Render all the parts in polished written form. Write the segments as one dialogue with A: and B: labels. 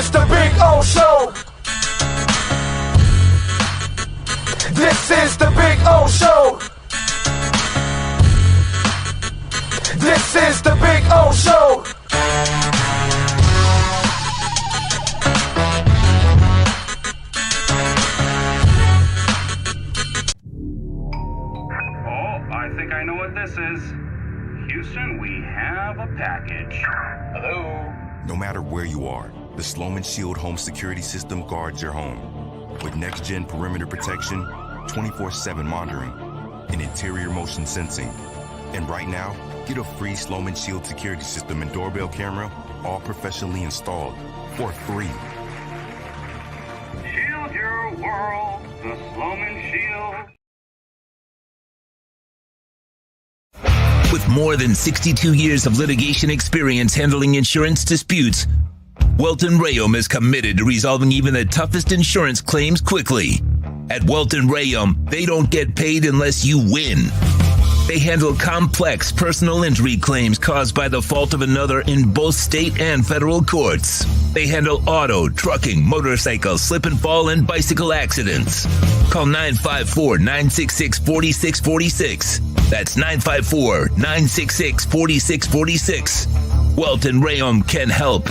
A: is the Big O Show. This is the Big O Show. This is the Big O Show.
B: I think I know what this is. Houston, we have a package. Hello?
C: No matter where you are, the Sloman Shield home security system guards your home. With next-gen perimeter protection, 24/7 monitoring, and interior motion sensing. And right now, get a free Sloman Shield security system and doorbell camera, all professionally installed, for free.
B: Shield your world, the Sloman Shield.
D: With more than 62 years of litigation experience handling insurance disputes, Welton Rayom is committed to resolving even the toughest insurance claims quickly. At Welton Rayom, they don't get paid unless you win. They handle complex personal injury claims caused by the fault of another in both state and federal courts. They handle auto, trucking, motorcycle, slip and fall, and bicycle accidents. Call 954-966-4646. That's 954-966-4646. Welton Rayom can help.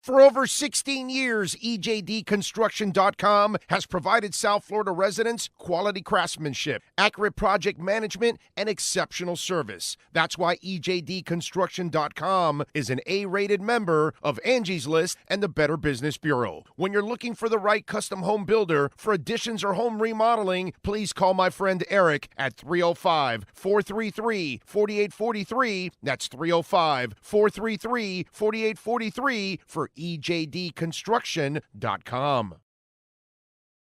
E: For over 16 years, EJDconstruction.com has provided South Florida residents quality craftsmanship, accurate project management, and exceptional service. That's why EJDconstruction.com is an A-rated member of Angie's List and the Better Business Bureau. When you're looking for the right custom home builder for additions or home remodeling, please call my friend Eric at 305-433-4843. That's 305-433-4843 for EJDconstruction.com.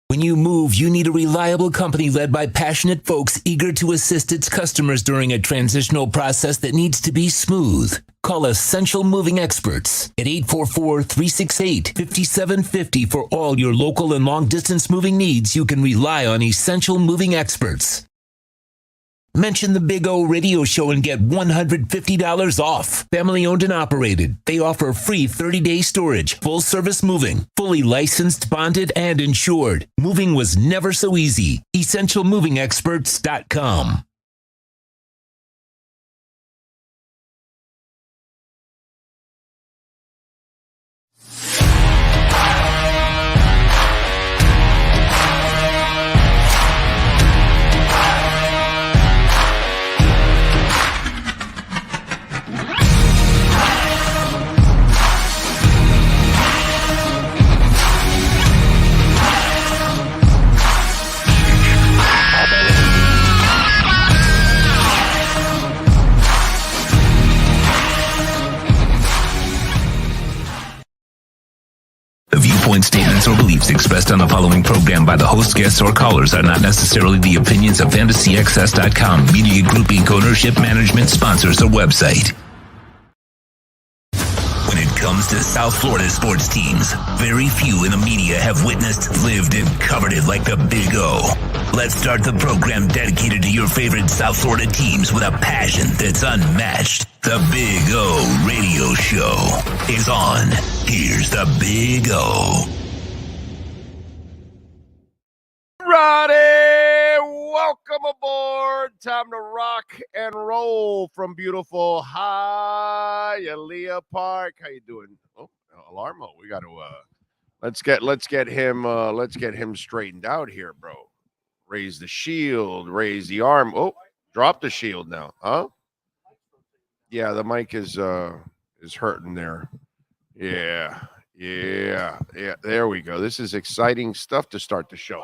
D: When you move, you need a reliable company led by passionate folks eager to assist its customers during a transitional process that needs to be smooth. Call Essential Moving Experts at 844-368-5750 for all your local and long-distance moving needs. You can rely on Essential Moving Experts. Mention the Big O Radio Show and get $150 off. Family owned and operated. They offer free 30-day storage, full service moving, fully licensed, bonded, and insured. Moving was never so easy. EssentialMovingExperts.com. Statements or beliefs expressed on the following program by the host, guests, or callers are not necessarily the opinions of FantasyXS.com, Media Group Inc., ownership, management, sponsors, or website. When it comes to South Florida sports teams, very few in the media have witnessed, lived, and covered it like the Big O. Let's start the program dedicated to your favorite South Florida teams with a passion that's unmatched. The Big O Radio Show is on. Here's the Big O.
E: Roddy, welcome aboard. Time to rock and roll from beautiful Hialeah Park. How you doing? Oh, Alarmo. We got to let's get him straightened out here, bro. Raise the shield, raise the arm. Oh, drop the shield now, huh? Yeah, the mic is hurting there. Yeah. There we go. This is exciting stuff to start the show.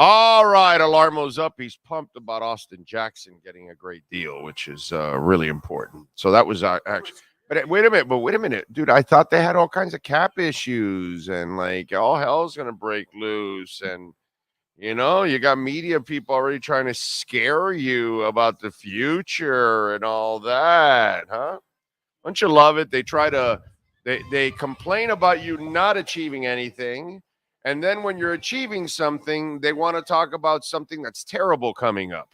E: All right, Alarmo's up. He's pumped about Austin Jackson getting a great deal, which is really important. So that was actually. But wait a minute, dude. I thought they had all kinds of cap issues and like all hell's gonna break loose. And you got media people already trying to scare you about the future and all that, huh? Don't you love it? They complain about you not achieving anything. And then when you're achieving something, they want to talk about something that's terrible coming up.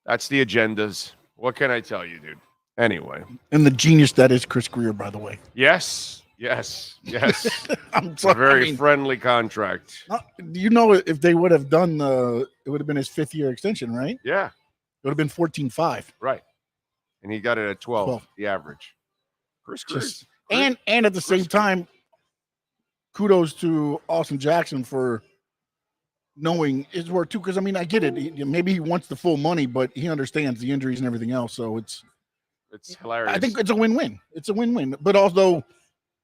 E: That's the agendas. What can I tell you, dude? Anyway.
F: And the genius that is Chris Greer, by the way.
E: Yes.
F: I'm sorry.
E: A very friendly contract.
F: If they would have done it would have been his 5th-year extension, right?
E: Yeah.
F: It would have been 14.5.
E: Right. And he got it at 12. The average. Chris Greer.
F: And at the same time, kudos to Austin Jackson for knowing his worth too. Because I mean, I get it. Maybe he wants the full money, but he understands the injuries and everything else. So it's
E: hilarious.
F: I think it's a win-win. It's a win-win, but also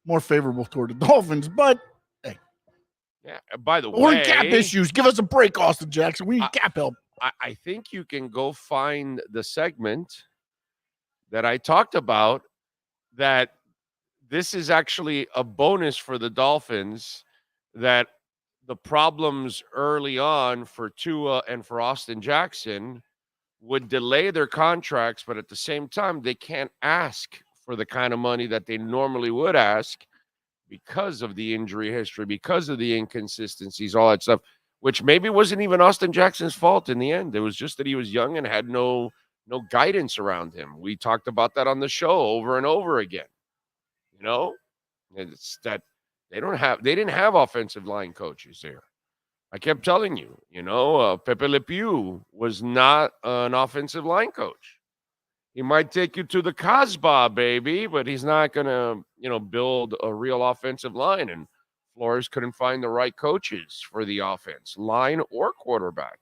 F: more favorable toward the Dolphins. But hey,
E: yeah. By the way,
F: we're in cap issues. Give us a break, Austin Jackson. We need cap help.
E: I think you can go find the segment that I talked about. That this is actually a bonus for the Dolphins. That the problems early on for Tua and for Austin Jackson would delay their contracts, but at the same time, they can't ask for the kind of money that they normally would ask because of the injury history, because of the inconsistencies, all that stuff, which maybe wasn't even Austin Jackson's fault in the end. It was just that he was young and had no guidance around him. We talked about that on the show over and over again. It's that they didn't have offensive line coaches there. I kept telling you, Pepe Le Pew was not an offensive line coach. He might take you to the Casbah, baby, but he's not going to, build a real offensive line. And Flores couldn't find the right coaches for the offense, line or quarterback.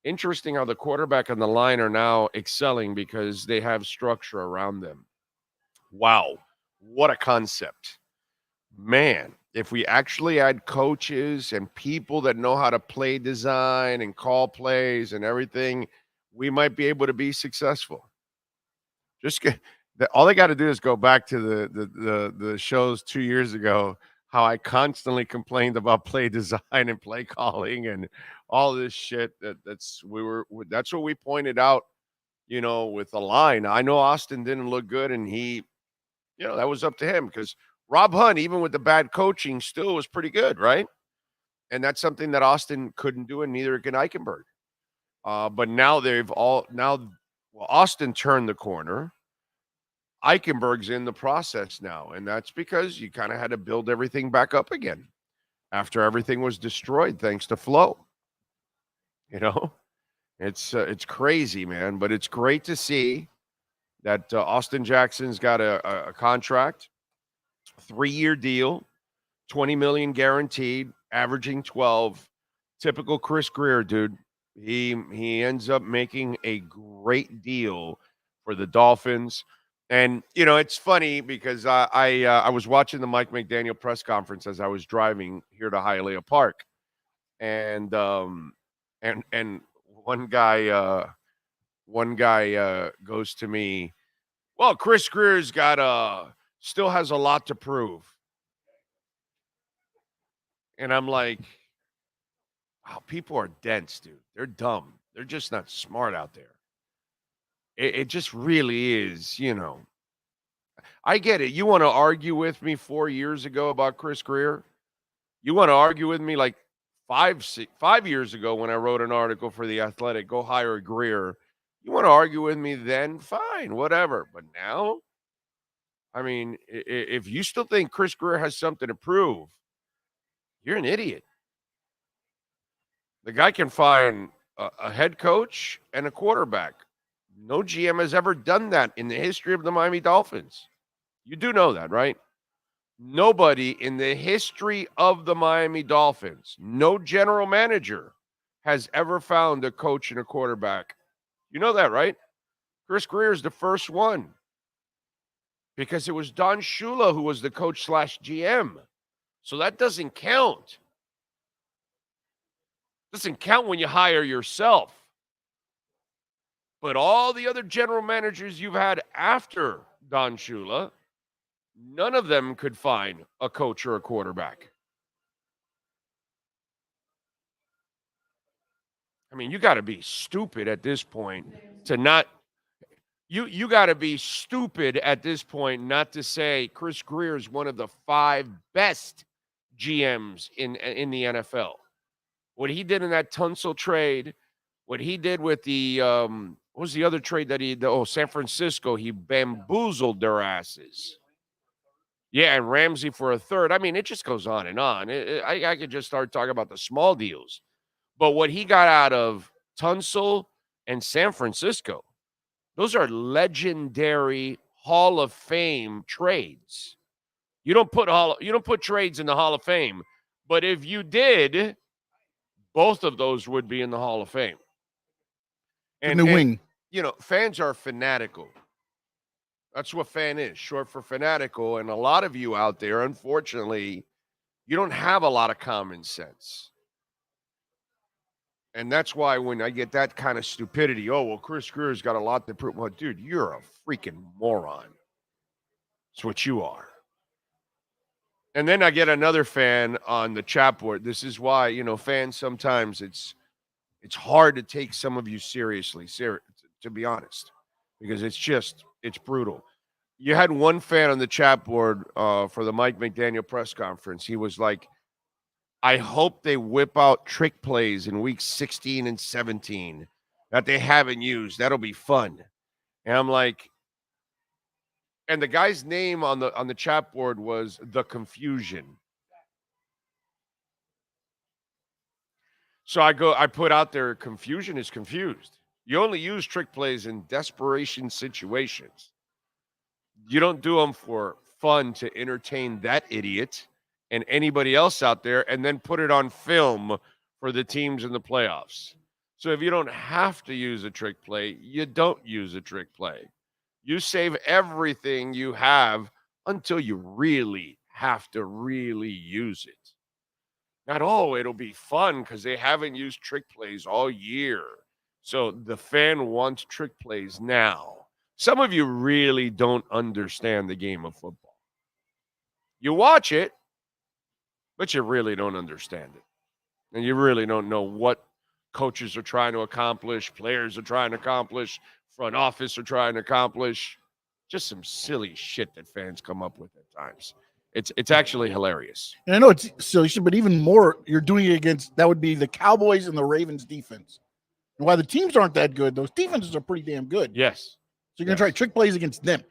E: Interesting how the quarterback and the line are now excelling because they have structure around them. Wow, what a concept. Man, if we actually had coaches and people that know how to play design and call plays and everything, we might be able to be successful. All they got to do is go back to the shows 2 years ago, how I constantly complained about play design and play calling and all this shit. That's what we pointed out, with the line. I know Austin didn't look good, and he, that was up to him because Rob Hunt, even with the bad coaching, still was pretty good, right? And that's something that Austin couldn't do, and neither can Eichenberg. But now Austin turned the corner. Eichenberg's in the process now, and that's because you kind of had to build everything back up again after everything was destroyed thanks to Flo. It's crazy, man, but it's great to see that Austin Jackson's got a contract, 3-year deal, $20 million guaranteed, averaging 12. Typical Chris Greer, dude. He ends up making a great deal for the Dolphins. And, it's funny because I was watching the Mike McDaniel press conference as I was driving here to Hialeah Park. And one guy goes to me, well, Chris Greer's still has a lot to prove. And I'm like, wow, people are dense, dude. They're dumb. They're just not smart out there. It just really is, I get it. You want to argue with me 4 years ago about Chris Greer? You want to argue with me like 5 years ago when I wrote an article for The Athletic, go hire Greer. You want to argue with me then? Fine, whatever. But now, I mean, if you still think Chris Greer has something to prove, you're an idiot. The guy can find a head coach and a quarterback. No GM has ever done that in the history of the Miami Dolphins. You do know that, right? Nobody in the history of the Miami Dolphins, no general manager has ever found a coach and a quarterback. You know that, right? Chris Greer is the first one because it was Don Shula who was the coach / GM. So that doesn't count. Doesn't count when you hire yourself. But all the other general managers you've had after Don Shula, none of them could find a coach or a quarterback. I mean, you got to be stupid at this point to not you got to be stupid at this point not to say Chris Grier is one of the 5 best GMs in the NFL. What he did in that Tunsil trade, what he did with the what was the other trade that San Francisco, he bamboozled their asses. Yeah, and Ramsey for a third. I mean, it just goes on and on. I could just start talking about the small deals. But what he got out of Tunsil and San Francisco, those are legendary Hall of Fame trades. You don't put trades in the Hall of Fame, but if you did, both of those would be in the Hall of Fame.
F: And the wing.
E: You know, fans are fanatical. That's what fan is, short for fanatical. And a lot of you out there, unfortunately, you don't have a lot of common sense. And that's why when I get that kind of stupidity, oh, well, Chris Grier's got a lot to prove. Well, dude, you're a freaking moron. That's what you are. And then I get another fan on the chat board. This is why, fans, sometimes it's hard to take some of you seriously, to be honest, because it's brutal. You had one fan on the chat board for the Mike McDaniel press conference. He was like, I hope they whip out trick plays in weeks 16 and 17 that they haven't used. That'll be fun. And I'm like, and the guy's name on the chat board was The Confusion. So I put out there, confusion is confused. You only use trick plays in desperation situations. You don't do them for fun to entertain that idiot and anybody else out there and then put it on film for the teams in the playoffs. So if you don't have to use a trick play, you don't use a trick play. You save everything you have until you really have to really use it. Not, it'll be fun because they haven't used trick plays all year. So the fan wants trick plays now. Some of you really don't understand the game of football. You watch it, but you really don't understand it. And you really don't know what coaches are trying to accomplish, players are trying to accomplish, front office are trying to accomplish. Just some silly shit that fans come up with at times. It's actually hilarious.
F: And I know it's silly shit, but even more, you're doing it against, that would be the Cowboys and the Ravens defense. And while the teams aren't that good, those defenses are pretty damn good.
E: Yes.
F: So you're going to try trick plays against them.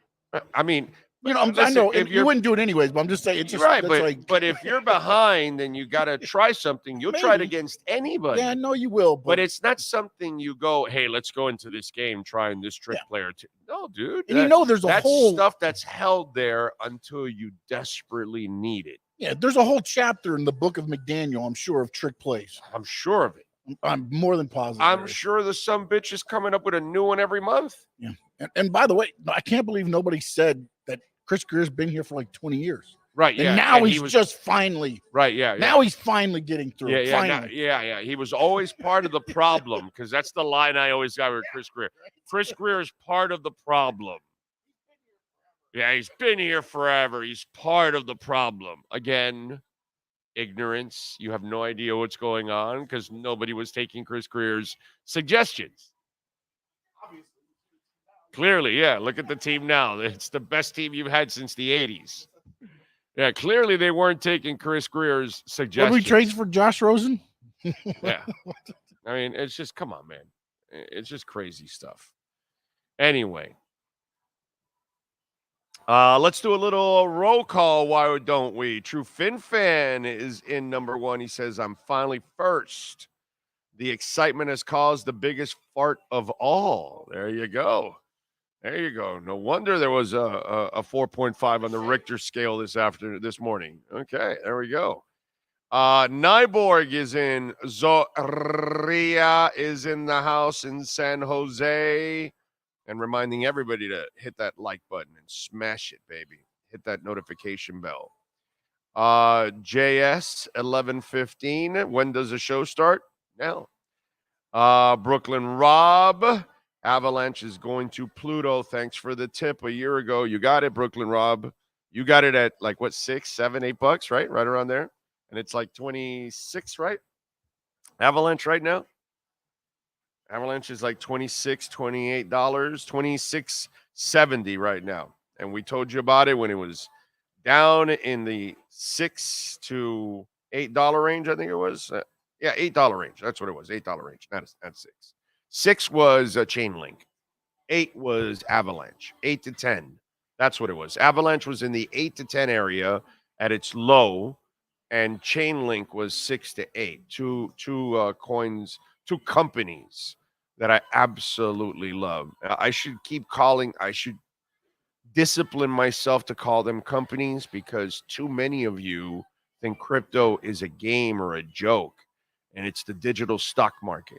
E: I mean,
F: I know you wouldn't do it anyways, but I'm just saying it's just
E: right.
F: But
E: if you're behind and you got to try something, you'll try it against anybody.
F: Yeah, I know you will.
E: But it's not something you go, hey, let's go into this game trying this trick player. No, dude.
F: And there's a whole
E: stuff that's held there until you desperately need it.
F: Yeah, there's a whole chapter in the book of McDaniel, I'm sure, of trick plays.
E: I'm sure of it.
F: I'm more than positive.
E: I'm sure the some bitch is coming up with a new one every month.
F: Yeah. And by the way, I can't believe nobody said that Chris Grier's been here for like 20 years.
E: Right,
F: and now he's just finally.
E: Right, yeah.
F: Now he's finally getting through.
E: Yeah. He was always part of the problem because that's the line I always got with Chris Grier. Chris Grier is part of the problem. Yeah, he's been here forever. He's part of the problem. Again, ignorance. You have no idea what's going on because nobody was taking Chris Grier's suggestions. Clearly, yeah. Look at the team now. It's the best team you've had since the 80s. Yeah, clearly they weren't taking Chris Grier's suggestions.
F: What we trade for Josh Rosen?
E: Yeah. I mean, it's just, come on, man. It's just crazy stuff. Anyway. Let's do a little roll call. Why don't we? True Fin Fan is in number 1. He says, I'm finally first. The excitement has caused the biggest fart of all. There you go. There you go. No wonder there was a 4.5 on the Richter scale this morning. Okay, there we go. Nyborg is in. Zoria is in the house in San Jose. And reminding everybody to hit that like button and smash it, baby. Hit that notification bell. JS 11:15. When does the show start? Now. Brooklyn Rob. Avalanche is going to Pluto. Thanks for the tip a year ago. You got it, Brooklyn Rob. You got it at like what, $6, $7, $8, right? Right around there. And it's like 26, right? Avalanche right now. Avalanche is like $26, $28, $26.70 right now. And we told you about it when it was down in the $6 to $8 range, I think it was. Yeah, $8 range. That's what it was. $8 range, not 6. 6 was a chain link. 8 was Avalanche. 8 to 10. That's what it was. Avalanche was in the 8 to 10 area at its low, and chain link was 6 to 8. Two coins, two companies that I absolutely love. I should discipline myself to call them companies because too many of you think crypto is a game or a joke, and it's the digital stock market.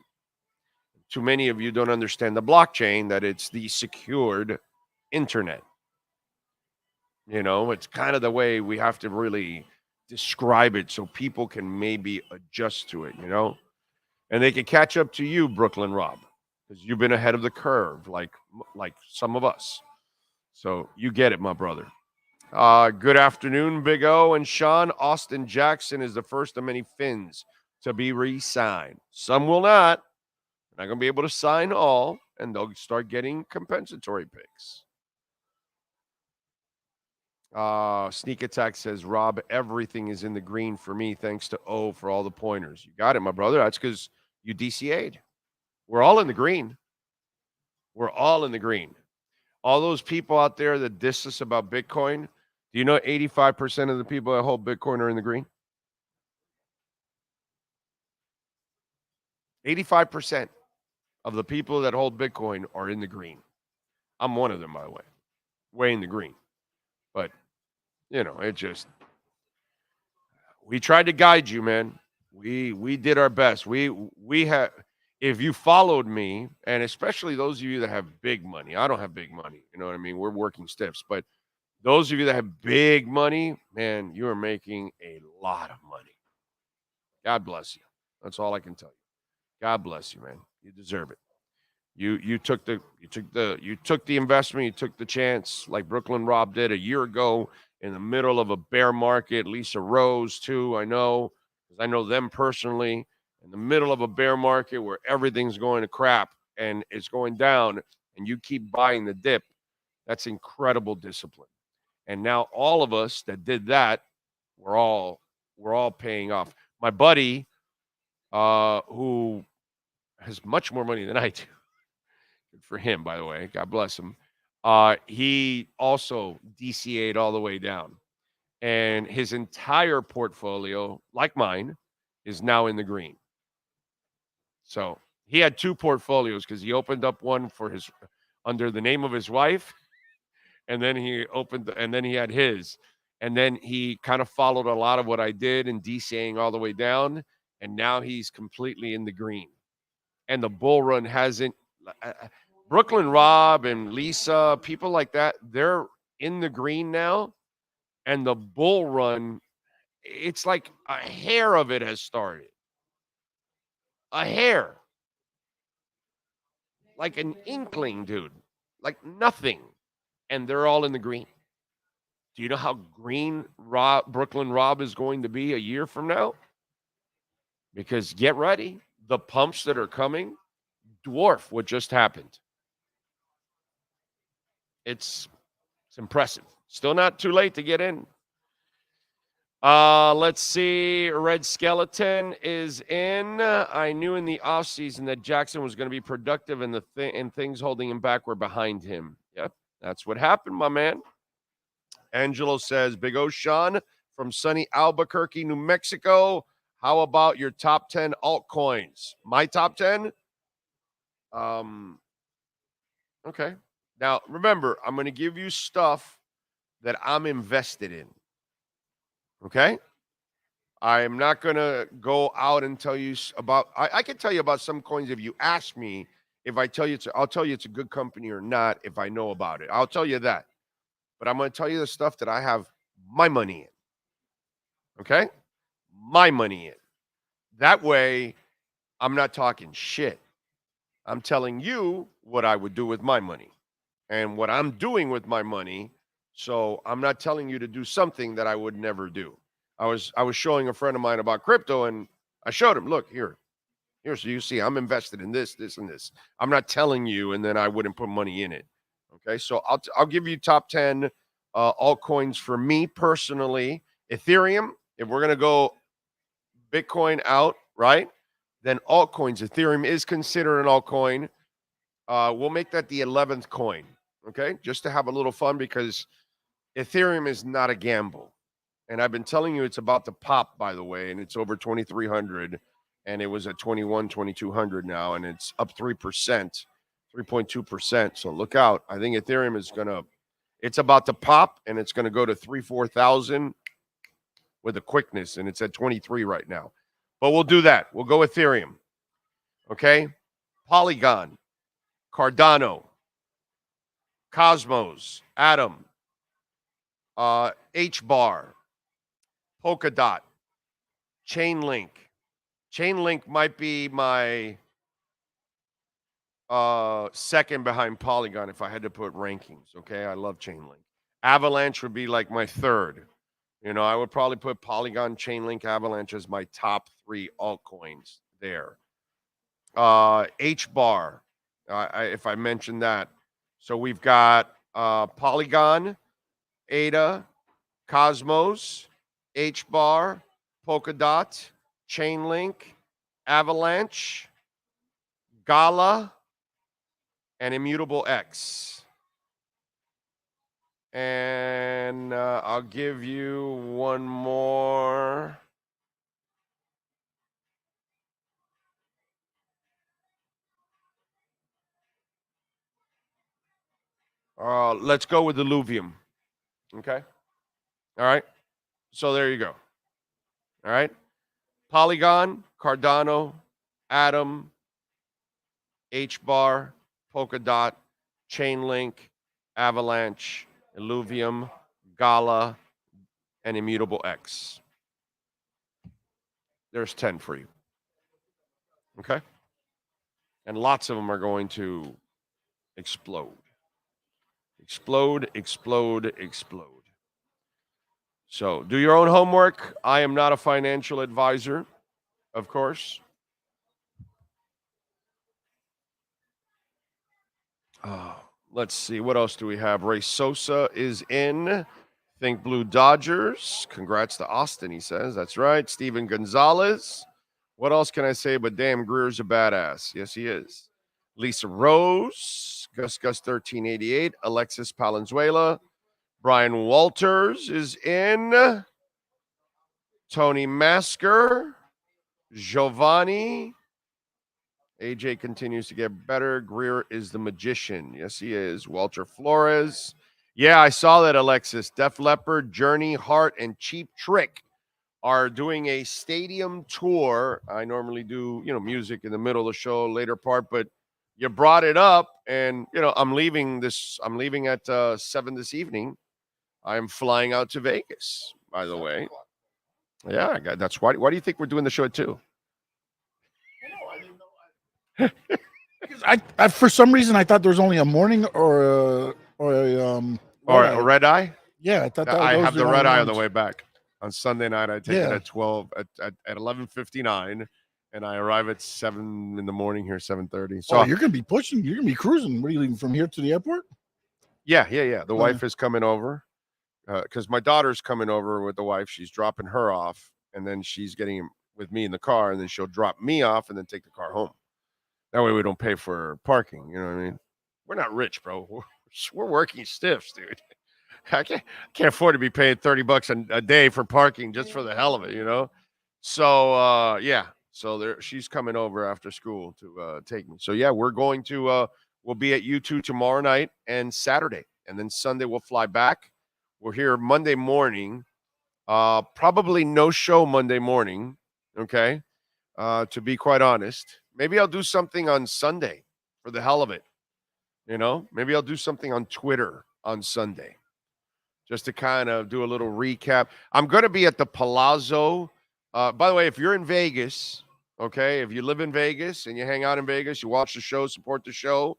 E: Too many of you don't understand the blockchain, that it's the secured internet. You know, it's kind of the way we have to really describe it so people can maybe adjust to it, you know? And they can catch up to you, Brooklyn Rob, because you've been ahead of the curve like some of us. So you get it, my brother. Good afternoon, Big O and Sean. Austin Jackson is the first of many Finns to be re-signed. Some will not. They're not going to be able to sign all, and they'll start getting compensatory picks. Sneak Attack says, Rob, everything is in the green for me thanks to O for all the pointers. You got it, my brother. That's because you DCA'd. We're all in the green. We're all in the green. All those people out there that diss us about Bitcoin, do you know 85% of the people that hold Bitcoin are in the green? 85% of the people that hold Bitcoin are in the green. I'm one of them, by the way. Way in the green. But, you know, we tried to guide you, man. We did our best. We have, if you followed me, and especially those of you that have big money, I don't have big money. You know what I mean? We're working stiffs. But those of you that have big money, man, you are making a lot of money. God bless you. That's all I can tell you. God bless you, man. You deserve it. You took the investment, you took the chance like Brooklyn Rob did a year ago in the middle of a bear market. Lisa Rose too, I know, because I know them personally. In the middle of a bear market where everything's going to crap and it's going down, and you keep buying the dip, that's incredible discipline. And now all of us that did that, we're all paying off. My buddy, who has much more money than I do. Good for him, by the way. God bless him. He also DCA'd all the way down. And his entire portfolio, like mine, is now in the green. So he had two portfolios because he opened up one for his under the name of his wife, and then he had his. And then he kind of followed a lot of what I did and DCAing all the way down. And now he's completely in the green. And the bull run hasn't. Brooklyn Rob and Lisa, people like that, they're in the green now. And the bull run, it's like a hair of it has started. A hair. Like an inkling, dude. Like nothing. And they're all in the green. Do you know how green Brooklyn Rob is going to be a year from now? Because get ready. The pumps that are coming dwarf what just happened. It's impressive. Still not too late to get in. Let's see. Red Skeleton is in. I knew in the offseason that Jackson was going to be productive, and things holding him back were behind him. Yep, that's what happened, my man. Angelo says, Big O Sean from sunny Albuquerque, New Mexico. How about your top 10 altcoins? My top 10? Okay. Now, remember, I'm going to give you stuff that I'm invested in. Okay? I am not going to go out and tell you about – I can tell you about some coins if you ask me. If I tell you I'll tell you it's a good company or not if I know about it. I'll tell you that. But I'm going to tell you the stuff that I have my money in. Okay? My money in. That way, I'm not talking shit. I'm telling you what I would do with my money and what I'm doing with my money. So I'm not telling you to do something that I would never do. I was showing a friend of mine about crypto, and I showed him, look, here, so you see, I'm invested in this, this, and this. I'm not telling you, and then I wouldn't put money in it. Okay, so I'll give you top 10 altcoins for me personally. Ethereum, if we're gonna go Bitcoin out, right? Then altcoins. Ethereum is considered an altcoin. We'll make that the 11th coin. Okay, just to have a little fun because Ethereum is not a gamble. And I've been telling you it's about to pop, by the way, and it's over 2,300, and it was at 2,200 now, and it's up 3%, 3.2%. So look out. I think Ethereum is it's about to pop, and it's going to go to 4,000 with a quickness, and it's at 23 right now. But we'll do that. We'll go Ethereum. Okay? Polygon, Cardano, Cosmos, Atom, HBAR, Polkadot, Chainlink. Chainlink might be my second behind Polygon if I had to put rankings. Okay, I love Chainlink. Avalanche would be like my third. I would probably put Polygon, Chainlink, Avalanche as my top 3 altcoins there. HBAR, if I mentioned that. So we've got Polygon, ADA, Cosmos, HBAR, Polkadot, Chainlink, Avalanche, Gala, and Immutable X. And I'll give you one more. Let's go with Illuvium. Okay? All right? So there you go. All right? Polygon, Cardano, Atom, HBAR, Polkadot, Chainlink, Avalanche, Illuvium, Gala, and Immutable X. There's 10 for you. Okay? And lots of them are going to explode. Explode, explode, explode. So do your own homework. I am not a financial advisor, of course. Let's see. What else do we have? Ray Sosa is in. Think Blue Dodgers. Congrats to Austin, he says. That's right. Steven Gonzalez. What else can I say but damn, Greer's a badass. Yes, he is. Lisa Rose. Gus 1388. Alexis Palenzuela. Brian Walters is in. Tony Masker. Giovanni. AJ continues to get better. Greer is the magician. Yes, he is. Walter Flores. Yeah, I saw that, Alexis. Def Leppard, Journey, Heart, and Cheap Trick are doing a stadium tour. I normally do, music in the middle of the show, later part, but you brought it up, and, I'm leaving at 7 this evening. I'm flying out to Vegas, by the way. Yeah, that's why. Why do you think we're doing the show at 2?
F: I for some reason I thought there was only a morning or
E: a red eye.
F: Yeah, I thought that
E: I
F: those
E: have
F: were
E: the red eye on the
F: ones.
E: way back. On Sunday night, I take it
F: Yeah.
E: at 12 at 11:59, and I arrive at 7 in the morning here, 7:30. So
F: you're gonna be pushing. You're gonna be cruising. What are you leaving from here to the airport?
E: yeah. The wife is coming over because my daughter's coming over with the wife. She's dropping her off, and then she's getting with me in the car, and then she'll drop me off, and then take the car home. That way we don't pay for parking. You know what I mean? We're not rich, bro. We're working stiffs, dude. I can't afford to be paying $30 a day for parking just for the hell of it, So yeah. So she's coming over after school to take me. So yeah, we're going to we'll be at U2 tomorrow night and Saturday, and then Sunday we'll fly back. We're here Monday morning. Probably no show Monday morning. Okay. To be quite honest, maybe I'll do something on Sunday for the hell of it. Maybe I'll do something on Twitter on Sunday just to kind of do a little recap. I'm going to be at the Palazzo. By the way, if you're in Vegas, okay, if you live in Vegas and you hang out in Vegas, you watch the show, support the show,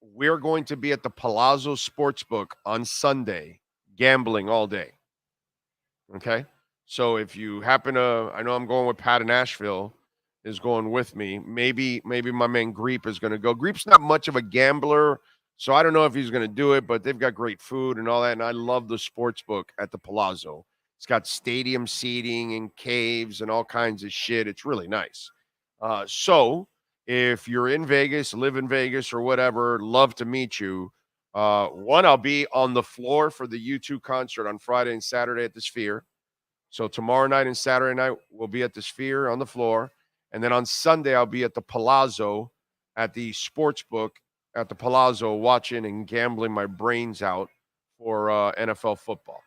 E: we're going to be at the Palazzo Sportsbook on Sunday, gambling all day. Okay? So if you happen to, I know I'm going with Pat in Nashville, is going with me. Maybe my man Greep is going to go. Greep's not much of a gambler, so I don't know if he's going to do it, but they've got great food and all that, and I love the sports book at the Palazzo. It's got stadium seating and caves and all kinds of shit. It's really nice. So if you're in Vegas, live in Vegas or whatever, love to meet you. One, I'll be on the floor for the U2 concert on Friday and Saturday at the Sphere. So tomorrow night and Saturday night, we'll be at the Sphere on the floor. And then on Sunday, I'll be at the Palazzo at the sports book at the Palazzo watching and gambling my brains out for NFL football.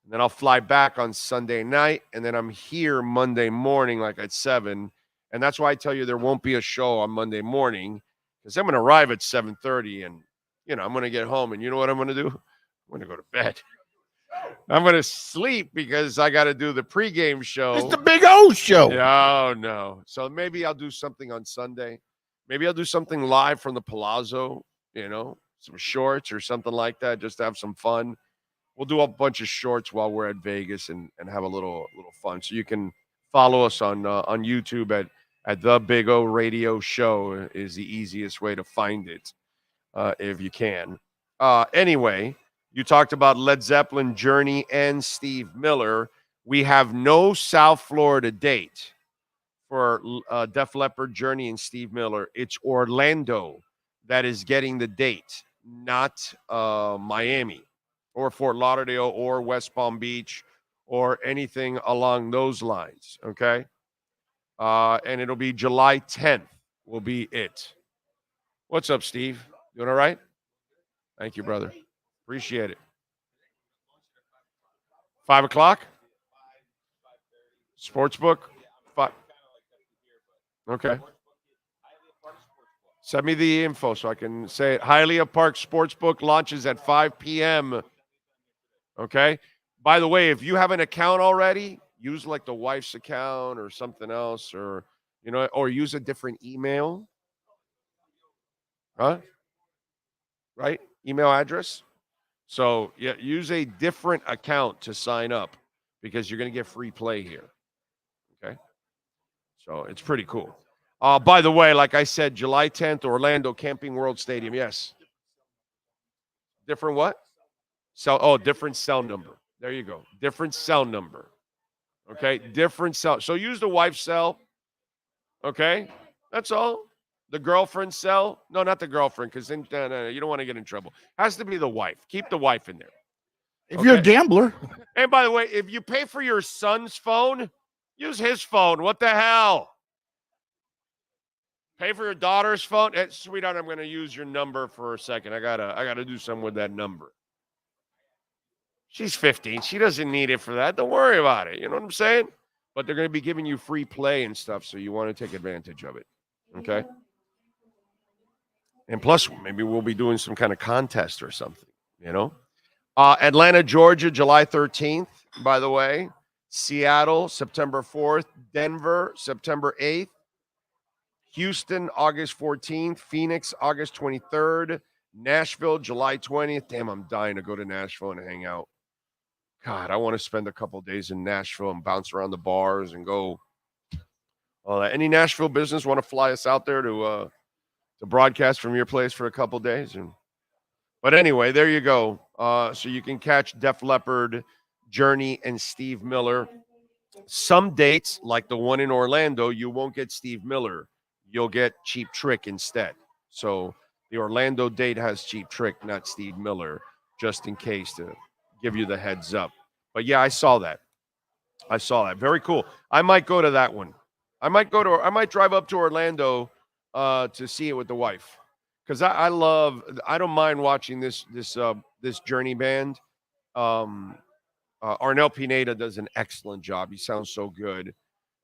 E: And then I'll fly back on Sunday night, and then I'm here Monday morning, like at 7. And that's why I tell you there won't be a show on Monday morning, because I'm going to arrive at 7:30, and, I'm going to get home. And you know what I'm going to do? I'm going to go to bed. I'm going to sleep because I got to do the pregame show.
F: It's the Big O show.
E: Oh, no. So maybe I'll do something on Sunday. Maybe I'll do something live from the Palazzo, some shorts or something like that, just to have some fun. We'll do a bunch of shorts while we're at Vegas and have a little fun. So you can follow us on YouTube at The Big O Radio Show is the easiest way to find it, if you can. Anyway, you talked about Led Zeppelin, Journey, and Steve Miller. We have no South Florida date for Def Leppard, Journey, and Steve Miller. It's Orlando that is getting the date, not Miami or Fort Lauderdale or West Palm Beach or anything along those lines, okay? And it'll be July 10th will be it. What's up, Steve? Doing all right? Thank you, brother. Appreciate it. 5 o'clock? Sportsbook? 5. Okay. Send me the info so I can say it. Hialeah Park Sportsbook launches at 5 p.m. Okay? By the way, if you have an account already, use like the wife's account or something else, or use a different email. Huh? Right? Email address. So, yeah, use a different account to sign up because you're going to get free play here. Okay? So, it's pretty cool. By the way, like I said, July 10th, Orlando Camping World Stadium. Yes. Different what? Different cell number. There you go. Different cell number. Okay? Different cell. So, use the wife's cell. Okay? That's all. The girlfriend's cell? No, not the girlfriend, because then no, you don't want to get in trouble. Has to be the wife. Keep the wife in there.
F: If you're a gambler.
E: And by the way, if you pay for your son's phone, use his phone. What the hell? Pay for your daughter's phone? Sweetheart, I'm going to use your number for a second. I gotta do something with that number. She's 15. She doesn't need it for that. Don't worry about it. You know what I'm saying? But they're going to be giving you free play and stuff, so you want to take advantage of it. Okay? And plus, maybe we'll be doing some kind of contest or something, Atlanta, Georgia, July 13th, by the way. Seattle, September 4th. Denver, September 8th. Houston, August 14th. Phoenix, August 23rd. Nashville, July 20th. Damn, I'm dying to go to Nashville and hang out. God, I want to spend a couple of days in Nashville and bounce around the bars and go. Any Nashville business want to fly us out there to broadcast from your place for a couple days? But anyway, there you go. So you can catch Def Leppard, Journey, and Steve Miller. Some dates, like the one in Orlando, you won't get Steve Miller. You'll get Cheap Trick instead. So the Orlando date has Cheap Trick, not Steve Miller, just in case to give you the heads up. But yeah, I saw that. Very cool. I might go to that one. I might drive up to Orlando to see it with the wife, because I don't mind watching this Journey band. Arnel Pineda does an excellent job. He sounds so good,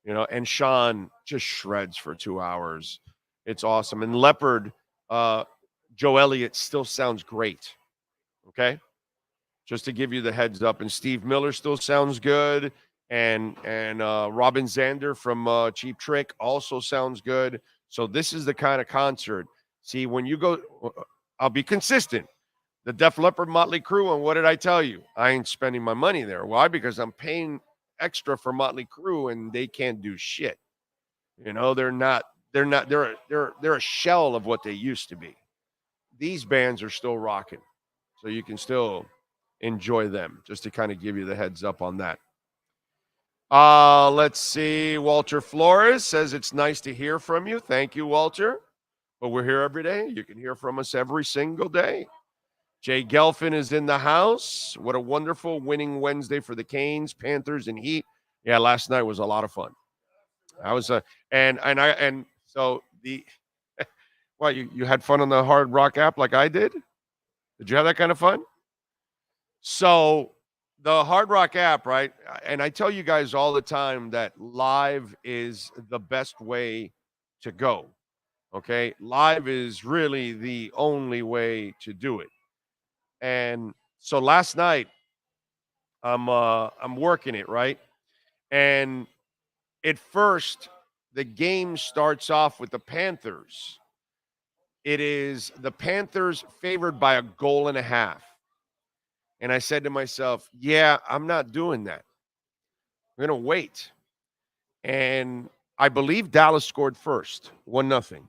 E: and Sean just shreds for 2 hours. It's awesome. And Leopard, Joe Elliott still sounds great. Okay. just to give you the heads up. And Steve Miller still sounds good. And Robin Zander from Cheap Trick also sounds good. So this is the kind of concert. See, when you go, I'll be consistent. The Def Leppard, Motley Crue, and what did I tell you? I ain't spending my money there. Why? Because I'm paying extra for Motley Crue, and they can't do shit. You know, they're a shell of what they used to be. These bands are still rocking, so you can still enjoy them. Just to kind of give you the heads up on that. Let's see. Walter Flores says it's nice to hear from you. Thank you, Walter. But we're here every day. You can hear from us every single day. Jay Gelfin is in the house. What a wonderful winning Wednesday for the Canes, Panthers, and Heat. Yeah, last night was a lot of fun. I was and so the what you had fun on the Hard Rock app like I did? Did you have that kind of fun? So the Hard Rock app, right? And I tell you guys all the time that live is the best way to go. Okay? Live is really the only way to do it. And so last night I'm working it, right? And at first the game starts off with the Panthers. It is the Panthers favored by 1.5 goals. And I said to myself, yeah, I'm not doing that. I'm going to wait. And I believe Dallas scored first, 1-0.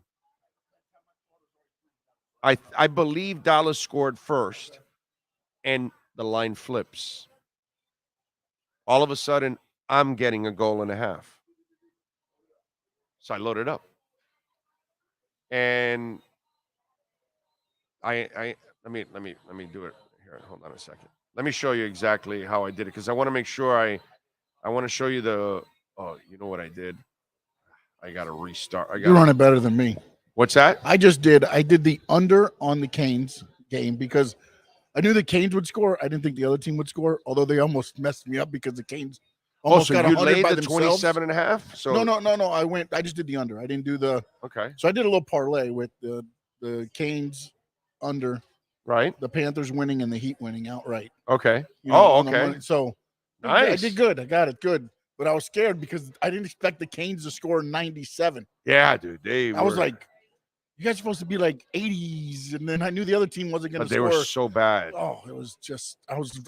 E: I believe Dallas scored first, and the line flips. All of a sudden, I'm getting 1.5 goals. So I loaded up. And let me do it here. Hold on a second. Let me show you exactly how I did it, because I want to make sure I want to show you you know what I did? I got to restart.
F: You're running better than me.
E: What's that?
F: I did the under on the Canes game because I knew the Canes would score. I didn't think the other team would score, although they almost messed me up because the Canes almost got 100 by themselves.
E: 27.5? So
F: No. I just did the under. I didn't do the
E: okay.
F: So I did a little parlay with the Canes under,
E: right?
F: The Panthers winning and the Heat winning outright.
E: Okay.
F: Okay. So
E: nice.
F: I did good. I got it good. But I was scared because I didn't expect the Canes to score 97.
E: Yeah, dude.
F: I was like, you guys are supposed to be like 80s, and then I knew the other team wasn't going to score.
E: They were so bad.
F: Oh, it was just I was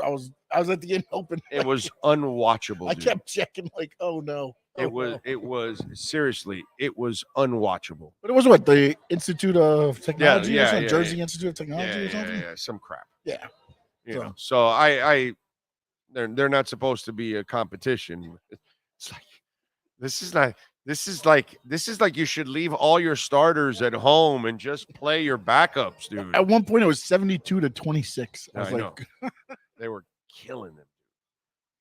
F: at the end hoping.
E: It was unwatchable.
F: I kept checking like, oh no.
E: It was seriously, it was unwatchable.
F: But it was what, the Institute of Technology
E: Jersey
F: Institute of Technology or something?
E: Yeah, some crap.
F: Yeah.
E: You know, so they're not supposed to be a competition. It's like this is like you should leave all your starters at home and just play your backups, dude.
F: At one point it was 72-26. I was like
E: they were killing them.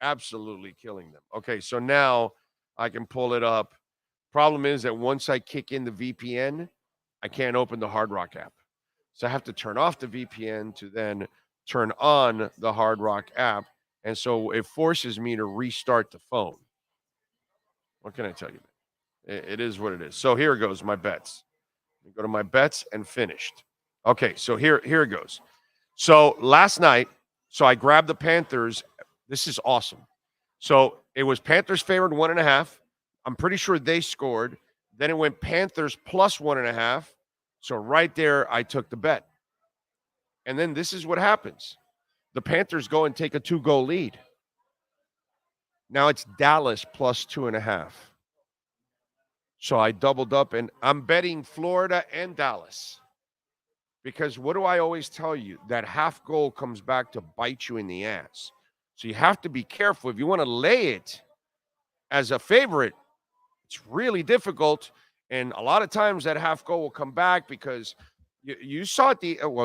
E: Absolutely killing them. Okay, so now I can pull it up. Problem is that once I kick in the VPN, I can't open the Hard Rock app. So I have to turn off the VPN to then turn on the Hard Rock app. And so it forces me to restart the phone. What can I tell you? It is what it is. So here goes my bets. Go to my bets and finished. Okay, so here it goes. So last night, I grabbed the Panthers. This is awesome. So it was Panthers favored 1.5. I'm pretty sure they scored. Then it went Panthers plus 1.5. So right there, I took the bet. And then this is what happens. The Panthers go and take a 2-goal lead. Now it's Dallas plus 2.5. So I doubled up, and I'm betting Florida and Dallas. Because what do I always tell you? That half goal comes back to bite you in the ass. So you have to be careful. If you want to lay it as a favorite, it's really difficult. And a lot of times that half goal will come back because you saw it. I don't know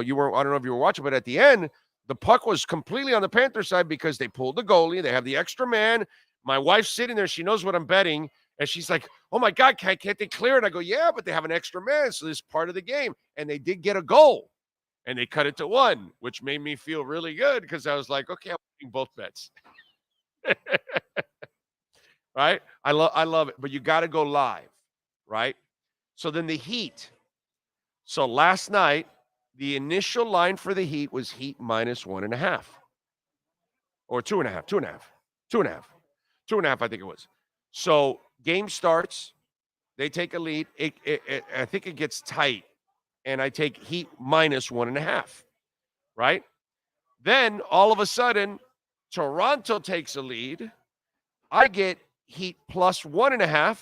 E: if you were watching, but at the end, the puck was completely on the Panther side because they pulled the goalie. They have the extra man. My wife's sitting there. She knows what I'm betting. And she's like, oh, my God, can't they clear it? I go, yeah, but they have an extra man. So this is part of the game. And they did get a goal. And they cut it to 1, which made me feel really good because I was like, okay, I'm winning both bets. Right? I love it. But you got to go live, right? So then the Heat. So last night, the initial line for the Heat was Heat minus 1.5. or 2.5, 2.5, I think it was. So game starts, they take a lead. I think it gets tight, and I take Heat minus 1.5, right? Then all of a sudden, Toronto takes a lead. I get Heat plus 1.5.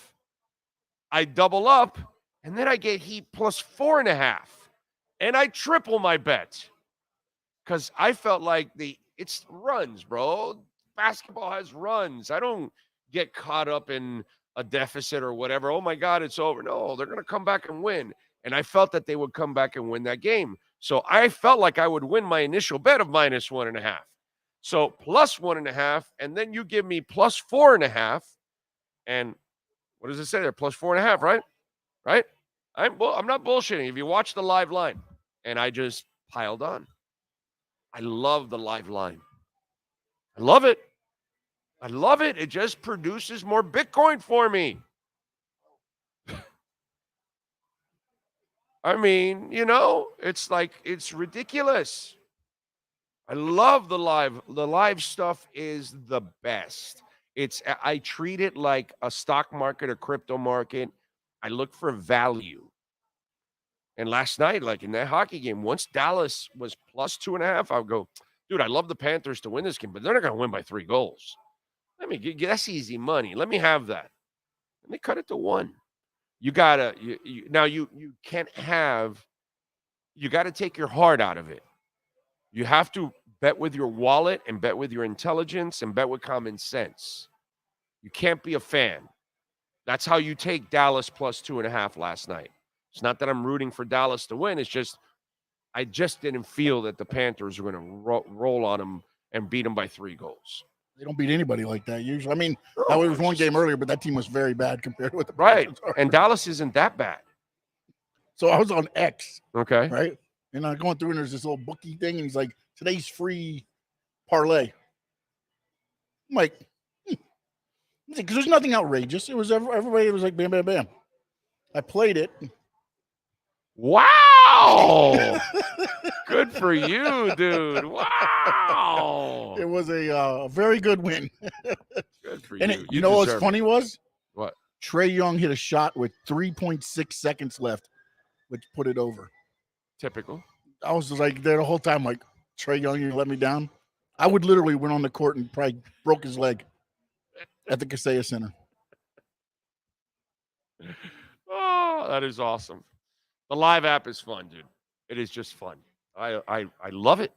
E: I double up, and then I get Heat plus 4.5. And I triple my bet because I felt like it's runs, bro. Basketball has runs. I don't get caught up in a deficit or whatever. Oh my God, it's over. No, they're going to come back and win. And I felt that they would come back and win that game. So I felt like I would win my initial bet of minus 1.5. So plus 1.5, and then you give me plus 4.5. And what does it say there? Plus 4.5, right? Right? I'm not bullshitting. If you watch the live line, and I just piled on. I love the live line. I love it. I love it. It just produces more Bitcoin for me. I mean, it's like, it's ridiculous. I love the live. The live stuff is the best. I treat it like a stock market, a crypto market. I look for value. And last night, like in that hockey game, once Dallas was plus 2.5, I would go, dude, I love the Panthers to win this game, but they're not going to win by 3 goals. That's easy money. Let me have that. And they cut it to 1. You gotta, you can't have, you got to take your heart out of it. You have to bet with your wallet and bet with your intelligence and bet with common sense. You can't be a fan. That's how you take Dallas plus 2.5 last night. It's not that I'm rooting for Dallas to win. It's just, I just didn't feel that the Panthers were going to roll on them and beat them by 3 goals.
F: They don't beat anybody like that usually. I mean, that was one game earlier, but that team was very bad compared to what the
E: Panthers are. And Dallas isn't that bad.
F: So I was on X.
E: Okay.
F: Right? And I'm going through, and there's this little bookie thing, and he's like, today's free parlay. I'm like, because there's nothing outrageous. It was everybody was like, bam, bam, bam. I played it.
E: Wow. Good for you, dude. Wow.
F: It was a very good win.
E: Good for
F: and
E: you.
F: You know what's funny was?
E: What?
F: Trae Young hit a shot with 3.6 seconds left, which put it over.
E: Typical.
F: I was just like there the whole time, like, Trae Young, you let me down. I would literally went on the court and probably broke his leg at the Kaseya Center.
E: Oh, that is awesome. The live app is fun, dude. It is just fun. I love it.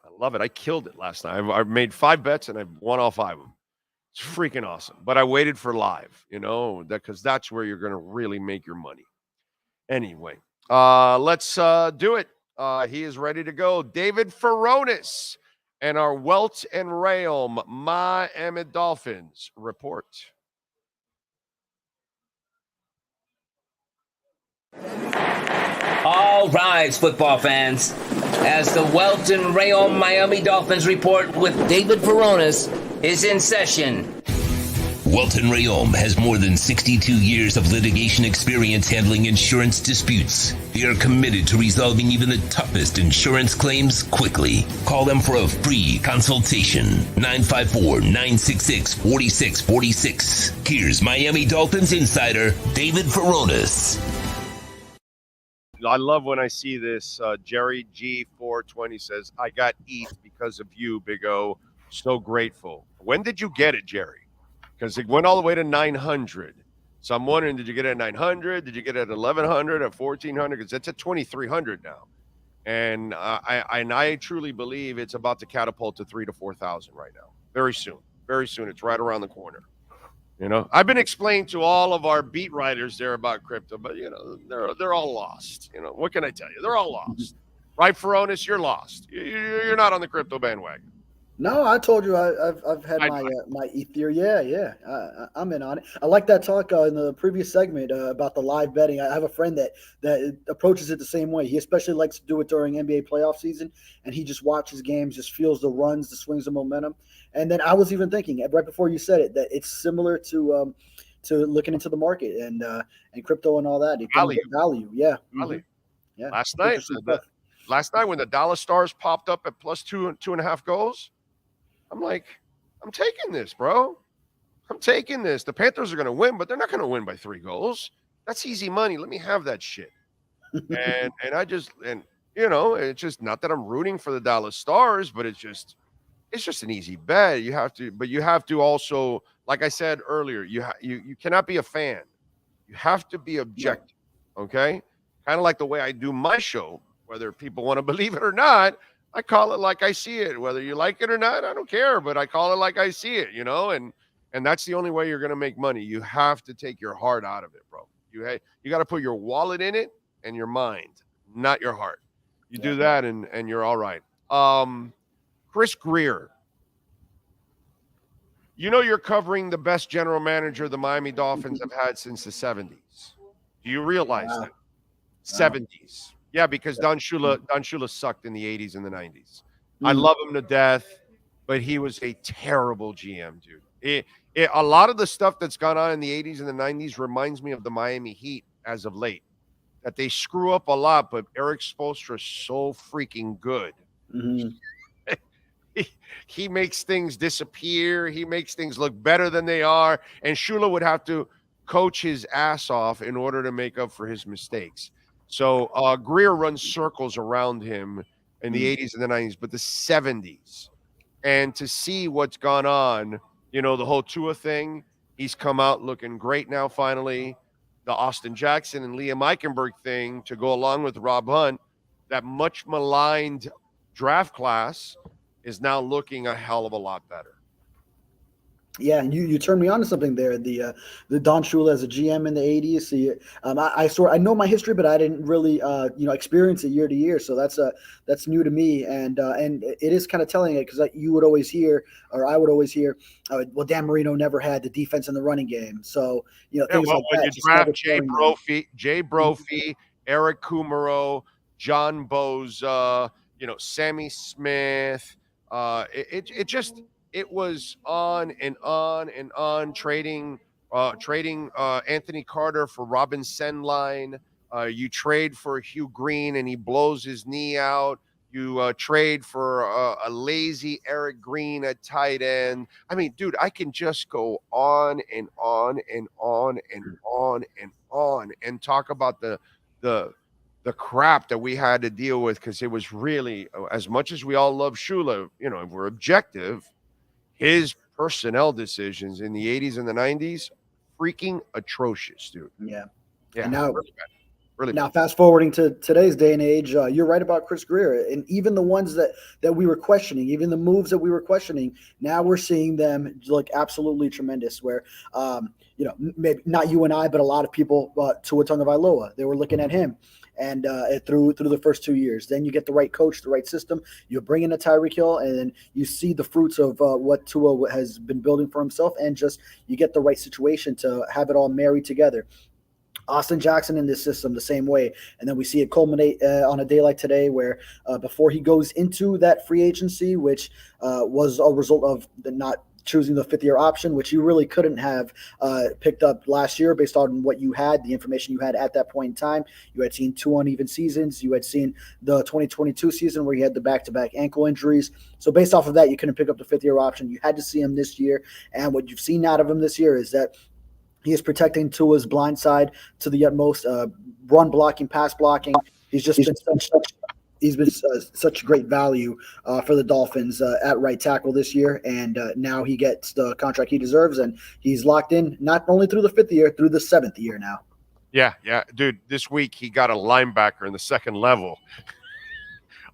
E: I love it. I killed it last night. I made 5 bets and I won all 5 of them. It's freaking awesome. But I waited for live, because that's where you're going to really make your money. Anyway, let's do it. He is ready to go. David Furones and our Welt and Realm Miami Dolphins report.
D: All rise, football fans, as the Welton Rayon Miami Dolphins report with David Furones is in session. Welton Rayon has more than 62 years of litigation experience handling insurance disputes. They are committed to resolving even the toughest insurance claims quickly. Call them for a free consultation. 954-966-4646. Here's Miami Dolphins insider David Furones.
E: I love when I see this. Jerry G420 says, I got ETH because of you, Big O. So grateful. When did you get it, Jerry? Because it went all the way to 900. So I'm wondering, did you get it at 900? Did you get it at 1100, at 1400? Because it's at 2300 now. And I truly believe it's about to catapult to 3,000 to 4,000 right now. Very soon. Very soon. It's right around the corner. I've been explaining to all of our beat writers there about crypto, but they're all lost. What can I tell you? They're all lost. Right, Furones? You're lost. You're not on the crypto bandwagon.
G: No, I told you I've had my Ether. Yeah. I'm in on it. I like that talk in the previous segment about the live betting. I have a friend that approaches it the same way. He especially likes to do it during NBA playoff season, and he just watches games, just feels the runs, the swings of momentum. And then I was even thinking right before you said it that it's similar to looking into the market and crypto and all that.
E: Value,
G: yeah.
E: Value.
G: Yeah.
E: Last night when the Dallas Stars popped up at plus 2.5 goals. I'm like, I'm taking this, bro. I'm taking this. The Panthers are going to win, but they're not going to win by 3 goals. That's easy money. Let me have that shit. And I just it's just not that I'm rooting for the Dallas Stars, but it's just an easy bet. You have to also, like I said earlier, you cannot be a fan. You have to be objective. Okay? Kind of like the way I do my show, whether people want to believe it or not, I call it like I see it. Whether you like it or not, I don't care, but I call it like I see it, and that's the only way you're going to make money. You have to take your heart out of it, bro. You got to put your wallet in it and your mind, not your heart. You do that and you're all right. Chris Greer, you're covering the best general manager the Miami Dolphins have had since the 70s. Do you realize that? 70s. Yeah, because Don Shula sucked in the 80s and the 90s. I love him to death, but he was a terrible GM, dude. A lot of the stuff that's gone on in the 80s and the 90s reminds me of the Miami Heat as of late. That they screw up a lot, but Eric Spoelstra is so freaking good. He makes things disappear. He makes things look better than they are. And Shula would have to coach his ass off in order to make up for his mistakes. So Greer runs circles around him in the 80s and the 90s, but the 70s. And to see what's gone on, the whole Tua thing, he's come out looking great now finally. The Austin Jackson and Liam Eichenberg thing to go along with Rob Hunt, that much maligned draft class is now looking a hell of a lot better.
G: Yeah, and you turned me on to something there. The Don Shula as a GM in the 80s. See, I know my history, but I didn't really experience it year to year. So that's new to me, and it is kind of telling it because you would always hear, or I would always hear, well, Dan Marino never had the defense in the running game. So things like
E: when
G: that.
E: You draft Jay Brophy, Eric Kumaro, John Boza, Sammy Smith. It was on and on and on, trading Anthony Carter for Robin Senline. You trade for Hugh Green and he blows his knee out. You trade for a lazy Eric Green at tight end. I mean, dude, I can just go on and on and on and on and on and talk about the crap that we had to deal with, because it was really, as much as we all love Shula, if we're objective, his personnel decisions in the 80s and the 90s, freaking atrocious, dude.
G: Yeah.
E: And
G: now,
E: really
G: now
E: bad.
G: fast forwarding to today's day and age, you're right about Chris Greer, and even the ones that we were questioning, even the moves that we were questioning, now we're seeing them look absolutely tremendous. Where, maybe not you and I, but a lot of people, Tua Tagovailoa, they were looking at him. And through the first 2 years, then you get the right coach, the right system. You bring in a Tyreek Hill, and then you see the fruits of what Tua has been building for himself, and just you get the right situation to have it all married together. Austin Jackson in this system the same way, and then we see it culminate on a day like today, where before he goes into that free agency, which was a result of not choosing the 5th-year option, which you really couldn't have picked up last year based on what you had, the information you had at that point in time. You had seen 2 uneven seasons. You had seen the 2022 season where he had the back-to-back ankle injuries. So based off of that, you couldn't pick up the 5th-year option. You had to see him this year. And what you've seen out of him this year is that he is protecting Tua's blind side to the utmost, run blocking, pass blocking. He's been such great value for the Dolphins at right tackle this year, and now he gets the contract he deserves, and he's locked in not only through the 5th year, through the 7th year now.
E: Yeah, dude. This week he got a linebacker in the 2nd level.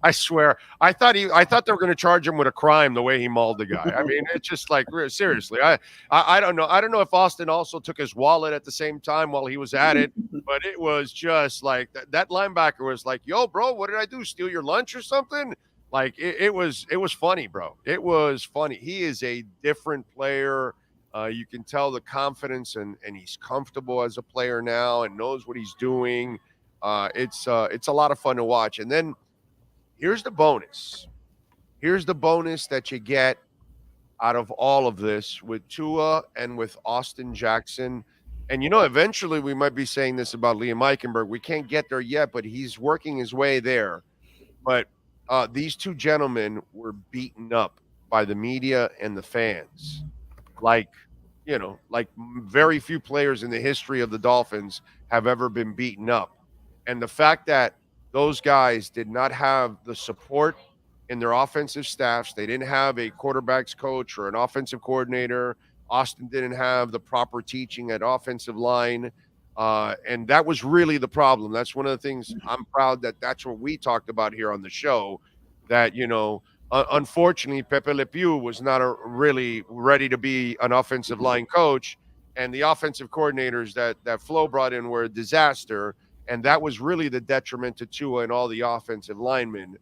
E: I swear, I thought they were going to charge him with a crime the way he mauled the guy. I mean, it's just like, seriously. I don't know. I don't know if Austin also took his wallet at the same time while he was at it, but it was just like that linebacker was like, "Yo, bro, what did I do? Steal your lunch or something?" Like it was funny, bro. It was funny. He is a different player. You can tell the confidence and he's comfortable as a player now and knows what he's doing. It's a lot of fun to watch. And then here's the bonus. Here's the bonus that you get out of all of this with Tua and with Austin Jackson. And, eventually we might be saying this about Liam Eichenberg. We can't get there yet, but he's working his way there. But these 2 gentlemen were beaten up by the media and the fans. Like, like very few players in the history of the Dolphins have ever been beaten up. And the fact that those guys did not have the support in their offensive staffs, they didn't have a quarterback's coach or an offensive coordinator. Austin didn't have the proper teaching at offensive line. And that was really the problem. That's one of the things I'm proud that that's what we talked about here on the show, that, unfortunately, Pepe Le Pew was not really ready to be an offensive line coach, and the offensive coordinators that Flo brought in were a disaster, and that was really the detriment to Tua and all the offensive linemen.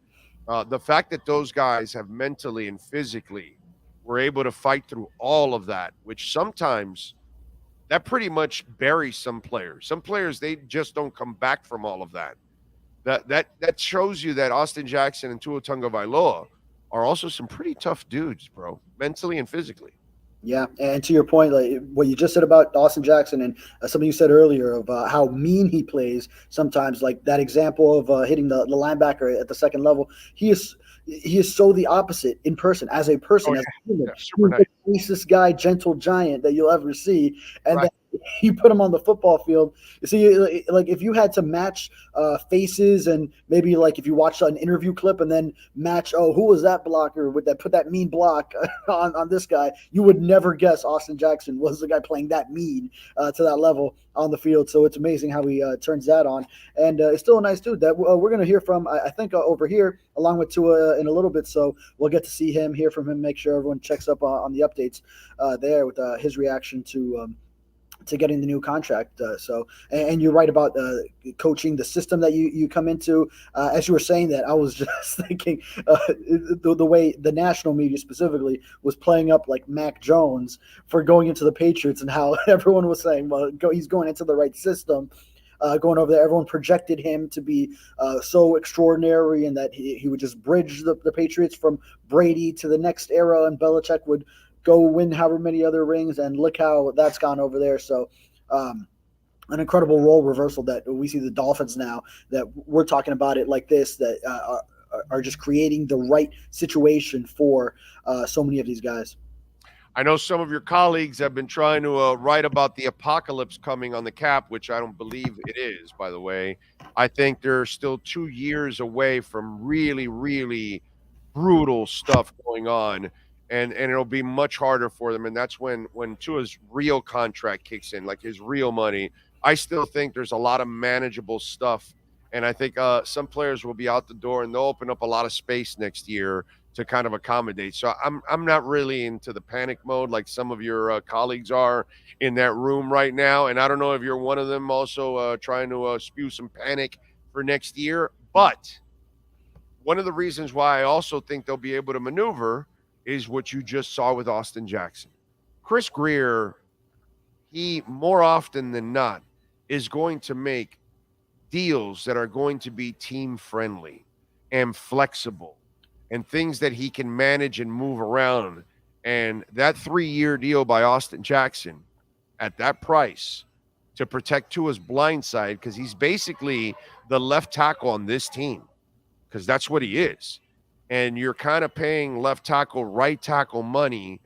E: The fact that those guys have mentally and physically were able to fight through all of that, which sometimes that pretty much buries some players. Some players, they just don't come back from all of that. That shows you that Austin Jackson and Tua Tagovailoa are also some pretty tough dudes, bro, mentally and physically.
G: Yeah, and to your point, like what you just said about Austin Jackson and something you said earlier of how mean he plays sometimes, like that example of hitting the linebacker at the second level, he is so the opposite in person, as a person, as a human.
E: Super
G: He's
E: nice.
G: the nicest guy, gentle giant that you'll ever see, and
E: Right.
G: then you put him on the football field. You see, like if you had to match faces, and maybe like if you watched an interview clip and then match, who was that blocker with that put that mean block on this guy, you would never guess Austin Jackson was the guy playing that mean to that level on the field. So it's amazing how he turns that on, and it's still a nice dude that we're going to hear from. I think over here along with Tua in a little bit, so we'll get to see him, hear from him, make sure everyone checks up on the updates there with his reaction to getting the new contract. And you're right about coaching, the system that you come into. As you were saying that, I was just thinking the way the national media specifically was playing up like Mac Jones for going into the Patriots, and how everyone was saying, well, he's going into the right system. Going over there, everyone projected him to be so extraordinary, and that he would just bridge the Patriots from Brady to the next era, and Belichick would go win however many other rings, and look how that's gone over there. So an incredible role reversal that we see the Dolphins now, that we're talking about it like this, that are just creating the right situation for so many of these guys.
E: I know some of your colleagues have been trying to write about the apocalypse coming on the cap, which I don't believe it is, by the way. I think they're still 2 years away from really, really brutal stuff going on, and it'll be much harder for them. And that's when Tua's real contract kicks in, like his real money. I still think there's a lot of manageable stuff, and I think some players will be out the door, and they'll open up a lot of space next year to kind of accommodate. So I'm not really into the panic mode like some of your colleagues are in that room right now. And I don't know if you're one of them also trying to spew some panic for next year. But one of the reasons why I also think they'll be able to maneuver is what you just saw with Austin Jackson. Chris Grier, he more often than not is going to make deals that are going to be team friendly and flexible, and things that he can manage and move around. And that 3-year deal by Austin Jackson at that price to protect Tua's blind side, because he's basically the left tackle on this team, because that's what he is. And you're kind of paying left tackle, right tackle money.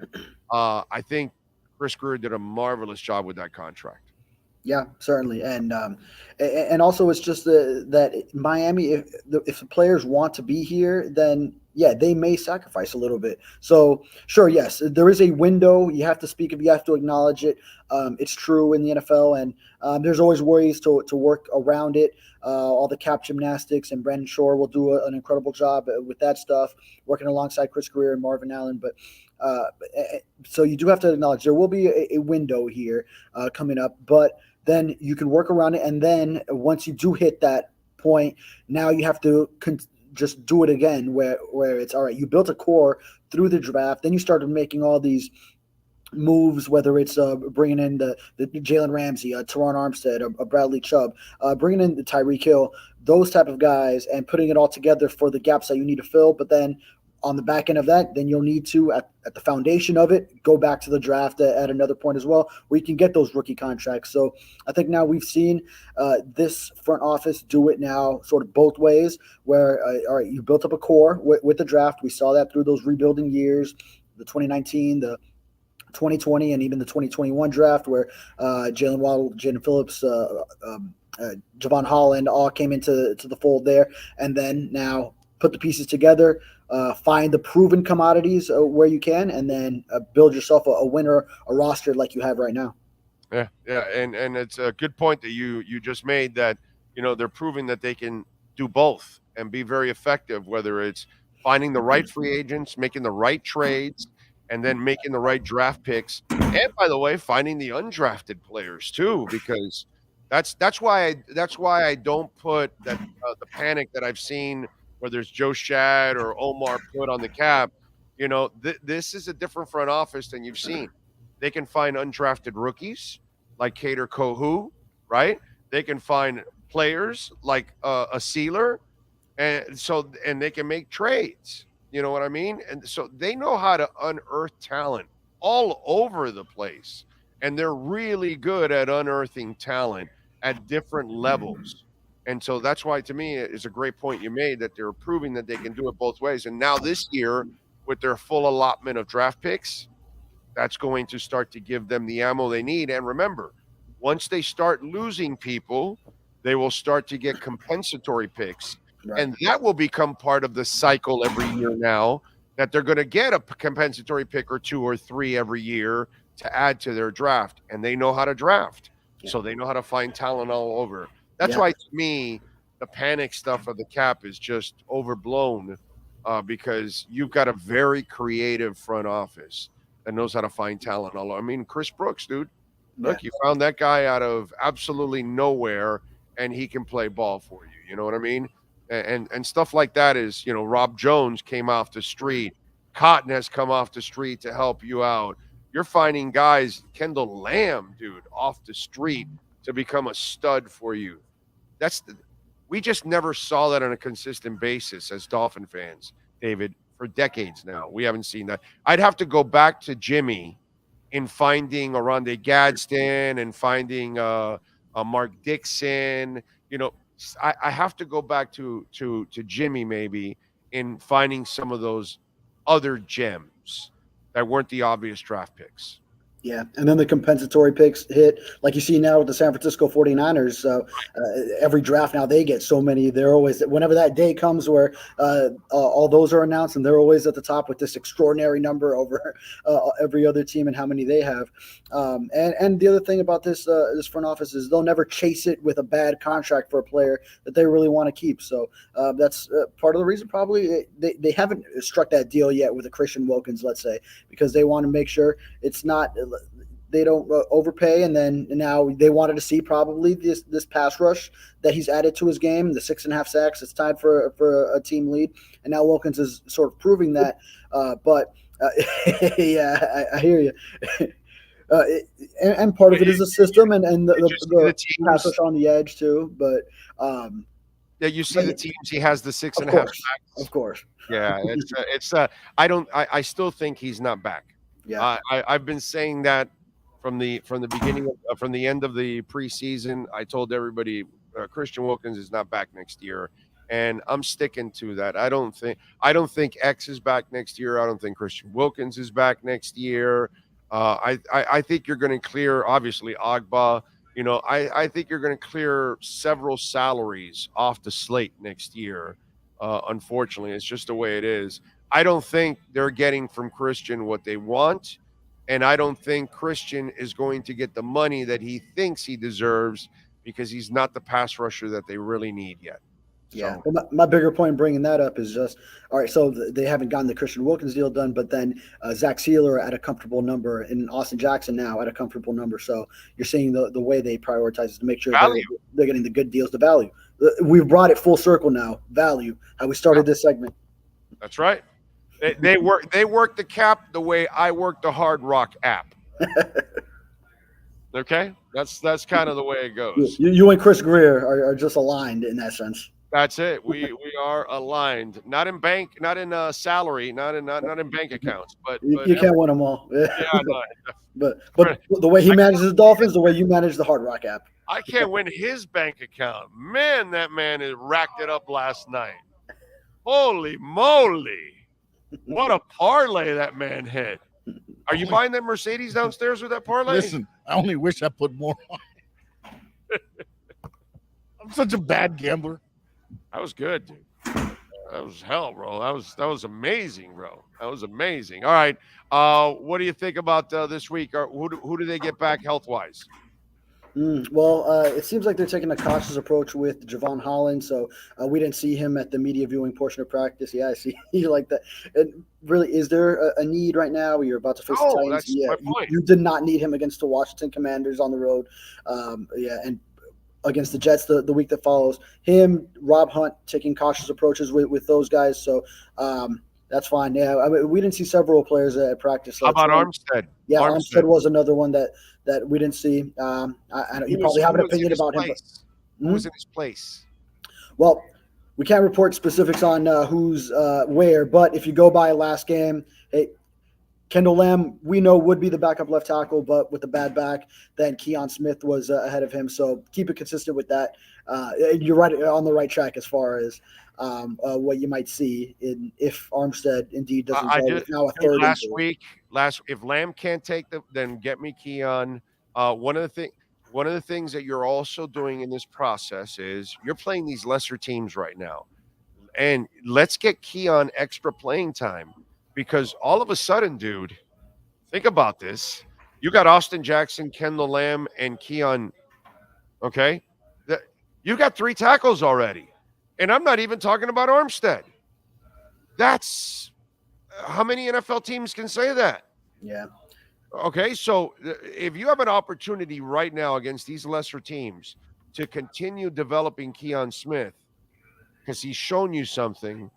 E: I think Chris Grier did a marvelous job with that contract.
G: Yeah, certainly, and also it's just that Miami, if the players want to be here, then yeah, they may sacrifice a little bit. So sure, yes, there is a window. You have to speak of, you have to acknowledge it. It's true in the NFL, and there's always ways to work around it. All the cap gymnastics, and Brandon Shore will do an incredible job with that stuff, working alongside Chris Grier and Marvin Allen. But so you do have to acknowledge there will be a window here coming up, but then you can work around it. And then once you do hit that point, now you have to just do it again, where it's all right. You built a core through the draft, then you started making all these moves, whether it's bringing in the Jalen Ramsey, Teron Armstead, or Bradley Chubb, bringing in the Tyreek Hill, those type of guys, and putting it all together for the gaps that you need to fill. But then on the back end of that, then you'll need to, at the foundation of it, go back to the draft at another point as well, where you can get those rookie contracts. So I think now we've seen this front office do it now sort of both ways, where, all right, you built up a core with the draft. We saw that through those rebuilding years, the 2019, the 2020, and even the 2021 draft, where Jalen Waddle, Jaden Phillips, Javon Holland all came into the fold there. And then now put the pieces together, find the proven commodities where you can, and then build yourself a winner, a roster like you have right now.
E: Yeah, and it's a good point that you just made, that they're proving that they can do both and be very effective, whether it's finding the right free agents, making the right trades, and then making the right draft picks, and by the way, finding the undrafted players too, because that's why I don't put that the panic that I've seen, whether it's Joe Shad or Omar put on the cap. This is a different front office than you've seen. They can find undrafted rookies like Kader Kohu, right? They can find players like a Sealer, and they can make trades. You know what I mean? And so they know how to unearth talent all over the place, and they're really good at unearthing talent at different levels. And so that's why, to me, it's a great point you made, that they're proving that they can do it both ways. And now this year, with their full allotment of draft picks, that's going to start to give them the ammo they need. And remember, once they start losing people, they will start to get compensatory picks. Right. And that will become part of the cycle every year now, that they're going to get a compensatory pick or 2 or 3 every year to add to their draft. And they know how to draft. Yeah. So they know how to find talent all over. That's why, to me, the panic stuff of the cap is just overblown, because you've got a very creative front office that knows how to find talent all over. I mean, Chris Brooks, dude. Look, you found that guy out of absolutely nowhere, and he can play ball for you. You know what I mean? And stuff like that is, Rob Jones came off the street. Cotton has come off the street to help you out. You're finding guys, Kendall Lamb, dude, off the street to become a stud for you. We just never saw that on a consistent basis as Dolphin fans, David, for decades now. We haven't seen that. I'd have to go back to Jimmy in finding Oronde Gadsden and finding Mark Dixon. I have to go back to Jimmy maybe in finding some of those other gems that weren't the obvious draft picks.
G: Yeah, and then the compensatory picks hit, like you see now with the San Francisco 49ers. So every draft now they get so many. They're always, whenever that day comes where all those are announced, and they're always at the top with this extraordinary number over every other team and how many they have. And the other thing about this front office is they'll never chase it with a bad contract for a player that they really want to keep. So that's part of the reason probably they haven't struck that deal yet with a Christian Wilkins, let's say, because they want to make sure it's not – they don't overpay. And then now they wanted to see probably this pass rush that he's added to his game, the 6.5 sacks. It's tied for a team lead. And now Wilkins is sort of proving that. Yeah, I hear you. And part of it is the system and the pass rush on the edge too. But
E: yeah, you see the teams he has the 6.5 sacks.
G: Of course.
E: Yeah, I still think he's not back.
G: Yeah,
E: I've been saying that from the beginning, from the end of the preseason. I told everybody Christian Wilkins is not back next year, and I'm sticking to that. I don't think X is back next year. I don't think Christian Wilkins is back next year. I think you're going to clear, obviously, Agba. I think you're going to clear several salaries off the slate next year. Unfortunately, it's just the way it is. I don't think they're getting from Christian what they want, and I don't think Christian is going to get the money that he thinks he deserves because he's not the pass rusher that they really need yet.
G: Yeah, well, my bigger point in bringing that up is just, all right, so they haven't gotten the Christian Wilkins deal done, but then Zach Sealer at a comfortable number and Austin Jackson now at a comfortable number. So you're seeing the way they prioritize is to make sure they're getting the good deals, the value. We've brought it full circle now, value, how we started this segment.
E: That's right. They work the cap the way I work the Hard Rock app. Okay, that's kind of the way it goes.
G: You and Chris Greer are just aligned in that sense.
E: That's it. We are aligned. Not in bank, not in salary, not in bank accounts, but
G: You can't win them all.
E: yeah, no,
G: But the way he
E: I
G: manages the Dolphins, the way you manage the Hard Rock app.
E: I can't win his bank account. Man, that man has racked it up last night. Holy moly. What a parlay that man hit. Are you buying that Mercedes downstairs with that parlay?
F: Listen, I only wish I put more on. I'm such a bad gambler.
E: That was good, dude. That was hell, bro. That was amazing, bro. That was amazing. All right. What do you think about this week? Or who do they get back health-wise?
G: Well, it seems like they're taking a cautious approach with Javon Holland, so we didn't see him at the media viewing portion of practice. Yeah, I see you like that. And really, is there a need right now where you're about to face the Titans?
E: That's my point.
G: You did not need him against the Washington Commanders on the road. And against the Jets the week that follows. Him, Rob Hunt taking cautious approaches with those guys, so that's fine. Yeah, I mean, we didn't see several players at practice.
E: How about Armstead?
G: Yeah, Armstead was another one that we didn't see. You probably have an opinion about him.
E: Who was in his place?
G: Well, we can't report specifics on who's where, but if you go by last game, hey, Kendall Lamb, we know would be the backup left tackle, but with the bad back, then Keon Smith was ahead of him. So keep it consistent with that. You're right on the right track as far as what you might see if Armstead indeed doesn't go now a third.
E: If Lamb can't take then get me Keon. One of the things that you're also doing in this process is you're playing these lesser teams right now, and let's get Keon extra playing time. Because all of a sudden, dude, think about this. You got Austin Jackson, Kendall Lamb, and Keon, okay? You got 3 tackles already. And I'm not even talking about Armstead. That's how many NFL teams can say that?
G: Yeah.
E: Okay, so if you have an opportunity right now against these lesser teams to continue developing Keon Smith, because he's shown you something,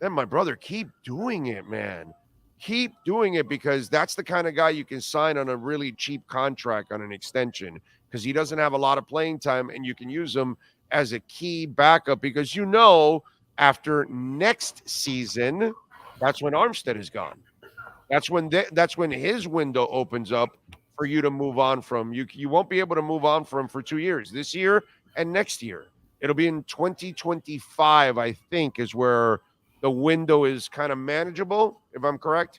E: then my brother, keep doing it, man. Keep doing it, because that's the kind of guy you can sign on a really cheap contract on an extension, because he doesn't have a lot of playing time, and you can use him as a key backup, because after next season, that's when Armstead is gone. That's when his window opens up for you to move on from. You won't be able to move on from for 2 years, this year and next year. It'll be in 2025, I think, is where the window is kind of manageable, if I'm correct.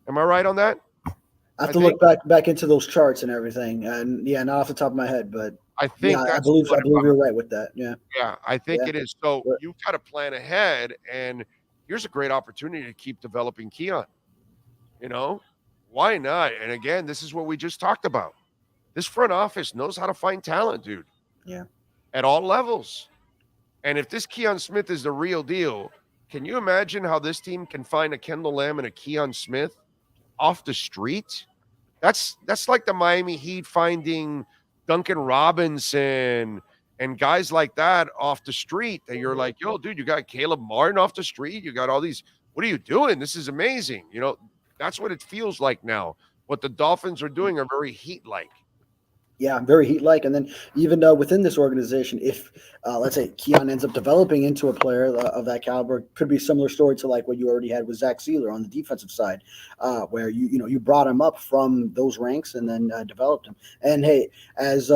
E: Am I right on that?
G: I have to look back into those charts and everything. And yeah, not off the top of my head, but
E: I think
G: I believe you're right with that. Yeah.
E: Yeah, I think it is. So you've got to plan ahead, and here's a great opportunity to keep developing Keon. Why not? And again, this is what we just talked about. This front office knows how to find talent, dude.
G: Yeah.
E: At all levels. And if this Keon Smith is the real deal, can you imagine how this team can find a Kendall Lamb and a Keon Smith off the street? That's like the Miami Heat finding Duncan Robinson and guys like that off the street. And you're like, yo, dude, you got Caleb Martin off the street. You got all these. What are you doing? This is amazing. That's what it feels like now. What the Dolphins are doing are very Heat-like.
G: Yeah, very Heat-like. And then even within this organization, if, let's say, Keon ends up developing into a player of that caliber, could be a similar story to like what you already had with Zach Sealer on the defensive side, where you brought him up from those ranks and then developed him. And, hey, as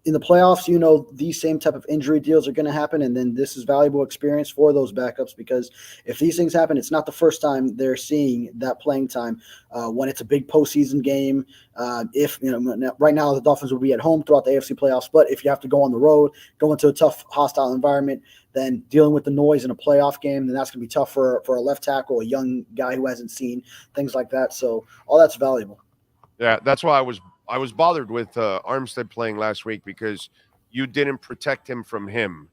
G: in the playoffs, these same type of injury deals are going to happen, and then this is valuable experience for those backups, because if these things happen, it's not the first time they're seeing that playing time when it's a big postseason game. Right now the Dolphins will be at home throughout the AFC playoffs, but if you have to go on the road, go into a tough, hostile environment, then dealing with the noise in a playoff game, then that's going to be tough for a left tackle, a young guy who hasn't seen things like that. So all that's valuable.
E: Yeah, that's why I was bothered with Armstead playing last week, because you didn't protect him from him.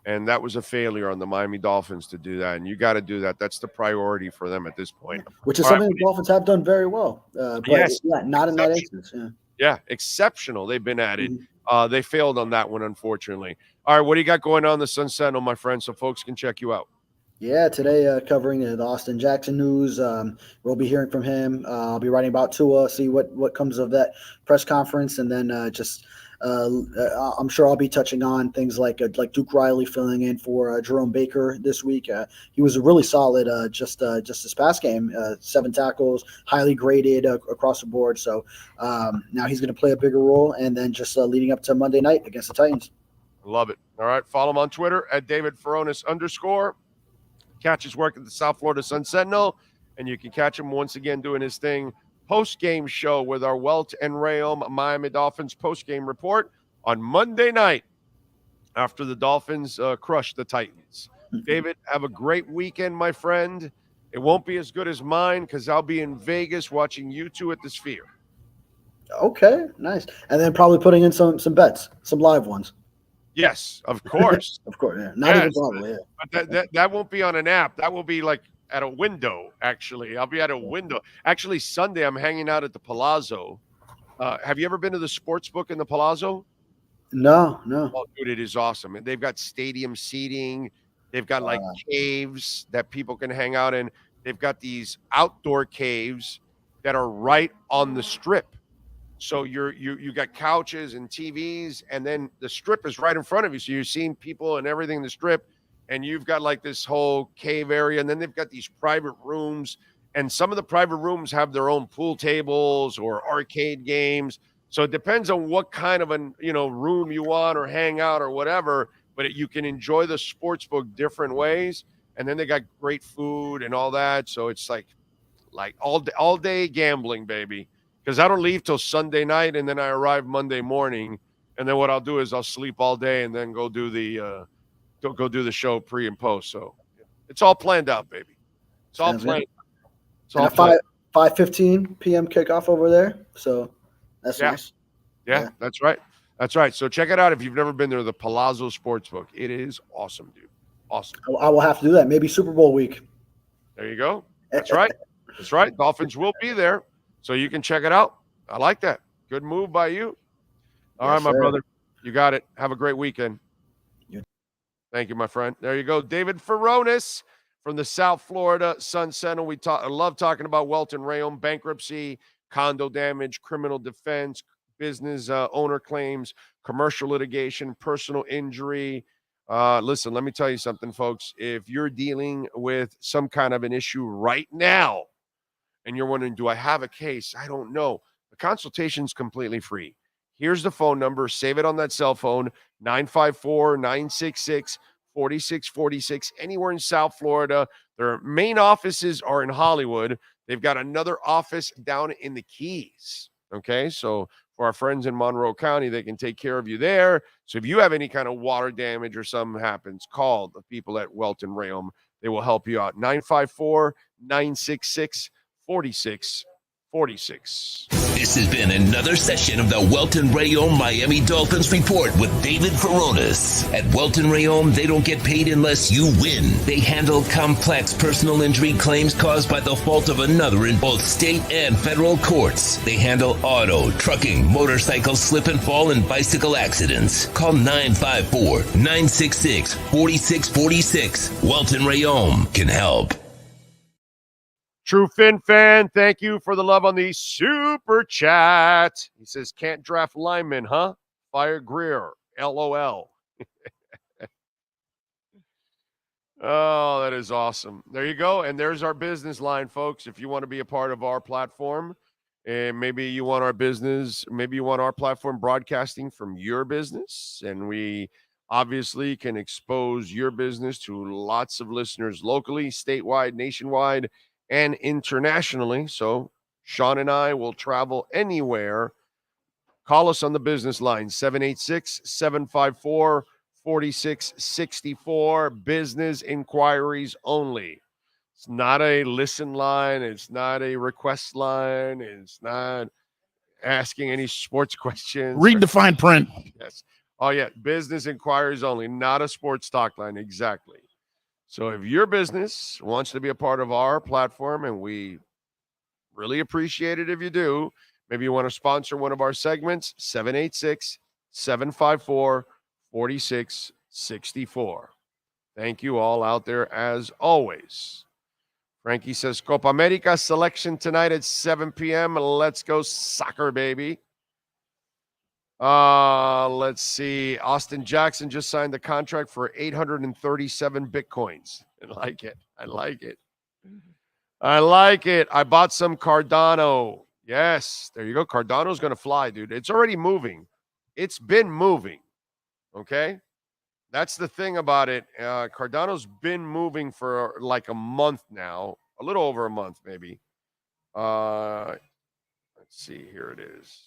E: And that was a failure on the Miami Dolphins to do that. And you got to do that. That's the priority for them at this point.
G: Which is something the Dolphins have done very well. But
E: yes,
G: not in that instance.
E: Yeah, exceptional. They've been at it. They failed on that one, unfortunately. All right, what do you got going on the Sun Sentinel, my friend, so folks can check you out?
G: Yeah, today covering the Austin Jackson news. We'll be hearing from him. I'll be writing about Tua, see what comes of that press conference, and then just I'm sure I'll be touching on things like Duke Riley filling in for Jerome Baker this week. He was really solid just this past game. 7 tackles, highly graded across the board. So now he's going to play a bigger role, and then just leading up to Monday night against the Titans.
E: Love it. All right. Follow him on Twitter at @DavidFaronis_. Catch his work at the South Florida Sun Sentinel, and you can catch him once again doing his thing post-game show with our Welt and Rayom Miami Dolphins post-game report on Monday night after the Dolphins crush the Titans. David, have a great weekend, my friend. It won't be as good as mine because I'll be in Vegas watching you two at the Sphere.
G: Okay, nice. And then probably putting in some bets, some live ones.
E: Yes, of course.
G: Of course, yeah. Not even probably, yeah.
E: But that won't be on an app. That will be like at a window, actually. I'll be at a window. Actually, Sunday, I'm hanging out at the Palazzo. Have you ever been to the sports book in the Palazzo?
G: No.
E: Oh, dude, it is awesome. And they've got stadium seating. They've got like caves that people can hang out in. They've got these outdoor caves that are right on the strip. So you got couches and TVs, and then the strip is right in front of you. So you're seeing people and everything in the strip, and you've got like this whole cave area, and then they've got these private rooms, and some of the private rooms have their own pool tables or arcade games. So it depends on what kind of room you want or hang out or whatever, but you can enjoy the sports book different ways. And then they got great food and all that. So it's like all day gambling, baby. Because I don't leave till Sunday night, and then I arrive Monday morning, and then what I'll do is I'll sleep all day and then go do the show pre and post. So it's all planned out, baby. It's all planned. It's all
G: 5:15 p.m. kickoff over there. So that's nice.
E: Yeah, that's right. That's right. So check it out if you've never been there. The Palazzo Sportsbook. It is awesome, dude. Awesome.
G: I will have to do that. Maybe Super Bowl week.
E: There you go. That's right. That's right. Dolphins will be there. So you can check it out. I like that. Good move by you. All right, my brother. You got it. Have a great weekend. Thank you, my friend. There you go. David Faronis from the South Florida Sun Sentinel. I love talking about Welt and Rayom, bankruptcy, condo damage, criminal defense, business owner claims, commercial litigation, personal injury. Listen, let me tell you something, folks. If you're dealing with some kind of an issue right now, and you're wondering, do I have a case? I don't know. The consultation is completely free. Here's the phone number. Save it on that cell phone, 954-966-4646, anywhere in South Florida. Their main offices are in Hollywood. They've got another office down in the Keys. Okay, so for our friends in Monroe County, they can take care of you there. So if you have any kind of water damage or something happens, call the people at Welt and Rayom. They will help you out. 954-966-4646.
D: This has been another session of the Welt and Rayom Miami Dolphins Report with David Faronis. At Welt and Rayom, they don't get paid unless you win. They handle complex personal injury claims caused by the fault of another in both state and federal courts. They handle auto, trucking, motorcycle slip and fall, and bicycle accidents. Call 954-966-4646. Welt and Rayom can help.
E: True Fin fan, thank you for the love on the super chat. He says, can't draft linemen, huh? Fire Greer, LOL. Oh, that is awesome. There you go. And there's our business line, folks. If you want to be a part of our platform, and maybe you want our business, maybe you want our platform broadcasting from your business, and we obviously can expose your business to lots of listeners locally, statewide, nationwide, and internationally. So Sean and I will travel anywhere. Call us on the business line, 786-754-4664. Business inquiries only. It's not a listen line. It's not a request line. It's not asking any sports questions.
F: Read the fine print.
E: Yes. Oh, yeah. Business inquiries only, not a sports talk line. Exactly. So if your business wants to be a part of our platform, and we really appreciate it if you do, maybe you want to sponsor one of our segments, 786-754-4664. Thank you all out there as always. Frankie says, Copa America selection tonight at 7 p.m. Let's go soccer, baby. Let's see. Austin Jackson just signed the contract for 837 Bitcoins. I like it. I like it. I like it. I bought some Cardano. Yes, there you go. Cardano's going to fly, dude. It's already moving. It's been moving. Okay. That's the thing about it. Cardano's been moving for like a month now, a little over a month, maybe. Let's see. Here it is.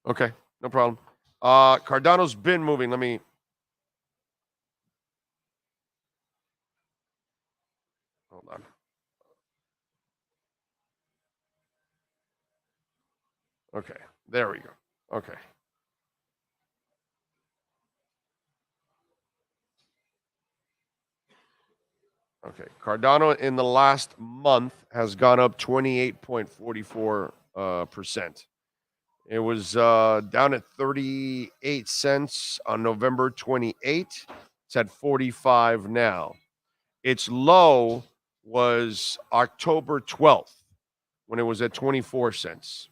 E: Okay, no problem. Cardano's been moving. Let me. Hold on. Okay, there we go. Okay. Okay, Cardano in the last month has gone up 28.44%. It was down at 38 cents on November 28th. It's at 45 now. Its low was October 12th when it was at 24 cents.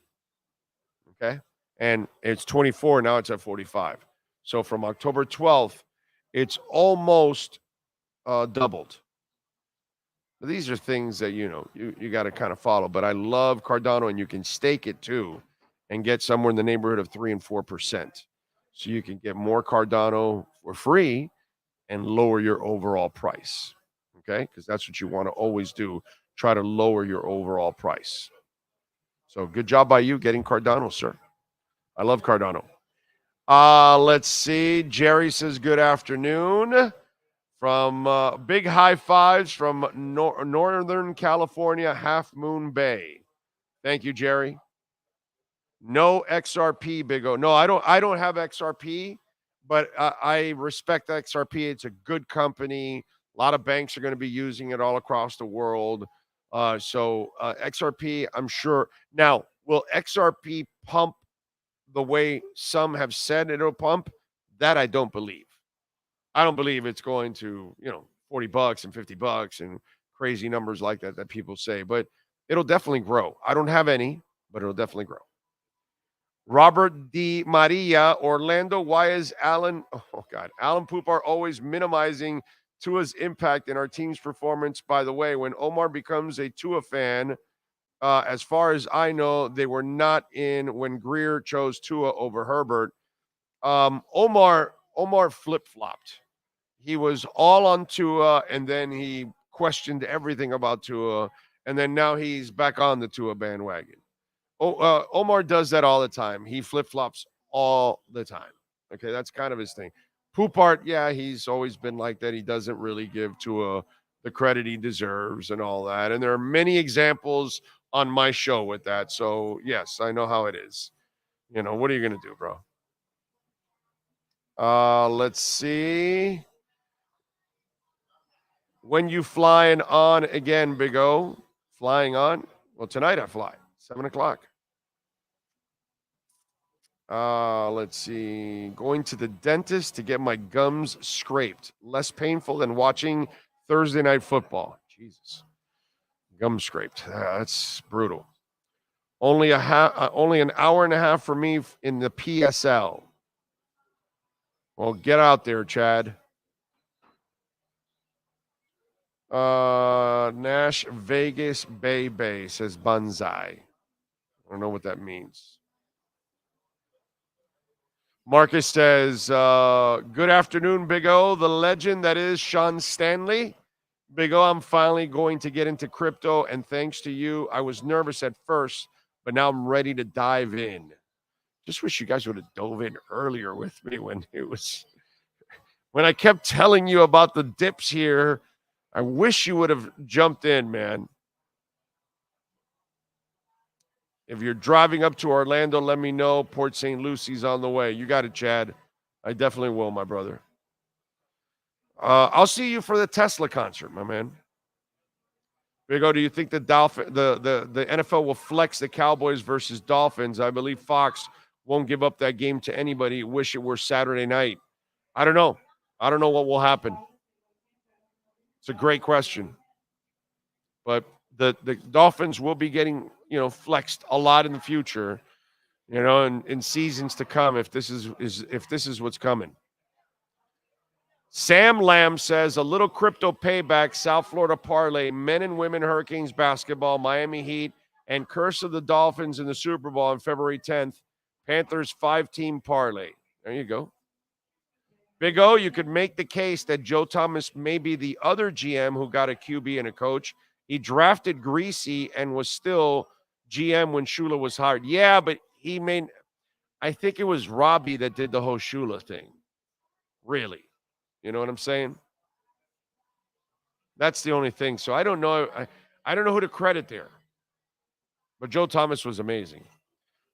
E: Okay. And it's 24. Now it's at 45. So from October 12th, it's almost doubled. These are things that, you got to kind of follow. But I love Cardano, and you can stake it too and get somewhere in the neighborhood of 3 and 4%. So you can get more Cardano for free and lower your overall price. Okay. Because that's what you want to always do. Try to lower your overall price. So good job by you getting Cardano, sir. I love Cardano. Let's see. Jerry says good afternoon from big high fives from Northern California, Half Moon Bay. Thank you, Jerry. No XRP, Big O. No, I don't have XRP, but I respect XRP. It's a good company. A lot of banks are going to be using it all across the world. So XRP, I'm sure. Now, will XRP pump the way some have said it'll pump? That I don't believe. I don't believe it's going to, $40 and $50 and crazy numbers like that people say, but it'll definitely grow. I don't have any, but it'll definitely grow. Robert D. Maria, Orlando, why is Alan Poupar always minimizing Tua's impact in our team's performance? By the way, when Omar becomes a Tua fan, as far as I know, they were not in when Greer chose Tua over Herbert. Omar flip-flopped. He was all on Tua, and then he questioned everything about Tua, and then now he's back on the Tua bandwagon. Omar does that all the time. He flip-flops all the time. Okay, that's kind of his thing. Poupart, yeah, he's always been like that. He doesn't really give Tua the credit he deserves and all that. And there are many examples on my show with that. So, yes, I know how it is. What are you going to do, bro? Let's see. When you flying on again, Big O? Flying on? Well, tonight I fly. 7:00. Let's see. Going to the dentist to get my gums scraped. Less painful than watching Thursday night football. Jesus. Gum scraped. That's brutal. Only an hour and a half for me in the PSL. Well, get out there, Chad. Nash Vegas Bay says Banzai. I don't know what that means. Marcus says, good afternoon, Big O, the legend that is Sean Stanley. Big O, I'm finally going to get into crypto, and thanks to you, I was nervous at first, but now I'm ready to dive in. Just wish you guys would have dove in earlier with me when I kept telling you about the dips here. I wish you would have jumped in, man. If you're driving up to Orlando, let me know. Port St. Lucie's on the way. You got it, Chad. I definitely will, my brother. I'll see you for the Tesla concert, my man. Big O, do you think the NFL will flex the Cowboys versus Dolphins? I believe Fox won't give up that game to anybody. Wish it were Saturday night. I don't know. I don't know what will happen. It's a great question. But the Dolphins will be getting, flexed a lot in the future. You know, in seasons to come, if this is what's coming. Sam Lamb says a little crypto payback, South Florida parlay, men and women Hurricanes basketball, Miami Heat, and curse of the Dolphins in the Super Bowl on February 10th. Panthers 5-team parlay. There you go. Big O, you could make the case that Joe Thomas may be the other GM who got a QB and a coach. He drafted Greasy and was still GM when Shula was hired. Yeah, but I think it was Robbie that did the whole Shula thing. Really. You know what I'm saying? That's the only thing. So I don't know. I don't know who to credit there. But Joe Thomas was amazing.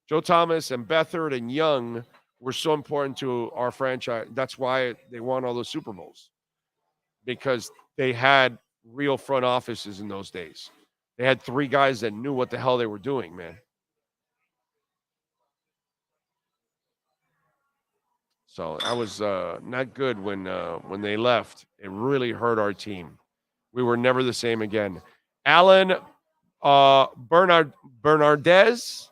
E: Joe Thomas and Beathard and Young were so important to our franchise. That's why they won all those Super Bowls. Because they had real front offices in those days. They had 3 guys that knew what the hell they were doing, man. So that was not good when they left. It really hurt our team. We were never the same again. Alan Bernardez,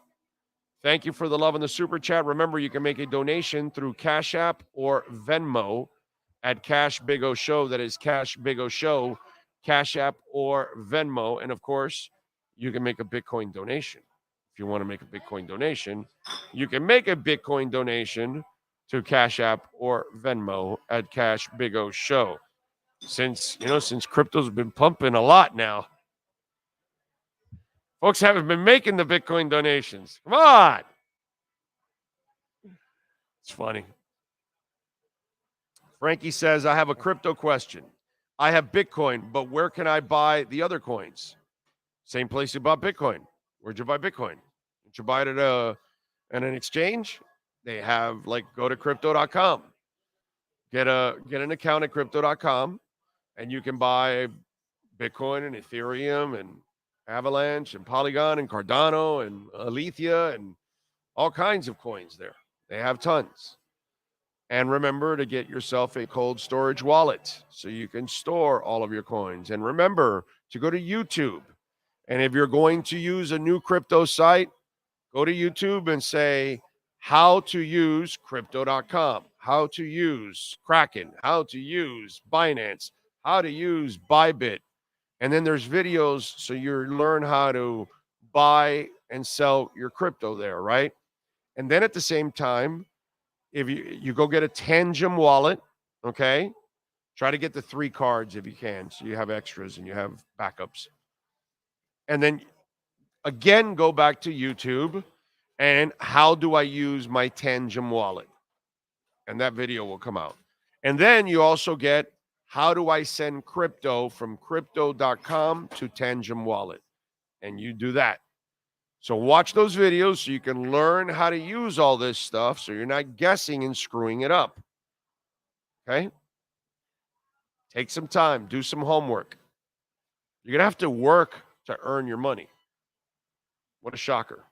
E: thank you for the love in the super chat. Remember, you can make a donation through Cash App or Venmo at Cash Big O Show. That is Cash Big O Show, Cash App or Venmo. And of course, you can make a Bitcoin donation. If you want to make a Bitcoin donation, you can make a Bitcoin donation to Cash App or Venmo at Cash Big O Show. Since crypto's been pumping a lot now, folks haven't been making the Bitcoin donations. Come on. It's funny. Frankie says, I have a crypto question. I have Bitcoin, but where can I buy the other coins? Same place you bought Bitcoin. Where'd you buy Bitcoin? Did you buy it at an exchange? They have, go to crypto.com. Get an account at crypto.com, and you can buy Bitcoin and Ethereum and Avalanche and Polygon and Cardano and Alethea and all kinds of coins there. They have tons. And remember to get yourself a cold storage wallet so you can store all of your coins. And remember to go to YouTube. And if you're going to use a new crypto site, go to YouTube and say, how to use crypto.com, how to use Kraken, how to use Binance, how to use Bybit. And then there's videos so you learn how to buy and sell your crypto there, right? And then at the same time, if you go get a Tangem wallet, okay? Try to get the 3 cards if you can, so you have extras and you have backups. And then again, go back to YouTube and how do I use my Tangem wallet? And that video will come out. And then you also get how do I send crypto from crypto.com to Tangem wallet? And you do that. So watch those videos so you can learn how to use all this stuff so you're not guessing and screwing it up. Okay? Take some time. Do some homework. You're going to have to work to earn your money. What a shocker.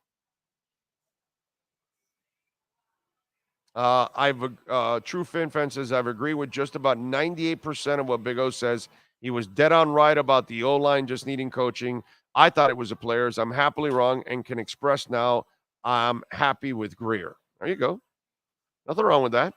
E: True Fin Fan says, I've agreed with just about 98% of what Big O says. He was dead on right about the O-line just needing coaching. I thought it was the players. I'm happily wrong and can express now I'm happy with Greer. There you go. Nothing wrong with that.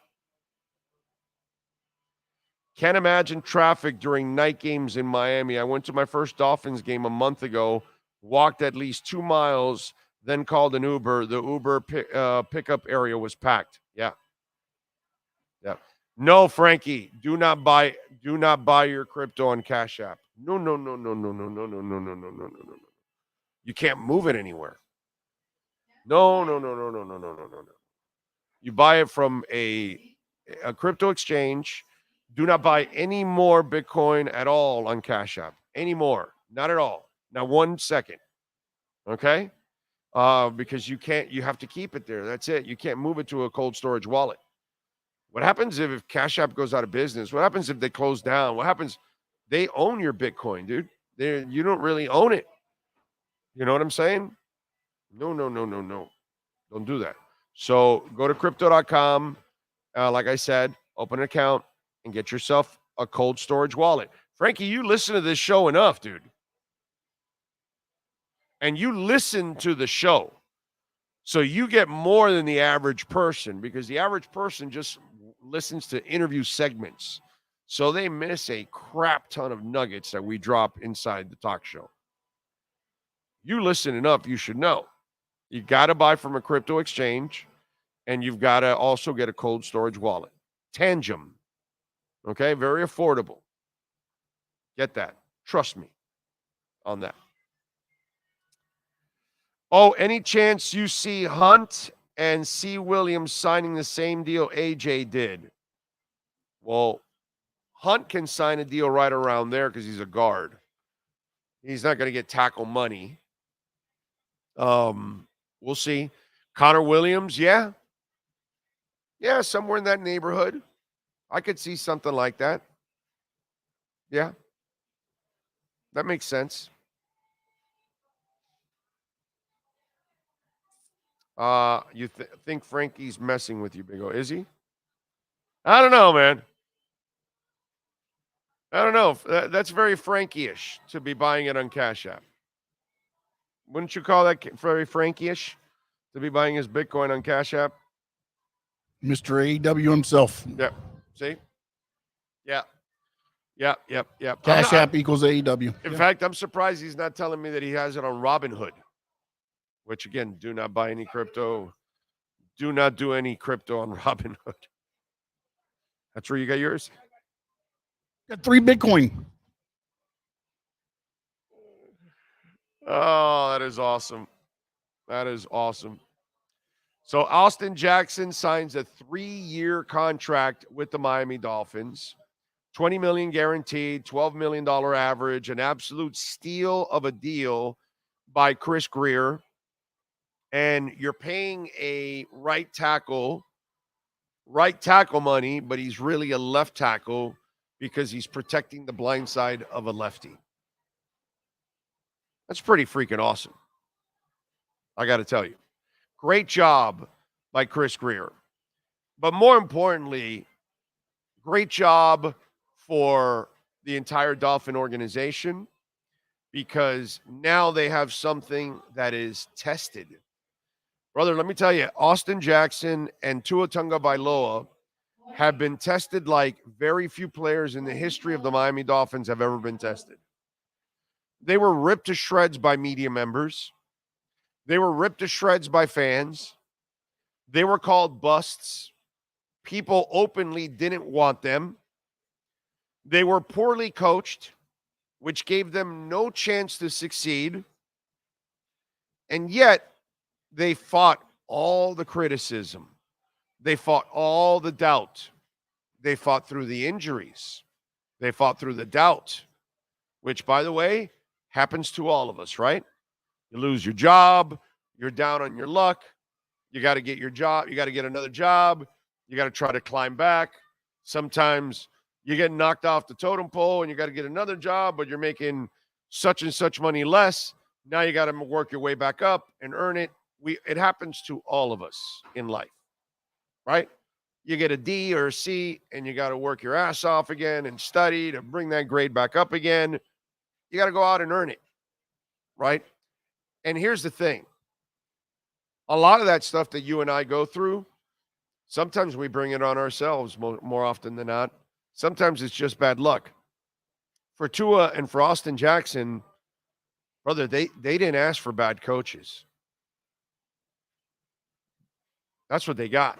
E: Can't imagine traffic during night games in Miami. I went to my first Dolphins game a month ago, walked at least 2 miles, then called an Uber. The Uber pickup area was packed. Yeah. No, Frankie, do not buy your crypto on Cash App. No. You can't move it anywhere. No. You buy it from a crypto exchange. Do not buy any more Bitcoin at all on Cash App. Any more. Not at all. Not 1 second. Okay? Because you have to keep it there. That's it. You can't move it to a cold storage wallet. What happens if Cash App goes out of business? What happens if they close down? What happens? They own your Bitcoin, dude. You don't really own it. You know what I'm saying? No. Don't do that. So go to crypto.com. Like I said, open an account and get yourself a cold storage wallet. Frankie, you listen to this show enough, dude. And you listen to the show. So you get more than the average person because the average person just listens to interview segments. So they miss a crap ton of nuggets that we drop inside the talk show. You listen enough, you should know. You got to buy from a crypto exchange, and you've got to also get a cold storage wallet. Tangem. Okay, very affordable. Get that. Trust me on that. Oh, any chance you see Hunt and C. Williams signing the same deal AJ did? Well, Hunt can sign a deal right around there because he's a guard. He's not going to get tackle money. We'll see. Connor Williams, yeah. Yeah, somewhere in that neighborhood. I could see something like that. Yeah. That makes sense. You think Frankie's messing with you, Big O? Is he? I don't know, man. I don't know. That's very Frankie-ish to be buying it on Cash App. Wouldn't you call that very Frankie-ish to be buying his Bitcoin on Cash App?
F: Mr. AEW himself.
E: Yep. See? Yeah. Yep.
F: Cash App equals AEW.
E: In fact, I'm surprised he's not telling me that he has it on Robinhood, which, again, do not buy any crypto. Do not do any crypto on Robinhood. That's where you got yours?
F: Got 3 Bitcoin.
E: Oh, that is awesome. That is awesome. So Austin Jackson signs a 3-year contract with the Miami Dolphins. $20 million guaranteed, $12 million average, an absolute steal of a deal by Chris Greer. And you're paying a right tackle money, but he's really a left tackle because he's protecting the blind side of a lefty. That's pretty freaking awesome. I got to tell you. Great job by Chris Greer. But more importantly, great job for the entire Dolphin organization because now they have something that is tested. Brother, let me tell you, Austin Jackson and Tua Tagovailoa have been tested like very few players in the history of the Miami Dolphins have ever been tested. They were ripped to shreds by media members. They were ripped to shreds by fans. They were called busts. People openly didn't want them. They were poorly coached, which gave them no chance to succeed. And yet, they fought all the criticism. They fought all the doubt. They fought through the injuries. They fought through the doubt, which, by the way, happens to all of us, right? You lose your job. You're down on your luck. You got to get your job. You got to get another job. You got to try to climb back. Sometimes you get knocked off the totem pole and you got to get another job, but you're making such and such money less. Now you got to work your way back up and earn it. It happens to all of us in life, right? You get a D or a C and you got to work your ass off again and study to bring that grade back up again. You got to go out and earn it, right? And here's the thing. A lot of that stuff that you and I go through, sometimes we bring it on ourselves more often than not. Sometimes it's just bad luck. For Tua and for Austin Jackson, brother, they didn't ask for bad coaches. That's what they got.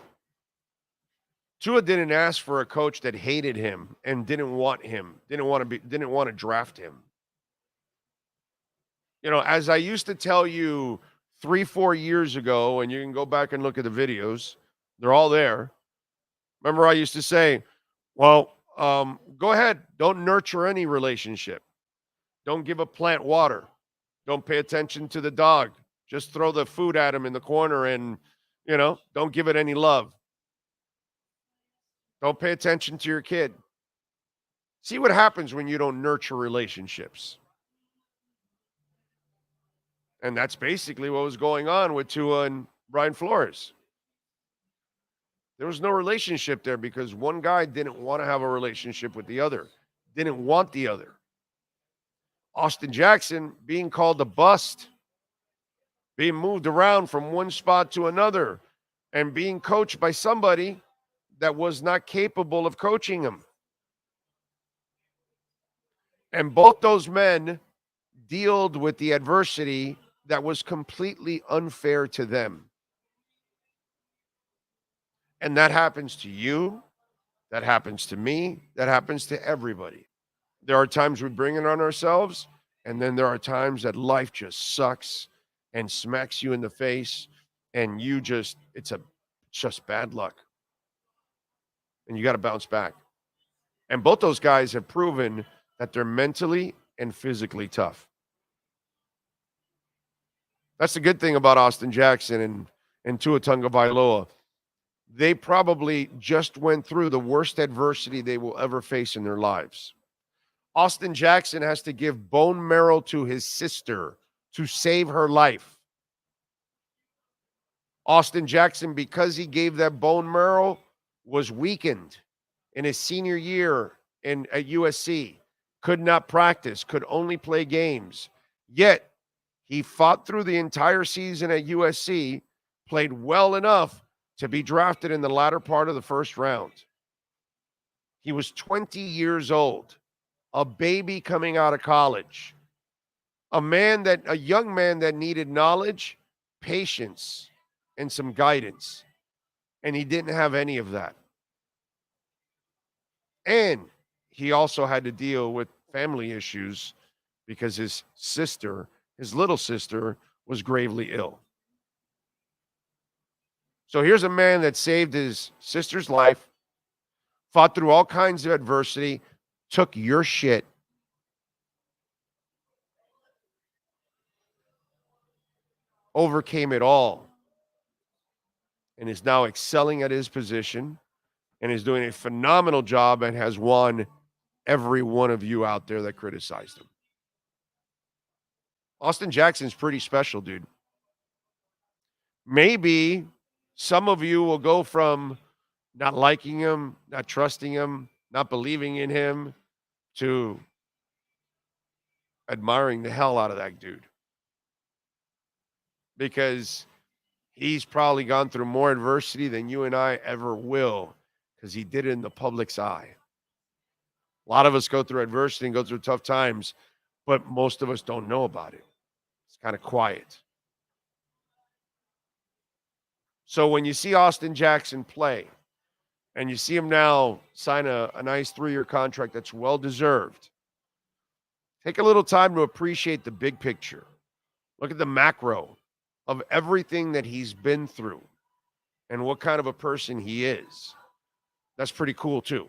E: Tua didn't ask for a coach that hated him and didn't want him, didn't want to draft him. You know, as I used to tell you 3-4 years ago, and you can go back and look at the videos, they're all there. Remember, I used to say, well, go ahead. Don't nurture any relationship. Don't give a plant water. Don't pay attention to the dog. Just throw the food at him in the corner and, you know, don't give it any love. Don't pay attention to your kid. See what happens when you don't nurture relationships. And that's basically what was going on with Tua and Brian Flores. There was no relationship there because one guy didn't want to have a relationship with the other, didn't want the other. Austin Jackson being called a bust being moved around from one spot to another, and being coached by somebody that was not capable of coaching him. And both those men dealt with the adversity that was completely unfair to them. And that happens to you. That happens to me. That happens to everybody. There are times we bring it on ourselves, and then there are times that life just sucks and smacks you in the face, and it's just bad luck. And you got to bounce back. And both those guys have proven that they're mentally and physically tough. That's the good thing about Austin Jackson and Tua Tagovailoa. They probably just went through the worst adversity they will ever face in their lives. Austin Jackson has to give bone marrow to his sister to save her life. Austin Jackson, because he gave that bone marrow, was weakened in his senior year at USC. Could not practice, could only play games. Yet, he fought through the entire season at USC, played well enough to be drafted in the latter part of the first round. He was 20 years old, a baby coming out of college, a young man that needed knowledge, patience, and some guidance. And he didn't have any of that. And he also had to deal with family issues because his little sister, was gravely ill. So here's a man that saved his sister's life, fought through all kinds of adversity, took your shit, overcame it all, and is now excelling at his position and is doing a phenomenal job and has won every one of you out there that criticized him. Austin Jackson's pretty special, dude. Maybe some of you will go from not liking him, not trusting him, not believing in him, to admiring the hell out of that dude. Because he's probably gone through more adversity than you and I ever will, because he did it in the public's eye. A lot of us go through adversity and go through tough times, but most of us don't know about it. It's kind of quiet. So when you see Austin Jackson play, and you see him now sign a nice 3-year contract that's well-deserved, take a little time to appreciate the big picture. Look at the macro of everything that he's been through and what kind of a person he is. That's pretty cool, too.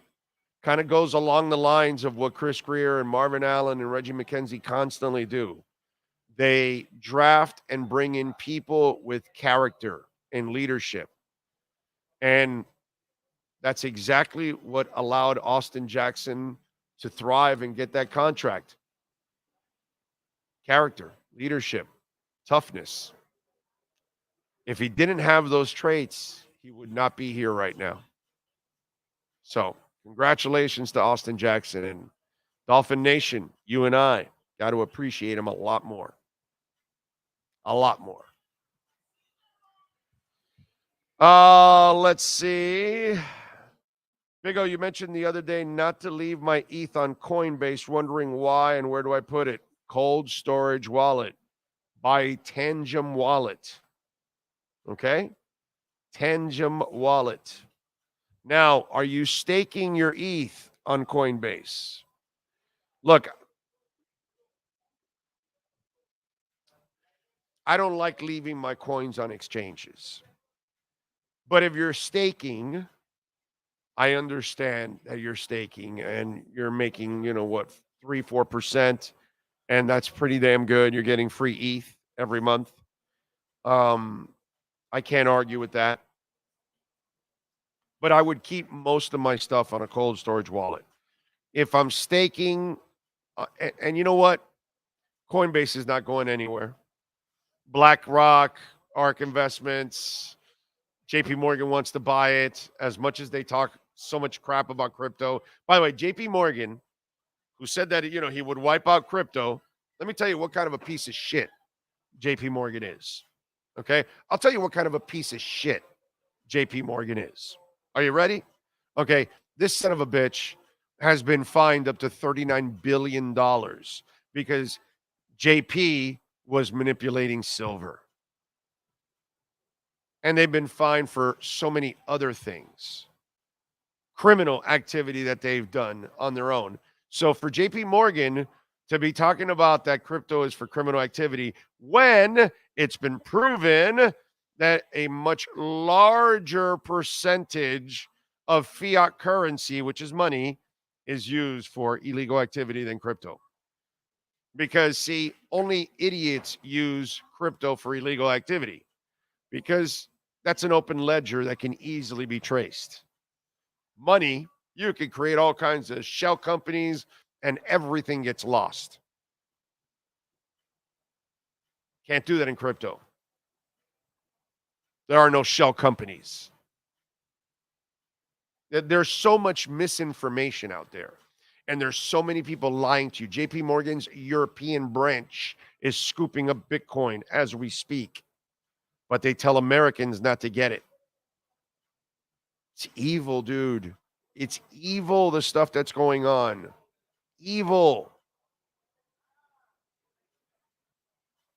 E: Kind of goes along the lines of what Chris Greer and Marvin Allen and Reggie McKenzie constantly do. They draft and bring in people with character and leadership. And that's exactly what allowed Austin Jackson to thrive and get that contract. Character, leadership, toughness. If he didn't have those traits, he would not be here right now. So, congratulations to Austin Jackson, and Dolphin Nation. You and I got to appreciate him a lot more. A lot more. Let's see. Big O, you mentioned the other day not to leave my ETH on Coinbase, wondering why and where do I put it? Cold storage wallet by Tangem Wallet. Okay? Tangem Wallet. Now, are you staking your ETH on Coinbase? Look, I don't like leaving my coins on exchanges. But if you're staking, I understand that you're staking and you're making, 3-4%, and that's pretty damn good. You're getting free ETH every month. I can't argue with that. But I would keep most of my stuff on a cold storage wallet. If I'm staking, and you know what? Coinbase is not going anywhere. BlackRock, ARK Investments, JP Morgan wants to buy it, as much as they talk so much crap about crypto. By the way, JP Morgan, who said that, he would wipe out crypto, let me tell you what kind of a piece of shit JP Morgan is. Okay. I'll tell you what kind of a piece of shit JP Morgan is. Are you ready? Okay. This son of a bitch has been fined up to $39 billion because JP was manipulating silver. And they've been fined for so many other things, criminal activity that they've done on their own. So for JP Morgan to be talking about that crypto is for criminal activity when it's been proven that a much larger percentage of fiat currency, which is money, is used for illegal activity than crypto. Because, see, only idiots use crypto for illegal activity because that's an open ledger that can easily be traced. Money, you can create all kinds of shell companies and everything gets lost. Can't do that in crypto. There are no shell companies. There's so much misinformation out there. And there's so many people lying to you. JP Morgan's European branch is scooping up Bitcoin as we speak. But they tell Americans not to get it. It's evil, dude. It's evil, the stuff that's going on. Evil.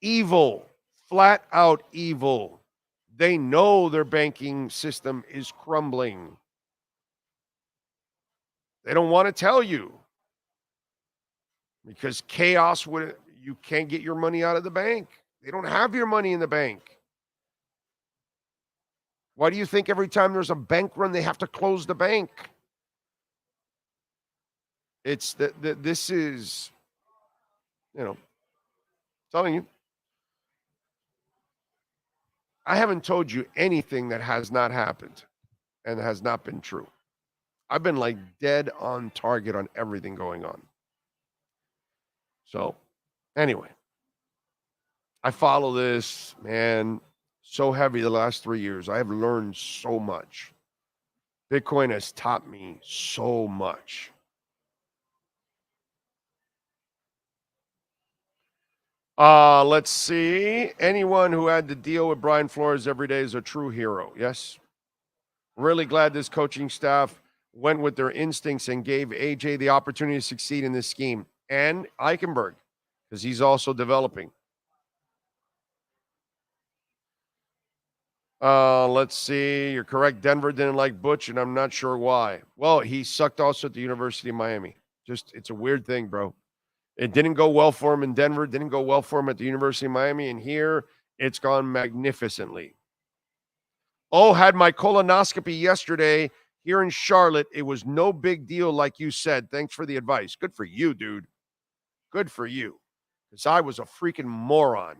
E: Evil. Flat out evil. They know their banking system is crumbling. They don't want to tell you because chaos would, you can't get your money out of the bank. They don't have your money in the bank. Why do you think every time there's a bank run, they have to close the bank? It's that this is, telling you. I haven't told you anything that has not happened and has not been true. I've been like dead on target on everything going on. So, anyway, I follow this, man, so heavy the last 3 years. I have learned so much. Bitcoin has taught me so much. Let's see. Anyone who had to deal with Brian Flores every day is a true hero. Yes. Really glad this coaching staff went with their instincts and gave AJ the opportunity to succeed in this scheme. And Eichenberg, because he's also developing. Let's see. You're correct. Denver didn't like Butch, and I'm not sure why. Well, he sucked also at the University of Miami. Just, it's a weird thing, bro. It didn't go well for him in Denver. Didn't go well for him at the University of Miami. And here, it's gone magnificently. Oh, had my colonoscopy yesterday here in Charlotte. It was no big deal, like you said. Thanks for the advice. Good for you, dude. Good for you. Because I was a freaking moron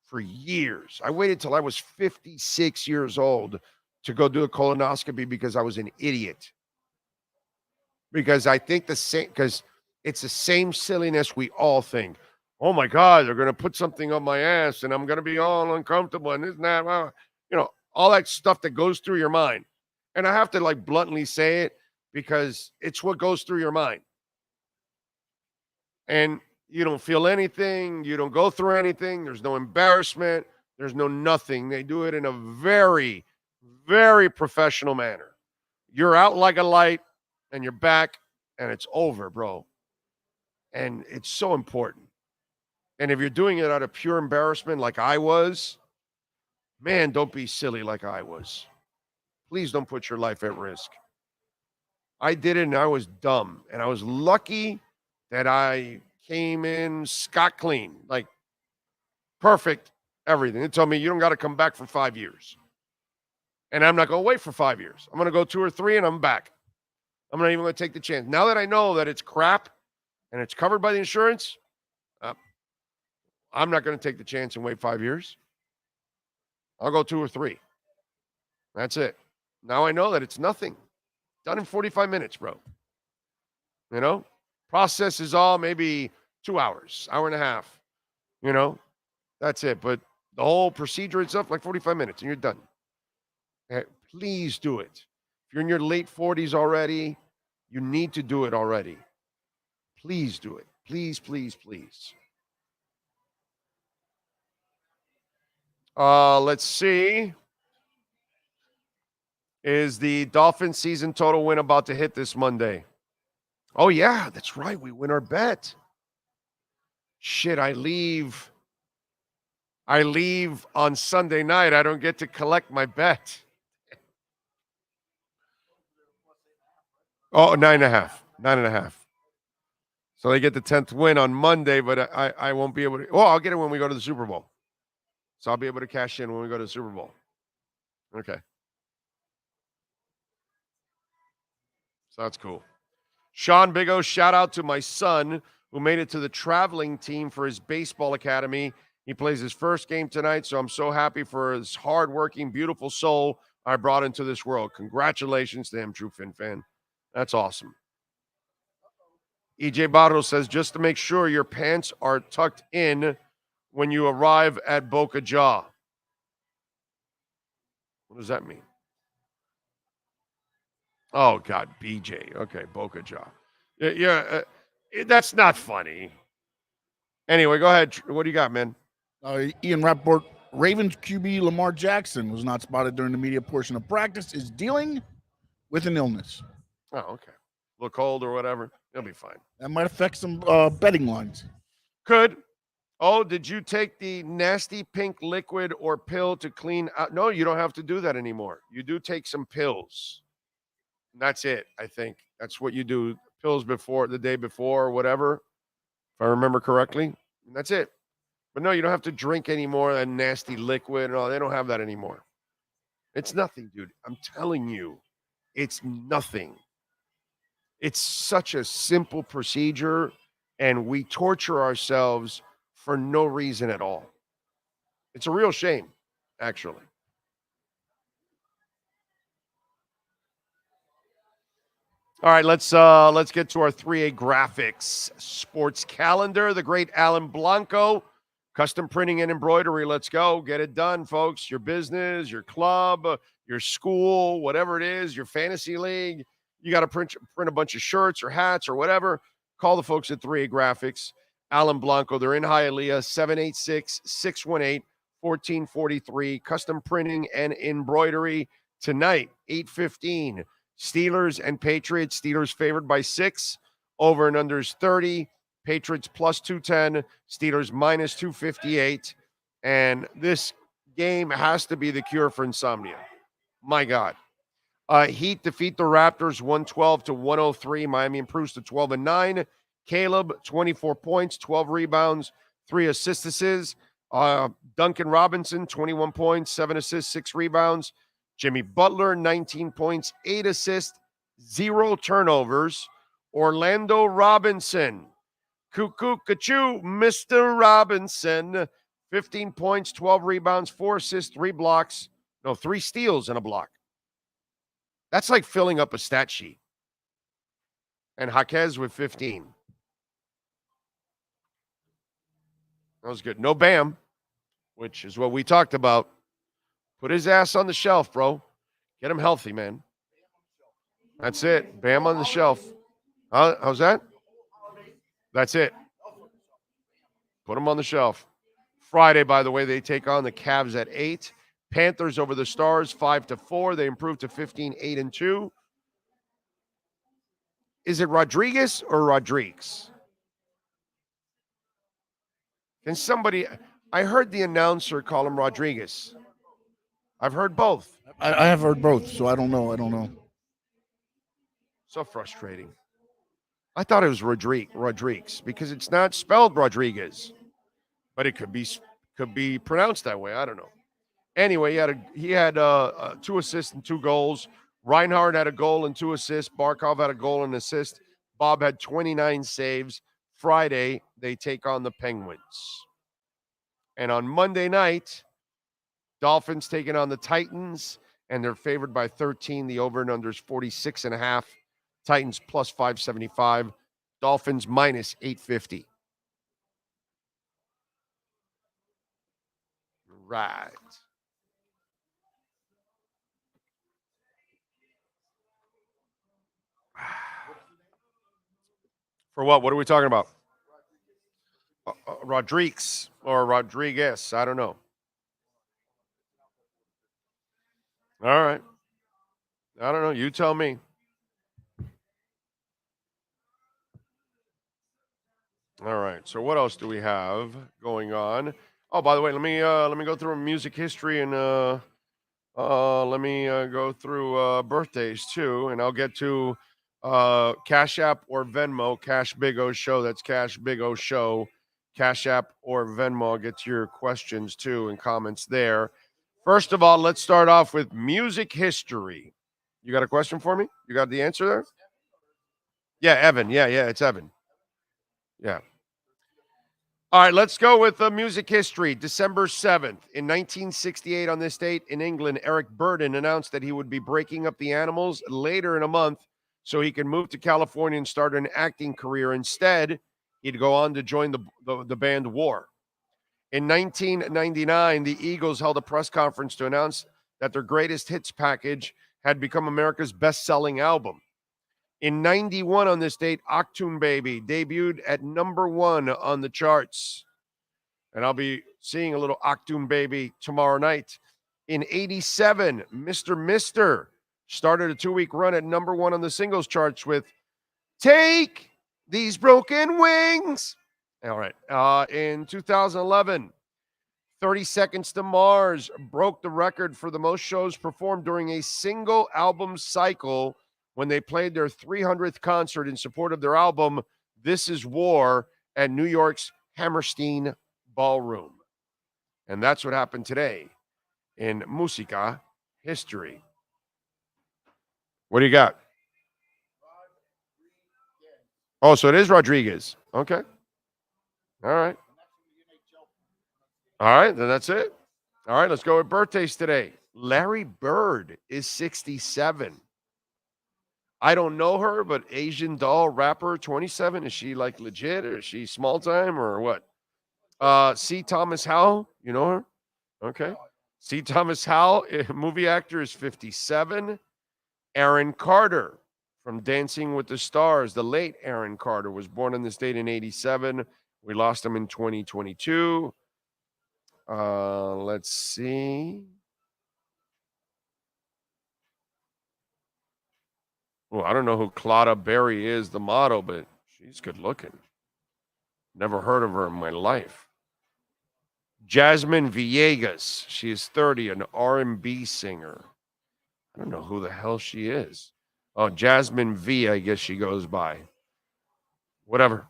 E: for years. I waited till I was 56 years old to go do a colonoscopy because I was an idiot. Because I think because it's the same silliness we all think. Oh my God, they're going to put something on my ass and I'm going to be all uncomfortable and this and that. All that stuff that goes through your mind. And I have to like bluntly say it because it's what goes through your mind. And you don't feel anything. You don't go through anything. There's no embarrassment. There's no nothing. They do it in a very, very professional manner. You're out like a light and you're back and it's over, bro. And it's so important. And if you're doing it out of pure embarrassment like I was, man, don't be silly like I was. Please don't put your life at risk. I did it and I was dumb. And I was lucky that I came in scot clean, like perfect, everything. They told me you don't got to come back for 5 years. And I'm not going to wait for 5 years. I'm going to go 2 or 3 and I'm back. I'm not even going to take the chance. Now that I know that it's crap and it's covered by the insurance, I'm not going to take the chance and wait 5 years. I'll go 2 or 3. That's it. Now I know that it's nothing. Done in 45 minutes, bro. Process is all maybe 2 hours, hour and a half. That's it. But the whole procedure itself, like 45 minutes, and you're done. Please do it. If you're in your late 40s already, you need to do it already. Please do it. Please, please, please. Let's see. Is the Dolphins season total win about to hit this Monday? Oh, yeah, that's right. We win our bet. Shit, I leave on Sunday night. I don't get to collect my bet. Oh, 9.5. 9.5. So they get the 10th win on Monday, but I won't be able to. Well, I'll get it when we go to the Super Bowl. So I'll be able to cash in when we go to the Super Bowl. Okay. So that's cool. Sean Big O, shout out to my son who made it to the traveling team for his baseball academy. He plays his first game tonight, so I'm so happy for his hardworking, beautiful soul I brought into this world. Congratulations to him, True Fin fan. That's awesome. EJ Barros says, just to make sure your pants are tucked in when you arrive at Boca Jaw. What does that mean? Oh, God, BJ. Okay, Boca Jaw. Yeah, that's not funny. Anyway, go ahead. What do you got, man?
F: Ian Rappaport, Ravens QB Lamar Jackson was not spotted during the media portion of practice, is dealing with an illness.
E: Oh, okay. Look cold or whatever. He'll be fine.
F: That might affect some betting lines.
E: Could. Oh, did you take the nasty pink liquid or pill to clean out? No, you don't have to do that anymore. You do take some pills. That's it, I think. That's what you do. Pills before, the day before, or whatever, if I remember correctly. And that's it. But no, you don't have to drink any more of that nasty liquid and all. They don't have that anymore. It's nothing, dude. I'm telling you, it's nothing. It's such a simple procedure, and we torture ourselves for no reason at all. It's a real shame, actually. All right, let's get to our 3A graphics sports calendar. The great Alan Blanco, custom printing and embroidery. Let's go. Get it done, folks. Your business, your club, your school, whatever it is, your fantasy league. You got to print a bunch of shirts or hats or whatever. Call the folks at 3A Graphics. Alan Blanco. They're in Hialeah, 786-618-1443. Custom printing and embroidery tonight, 8:15. Steelers and Patriots. Steelers favored by 6. Over and unders 30. Patriots plus 210. Steelers minus 258. And this game has to be the cure for insomnia. My God. Heat defeat the Raptors 112-103. Miami improves to 12-9. Caleb, 24 points, 12 rebounds, 3 assists. Duncan Robinson, 21 points, 7 assists, 6 rebounds. Jimmy Butler, 19 points, 8 assists, 0 turnovers. Orlando Robinson, cuckoo, kachoo, Mr. Robinson, 15 points, 12 rebounds, 4 assists, 3 blocks. No, 3 steals and a block. That's like filling up a stat sheet. And Jaquez with 15. That was good. No Bam, which is what we talked about. Put his ass on the shelf, bro. Get him healthy, man. That's it. Bam on the shelf. How's that? That's it. Put him on the shelf. Friday, by the way, they take on the Cavs at 8. Panthers over the Stars, 5-4. They improved to 15, 8-2. Is it Rodriguez or Rodriguez? Can somebody? I heard the announcer call him Rodriguez. I've heard both.
F: I have heard both, so I don't know.
E: So frustrating. I thought it was Rodriguez because it's not spelled Rodriguez, but it could be pronounced that way. I don't know. Anyway, he had 2 assists and 2 goals. Reinhardt had a goal and 2 assists. Barkov had a goal and assist. Bob had 29 saves. Friday, they take on the Penguins. And on Monday night, Dolphins taking on the Titans, and they're favored by 13. The over and under is 46.5. Titans plus 575. Dolphins minus 850. Right. For what? What are we talking about? Rodriguez or Rodriguez. I don't know. All right. I don't know. You tell me. All right. So what else do we have going on? Oh, by the way, let me go through music history and let me go through birthdays too, and I'll get to Cash App or Venmo. Cash Big O Show. That's Cash Big O Show. Cash App or Venmo. I'll get to your questions too and comments there. First of all, let's start off with music history. You got a question for me? You got the answer there? Yeah, Evan. Yeah, it's Evan. Yeah. All right, let's go with music history. December 7th, in 1968, on this date in England, Eric Burdon announced that he would be breaking up the Animals later in a month so he could move to California and start an acting career. Instead, he'd go on to join the band War. In 1999, the Eagles held a press conference to announce that their greatest hits package had become America's best-selling album. In 91, on this date, Achtung Baby debuted at number 1 on the charts. And I'll be seeing a little Achtung Baby tomorrow night. In 87, Mr. Mister started a 2-week run at number 1 on the singles charts with Take These Broken Wings. All right. In 2011, 30 Seconds to Mars broke the record for the most shows performed during a single album cycle when they played their 300th concert in support of their album, This Is War, at New York's Hammerstein Ballroom. And that's what happened today in Musica history. What do you got? Oh, so it is Rodriguez. Okay. All right. All right, then that's it. All right, let's go with birthdays today. Larry Bird is 67. I don't know her, but Asian doll rapper, 27. Is she like legit or is she small time or what? C. Thomas Howell, you know her? Okay. C. Thomas Howell, movie actor, is 57. Aaron Carter from Dancing with the Stars, the late Aaron Carter, was born on this date in 87. We lost him in 2022. Let's see. Well, I don't know who Claudia Berry is, the model, but she's good looking. Never heard of her in my life. Jasmine Villegas, she is 30, an R&B singer. I don't know who the hell she is. Oh, Jasmine V, I guess she goes by. Whatever.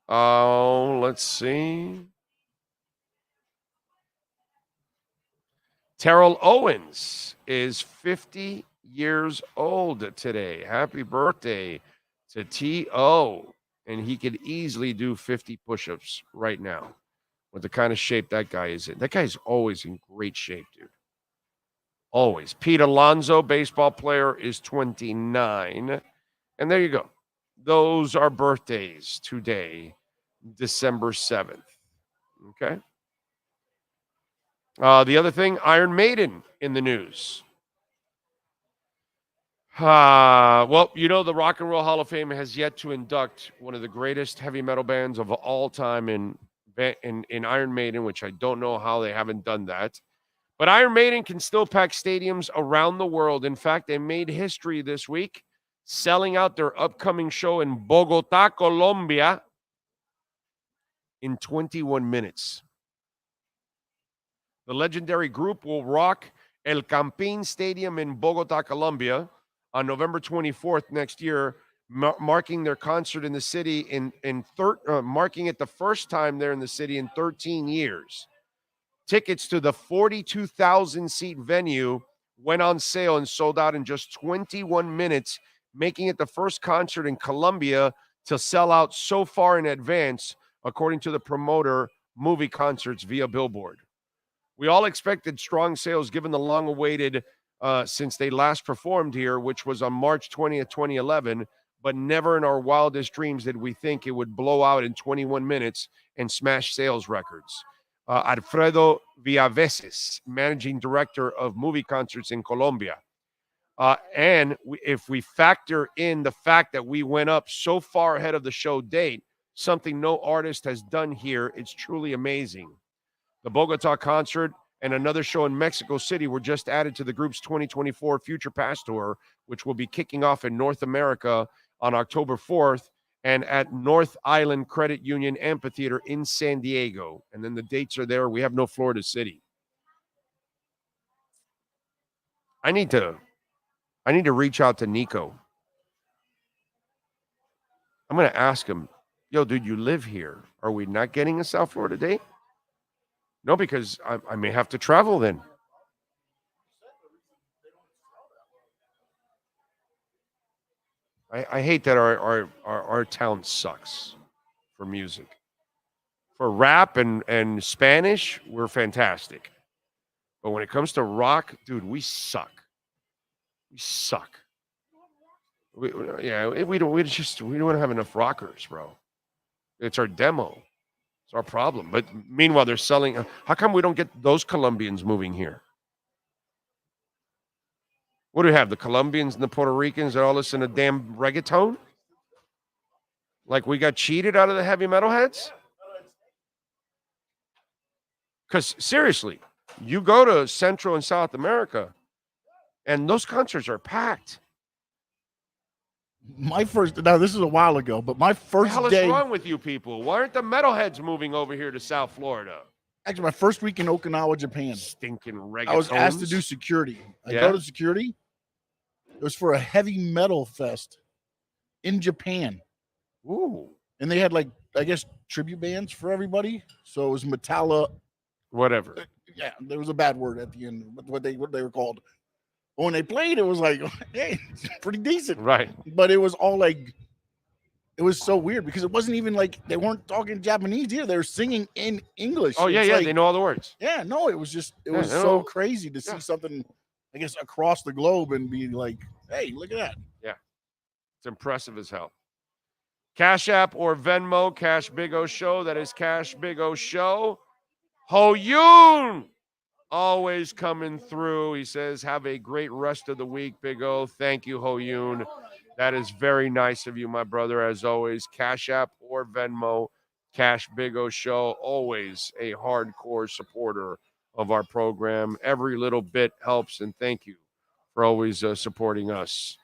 E: Oh, let's see. Terrell Owens is 50 years old today. Happy birthday to T.O. And he could easily do 50 push-ups right now with the kind of shape that guy is in. That guy's always in great shape, dude. Always. Pete Alonso, baseball player, is 29. And there you go. Those are birthdays today, December 7th. Okay. The other thing, Iron Maiden in the news. Well, you know, the Rock and Roll Hall of Fame has yet to induct one of the greatest heavy metal bands of all time in Iron Maiden, which I don't know how they haven't done that. But Iron Maiden can still pack stadiums around the world. In fact, they made history this week, selling out their upcoming show in Bogota, Colombia, in 21 minutes. The legendary group will rock El Campín Stadium in Bogota, Colombia, on November 24th next year, marking their concert in the city marking it the first time they're in the city in 13 years. Tickets to the 42,000-seat venue went on sale and sold out in just 21 minutes, making it the first concert in Colombia to sell out so far in advance, according to the promoter Movie Concerts via Billboard. We all expected strong sales given the long-awaited since they last performed here, which was on March 20th, 2011, but never in our wildest dreams did we think it would blow out in 21 minutes and smash sales records. Alfredo Villaveses, managing director of Movie Concerts in Colombia. If we factor in the fact that we went up so far ahead of the show date, something no artist has done here, it's truly amazing. The Bogota concert and another show in Mexico City were just added to the group's 2024 Future Past Tour, which will be kicking off in North America on October 4th and at North Island Credit Union Amphitheater in San Diego. And then the dates are there. We have no Florida City. I need to reach out to Nico. I'm going to ask him, yo, dude, you live here. Are we not getting a South Florida date? No, because I may have to travel then. I hate that our town sucks for music. For rap and Spanish, we're fantastic. But when it comes to rock, dude, we suck. We suck. We don't have enough rockers, bro. It's our demo. It's our problem. But meanwhile, they're selling. How come we don't get those Colombians moving here? What do we have? The Colombians and the Puerto Ricans that all listen to damn reggaeton? Like we got cheated out of the heavy metal heads? Because seriously, you go to Central and South America, and those concerts are packed.
F: Now this is a while ago, but my first
E: What the hell
F: day.
E: is wrong with you people? Why aren't the metalheads moving over here to South Florida?
F: Actually, my first week in Okinawa, Japan.
E: Stinking reggaeton.
F: I was asked to do security. I go to security. It was for a heavy metal fest in Japan.
E: Ooh.
F: And they had I guess tribute bands for everybody. So it was Metallica.
E: Whatever.
F: Yeah, there was a bad word at the end. What they were called. But when they played, it was like, hey, it's pretty decent.
E: Right.
F: But it was all it was so weird because it wasn't even they weren't talking Japanese either. They were singing in English.
E: Oh, yeah, they know all the words.
F: Yeah, no, it was just, was so crazy to see something, I guess, across the globe and be like, hey, look at that.
E: Yeah. It's impressive as hell. Cash App or Venmo, Cash Big O Show. That is Cash Big O Show. Ho Yoon always coming through. He says, have a great rest of the week, Big O. Thank you, Ho Yoon. That is very nice of you, my brother, as always. Cash App or Venmo, Cash Big O Show. Always a hardcore supporter of our program. Every little bit helps, and thank you for always supporting us.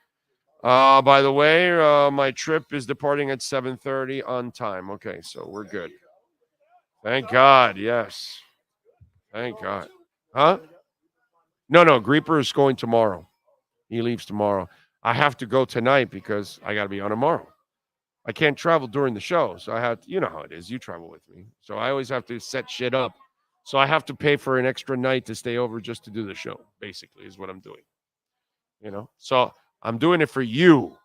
E: By the way, my trip is departing at 7:30 on time. Okay, so we're good. Thank God, yes. Thank God. Huh? No, Grieper is going tomorrow. He leaves tomorrow. I have to go tonight because I got to be on tomorrow. I can't travel during the show, so I have to, you know how it is. You travel with me. So I always have to set shit up. So I have to pay for an extra night to stay over just to do the show, basically, is what I'm doing. You know? So I'm doing it for you.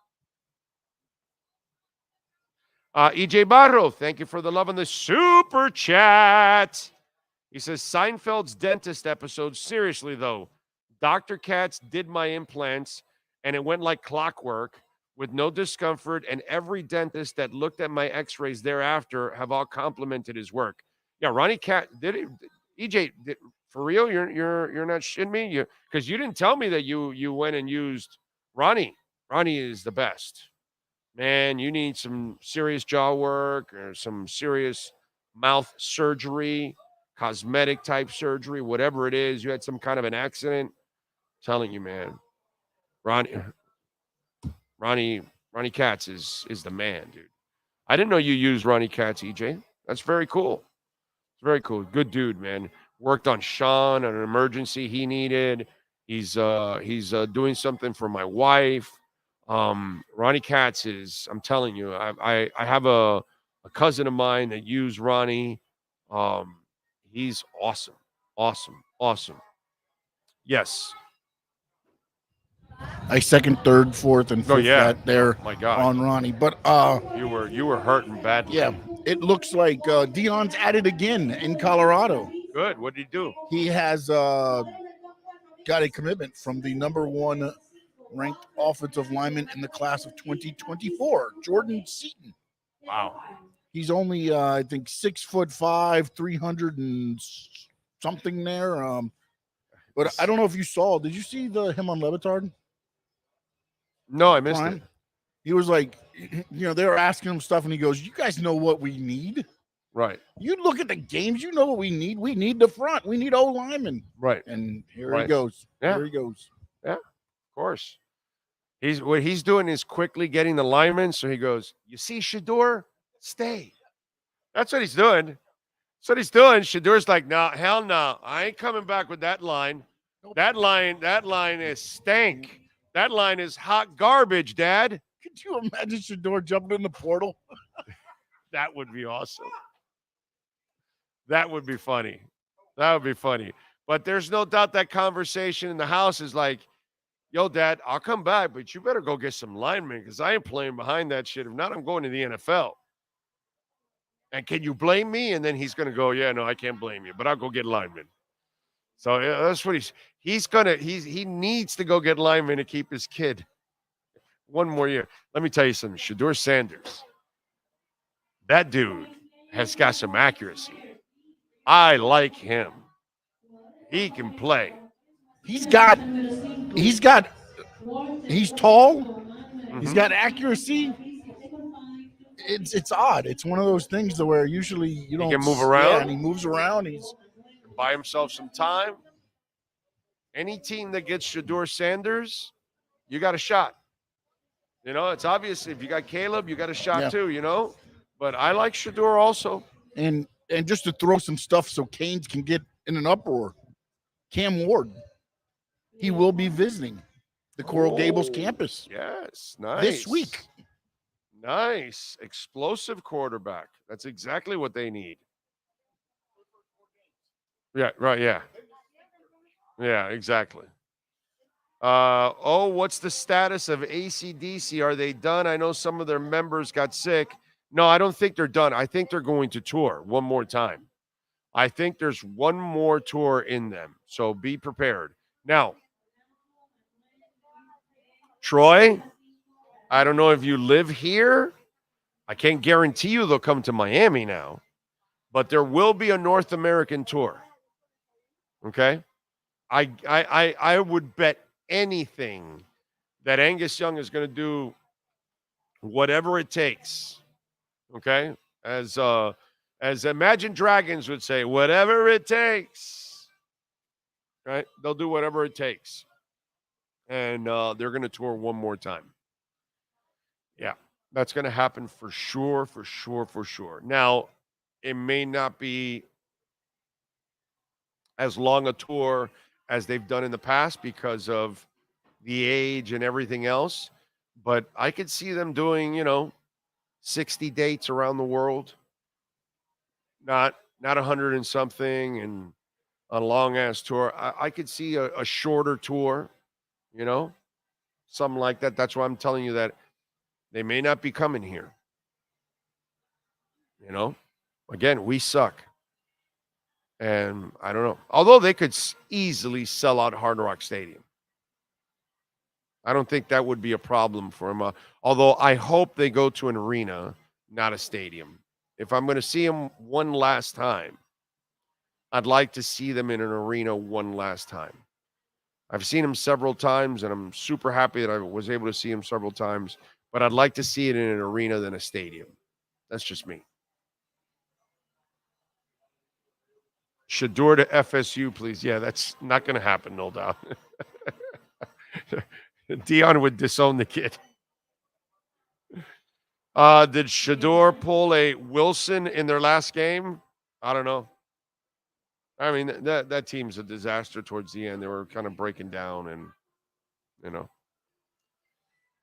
E: EJ Barro, thank you for the love on the super chat. He says, Seinfeld's dentist episode, seriously, though, Dr. Katz did my implants, and it went like clockwork with no discomfort, and every dentist that looked at my x-rays thereafter have all complimented his work. Yeah, Ronnie Katz, did it? EJ, for real, you're not shitting me? Because you didn't tell me that you went and used Ronnie. Ronnie is the best. Man, you need some serious jaw work or some serious mouth surgery, cosmetic type surgery, whatever it is. You had some kind of an accident. I'm telling you, man. Ronnie Katz is the man, dude. I didn't know you used Ronnie Katz, EJ. That's very cool. It's very cool. Good dude, man. Worked on Sean on an emergency he needed. He's doing something for my wife. Ronnie Katz is, I'm telling you, I have a cousin of mine that used Ronnie. He's awesome. Yes.
F: I second, third, fourth, and fifth that there
E: my God.
F: On Ronnie. But
E: you were hurting badly.
F: Yeah, it looks like Dion's at it again in Colorado.
E: Good. What did he do?
F: He has got a commitment from the number one ranked offensive lineman in the class of 2024, Jordan Seaton.
E: Wow.
F: He's only I think 6'5", 300 and something there. But I don't know if you saw. Did you see him on Levitard?
E: No, I missed it.
F: He was like, they were asking him stuff, and he goes, "You guys know what we need."
E: Right.
F: You look at the games, you know what we need. We need the front. We need O linemen.
E: Right.
F: And here
E: Right.
F: he goes.
E: Yeah.
F: Here he goes.
E: Yeah, of course. What he's doing is quickly getting the linemen. So he goes, you see, Shador, stay. That's what he's doing. That's what he's doing. Shador's like, no, hell no. I ain't coming back with that line. That line is stank. That line is hot garbage, Dad.
F: Could you imagine Shador jumping in the portal?
E: That would be awesome. That would be funny. That would be funny. But there's no doubt that conversation in the house is like, yo, Dad, I'll come back, but you better go get some linemen because I ain't playing behind that shit. If not, I'm going to the NFL. And can you blame me? And then he's going to go, yeah, no, I can't blame you, but I'll go get linemen. So that's what he needs to go get linemen to keep his kid one more year. Let me tell you something. Shador Sanders, that dude has got some accuracy. I like him. He can play.
F: He's tall. He's got accuracy. It's odd. It's one of those things where usually you don't
E: can move around.
F: Yeah, and he moves around. He's
E: buy himself some time. Any team that gets Shador Sanders, you got a shot. You know, it's obvious if you got Caleb, you got a shot too, you know. But I like Shador also.
F: And just to throw some stuff so Canes can get in an uproar, Cam Ward, he will be visiting the Coral Gables campus.
E: Yes, nice.
F: This week.
E: Nice. Explosive quarterback. That's exactly what they need. Yeah, right, yeah. Yeah, exactly. What's the status of AC/DC? Are they done? I know some of their members got sick. No, I don't think they're done. I think they're going to tour one more time. I think there's one more tour in them. So be prepared. Now, Troy, I don't know if you live here. I can't guarantee you they'll come to Miami now, but there will be a North American tour. Okay? I would bet anything that Angus Young is going to do whatever it takes. Okay? As Imagine Dragons would say, whatever it takes. Right? They'll do whatever it takes. And they're going to tour one more time. Yeah. That's going to happen for sure. Now, it may not be as long a tour as they've done in the past because of the age and everything else. But I could see them doing, 60 dates around the world. Not 100 and something and a long-ass tour. I could see a shorter tour, something like that. That's why I'm telling you that they may not be coming here. Again, we suck. And I don't know. Although they could easily sell out Hard Rock Stadium. I don't think that would be a problem for them. Although I hope they go to an arena, not a stadium. If I'm going to see them one last time, I'd like to see them in an arena one last time. I've seen them several times, and I'm super happy that I was able to see them several times. But I'd like to see it in an arena than a stadium. That's just me. Shador to FSU, please. Yeah, that's not going to happen, no doubt. Dion would disown the kid. Did Shador pull a Wilson in their last game? I don't know. I mean, that team's a disaster towards the end. They were kind of breaking down and,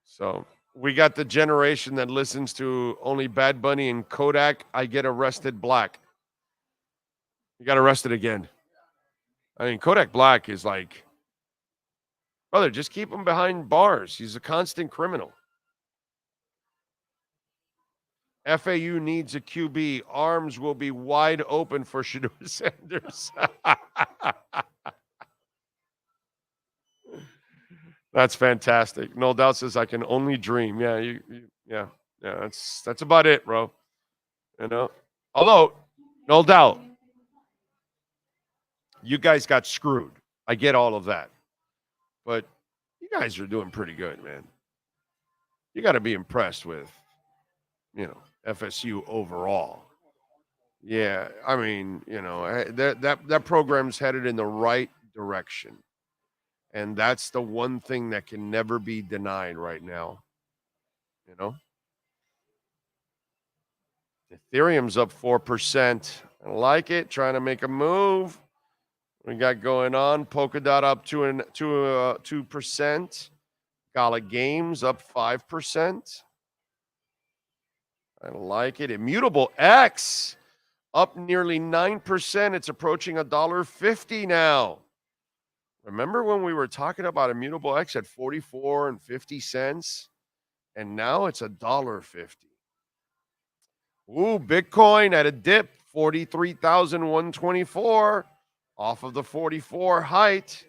E: So we got the generation that listens to only Bad Bunny and Kodak. I Get Arrested Black. You got arrested again. I mean, Kodak Black is like, brother, just keep him behind bars. He's a constant criminal. FAU needs a QB. Arms will be wide open for Shador Sanders. That's fantastic. No doubt says I can only dream. Yeah, yeah. That's about it, bro. Although, no doubt, you guys got screwed. I get all of that. But you guys are doing pretty good, man. You got to be impressed with, FSU overall. Yeah, I mean, that program's headed in the right direction, and that's the one thing that can never be denied right now. You know, Ethereum's up 4%. I like it. Trying to make a move. We got going on. Polkadot up 2%. Gala Games up 5%. I like it. Immutable X up nearly 9%. It's approaching $1.50 now. Remember when we were talking about Immutable X at 44 and 50 cents? And now it's $1.50. Ooh, Bitcoin at a dip, 43,124 off of the 44 height.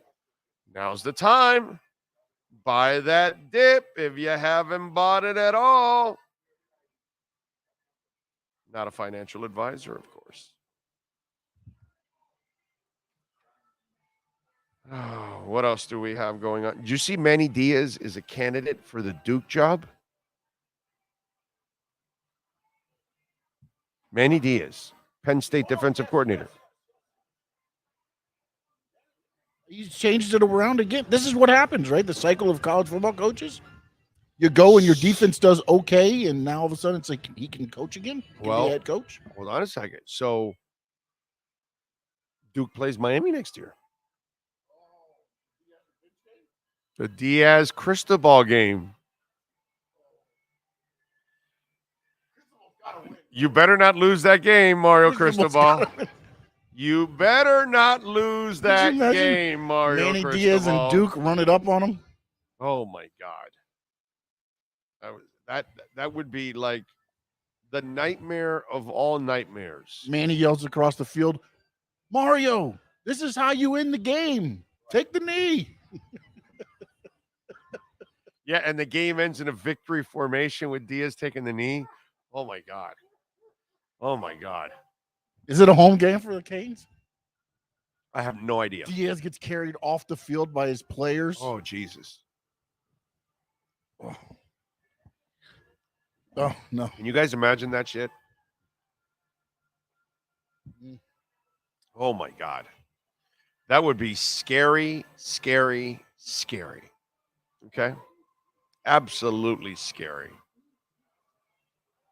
E: Now's the time. Buy that dip if you haven't bought it at all. Not a financial advisor, of course. Oh, what else do we have going on? Did you see Manny Diaz is a candidate for the Duke job? Manny Diaz, Penn State defensive coordinator.
F: He's changed it around again. This is what happens, right? The cycle of college football coaches. You go and your defense does okay, and now all of a sudden it's like he can coach again? He can be head coach?
E: Hold on a second. So Duke plays Miami next year. The Diaz Cristobal game. You better not lose that game, Mario Cristobal. You better not lose that game, Mario
F: Manny
E: Cristobal.
F: Diaz and Duke run it up on him.
E: Oh my God. That would be like the nightmare of all nightmares.
F: Manny yells across the field, Mario, this is how you win the game. Take the knee.
E: Yeah, and the game ends in a victory formation with Diaz taking the knee. Oh my God. Oh my God.
F: Is it a home game for the Canes?
E: I have no idea.
F: Diaz gets carried off the field by his players.
E: Oh, Jesus.
F: Oh, no.
E: Can you guys imagine that shit? Oh, my God. That would be scary, scary, scary. Okay? Absolutely scary.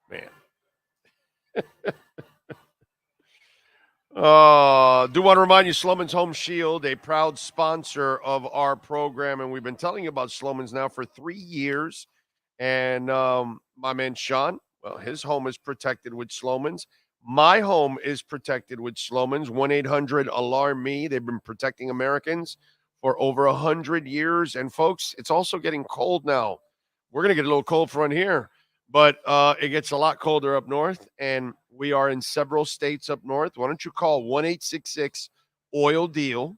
E: Man. Do want to remind you, Sloman's Home Shield, a proud sponsor of our program, and we've been telling you about Sloman's now for 3 years. And my man Sean, well, his home is protected with Sloman's. My home is protected with Sloman's. 1-800-ALARM-ME. They've been protecting Americans for over 100 years. And folks, it's also getting cold now. We're going to get a little cold front here, but it gets a lot colder up north, and we are in several states up north. Why don't you call 1-866-OIL-DEAL?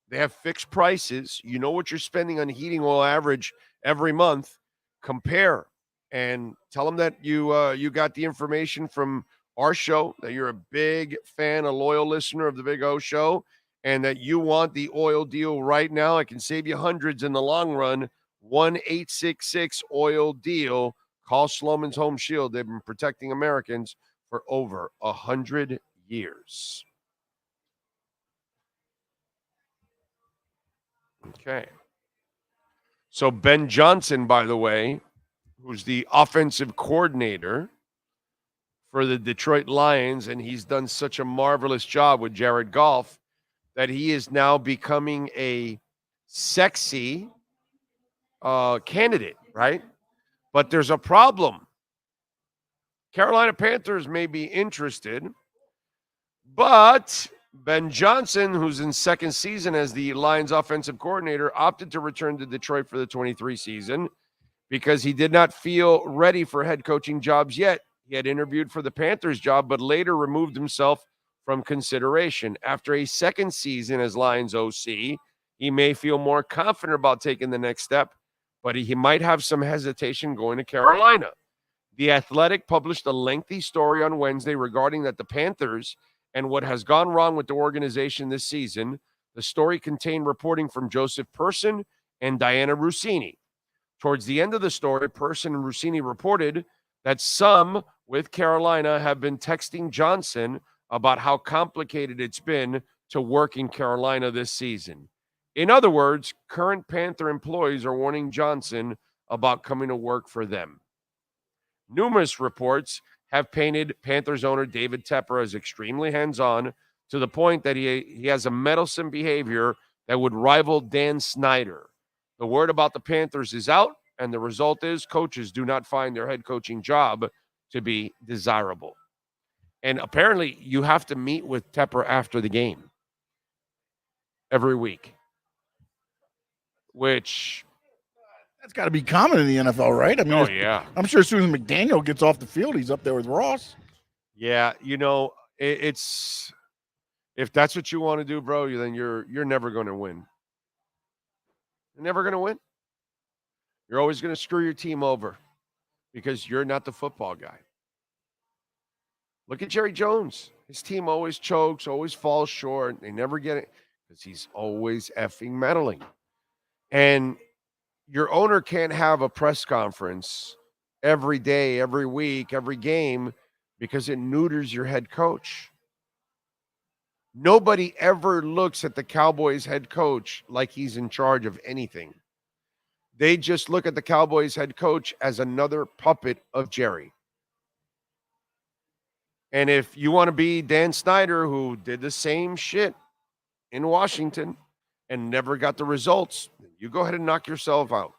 E: They have fixed prices. You know what you're spending on heating oil average every month. Compare and tell them that you got the information from our show, that you're a big fan, a loyal listener of the Big O Show, and that you want the oil deal right now. I can save you hundreds in the long run. 1-866-OIL-DEAL. Call Sloman's Home Shield. They've been protecting Americans for over 100 years. Okay. So Ben Johnson, by the way, who's the offensive coordinator for the Detroit Lions, and he's done such a marvelous job with Jared Goff that he is now becoming a sexy candidate, right? But there's a problem. Carolina Panthers may be interested, but Ben Johnson, who's in second season as the Lions offensive coordinator, opted to return to Detroit for the 23 season because he did not feel ready for head coaching jobs yet. He had interviewed for the Panthers job, but later removed himself from consideration. After a second season as Lions OC, he may feel more confident about taking the next step, but he might have some hesitation going to Carolina. The Athletic published a lengthy story on Wednesday regarding that the Panthers and what has gone wrong with the organization this season. The story contained reporting from Joseph Person and Diana Rossini. Towards the end of the story, Person and Rossini reported that some with Carolina have been texting Johnson about how complicated it's been to work in Carolina this season. In other words, current Panther employees are warning Johnson about coming to work for them. Numerous reports have painted Panthers owner David Tepper as extremely hands-on to the point that he has a meddlesome behavior that would rival Dan Snyder. The word about the Panthers is out, and the result is coaches do not find their head coaching job to be desirable. And apparently you have to meet with Tepper after the game every week, which
F: That's got to be common in the NFL, right? I mean,
E: yeah.
F: I'm sure as soon as McDaniel gets off the field, he's up there with Ross.
E: Yeah, it's if that's what you want to do, bro, then you're never going to win. You're never going to win. You're always going to screw your team over because you're not the football guy. Look at Jerry Jones. His team always chokes, always falls short. They never get it because he's always effing meddling. And your owner can't have a press conference every day, every week, every game because it neuters your head coach. Nobody ever looks at the Cowboys head coach like he's in charge of anything. They just look at the Cowboys head coach as another puppet of Jerry. And if you want to be Dan Snyder, who did the same shit in Washington and never got the results, you go ahead and knock yourself out.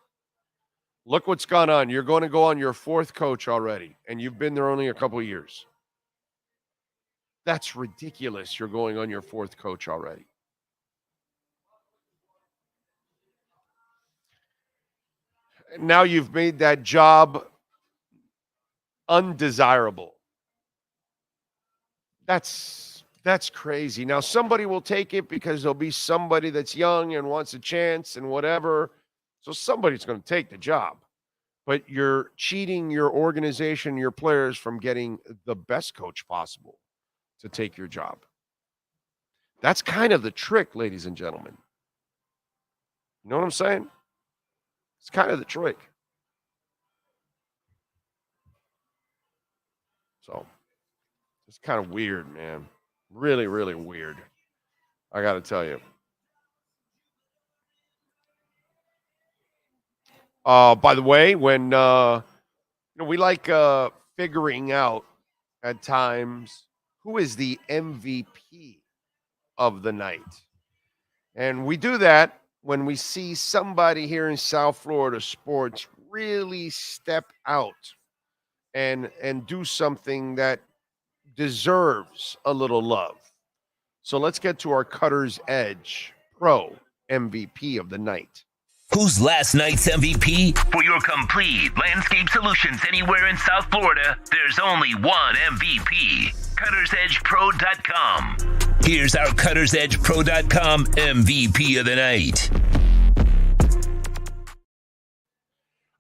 E: Look what's gone on. You're going to go on your fourth coach already, and you've been there only a couple of years. That's ridiculous. You're going on your fourth coach already. Now you've made that job undesirable. That's crazy. Now somebody will take it because there'll be somebody that's young and wants a chance and whatever. So somebody's going to take the job. But you're cheating your organization, your players from getting the best coach possible to take your job. That's kind of the trick, ladies and gentlemen. You know what I'm saying? It's kind of the trick. So it's kind of weird, man. Really, really weird. I got to tell you. By the way, when we like figuring out at times who is the MVP of the night, and we do that when we see somebody here in South Florida sports really step out and do something that deserves a little love. So let's get to our Cutter's Edge Pro MVP of the night.
D: Who's last night's MVP? For your complete landscape solutions anywhere in South Florida, there's only one MVP. CuttersEdgePro.com. Here's our CuttersEdgePro.com MVP of the night.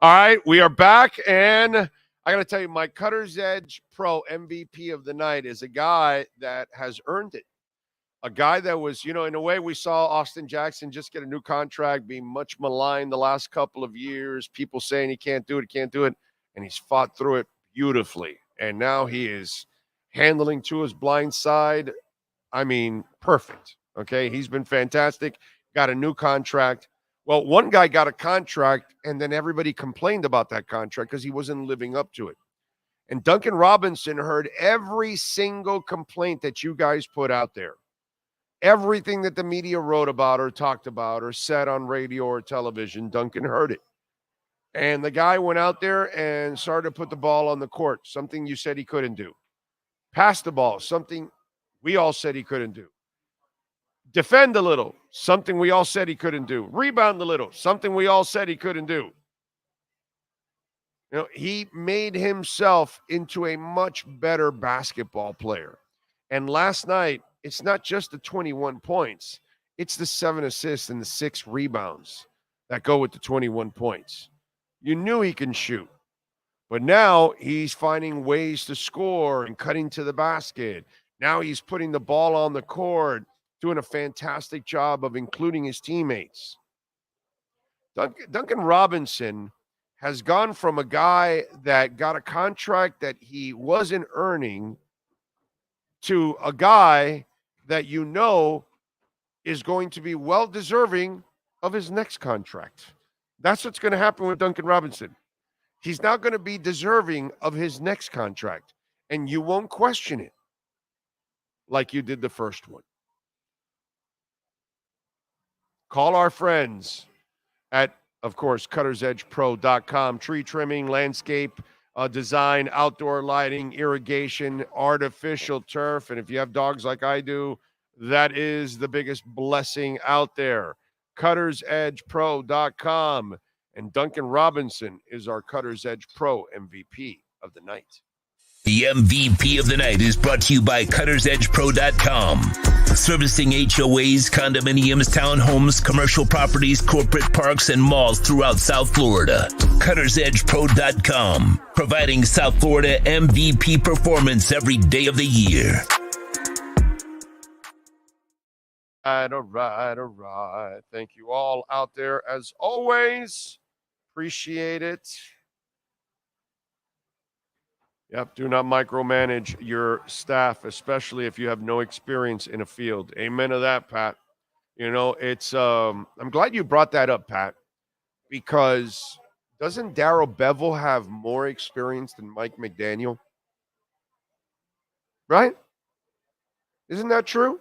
E: All right, we are back, and I got to tell you, my Cutter's Edge Pro MVP of the night is a guy that has earned it. A guy that was, in a way, we saw Austin Jackson just get a new contract, being much maligned the last couple of years, people saying he can't do it, and he's fought through it beautifully. And now he is handling to his blind side. I mean, perfect. Okay, he's been fantastic, got a new contract. Well, one guy got a contract, and then everybody complained about that contract because he wasn't living up to it. And Duncan Robinson heard every single complaint that you guys put out there. Everything that the media wrote about or talked about or said on radio or television, Duncan heard it. And the guy went out there and started to put the ball on the court, something you said he couldn't do. Pass the ball, something we all said he couldn't do. Defend a little, something we all said he couldn't do. Rebound a little, something we all said he couldn't do. He made himself into a much better basketball player. And last night, it's not just the 21 points. It's the 7 assists and the 6 rebounds that go with the 21 points. You knew he can shoot. But now he's finding ways to score and cutting to the basket. Now he's putting the ball on the court, doing a fantastic job of including his teammates. Duncan Robinson has gone from a guy that got a contract that he wasn't earning to a guy that you know is going to be well deserving of his next contract. That's what's going to happen with Duncan Robinson. He's not going to be deserving of his next contract, and you won't question it like you did the first one. Call our friends at, of course, cuttersedgepro.com. Tree trimming, landscape design, outdoor lighting, irrigation, artificial turf. And if you have dogs like I do, that is the biggest blessing out there. cuttersedgepro.com. And Duncan Robinson is our Cutter's Edge Pro MVP of the night.
D: The MVP of the night is brought to you by cuttersedgepro.com. Servicing HOAs, condominiums, townhomes, commercial properties, corporate parks, and malls throughout South Florida. cuttersedgepro.com. Providing South Florida MVP performance every day of the year.
E: All right. Thank you all out there as always. Appreciate it. Yep, do not micromanage your staff, especially if you have no experience in a field. Amen to that, Pat. You know, it's I'm glad you brought that up, Pat, because doesn't Darrell Bevel have more experience than Mike McDaniel? Right? Isn't that true?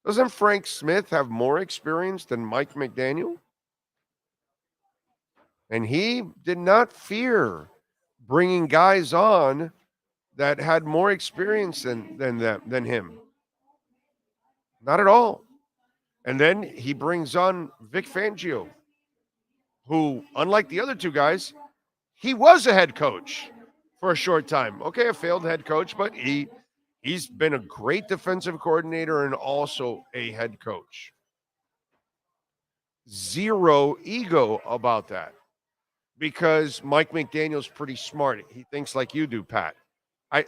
E: Doesn't Frank Smith have more experience than Mike McDaniel? And he did not fear bringing guys on that had more experience than him. Not at all. And then he brings on Vic Fangio, who, unlike the other two guys, he was a head coach for a short time. Okay, a failed head coach, but he's been a great defensive coordinator and also a head coach. Zero ego about that, because Mike McDaniel's pretty smart. He thinks like you do, Pat.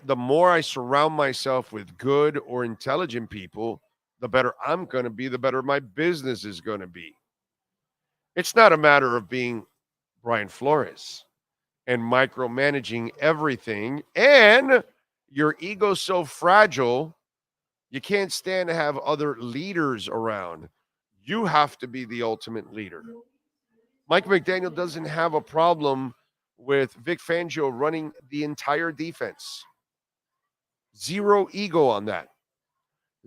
E: The more I surround myself with good or intelligent people, the better I'm going to be, the better my business is going to be. It's not a matter of being Brian Flores and micromanaging everything, and your ego's so fragile, you can't stand to have other leaders around. You have to be the ultimate leader. Mike McDaniel doesn't have a problem with Vic Fangio running the entire defense. Zero ego on that.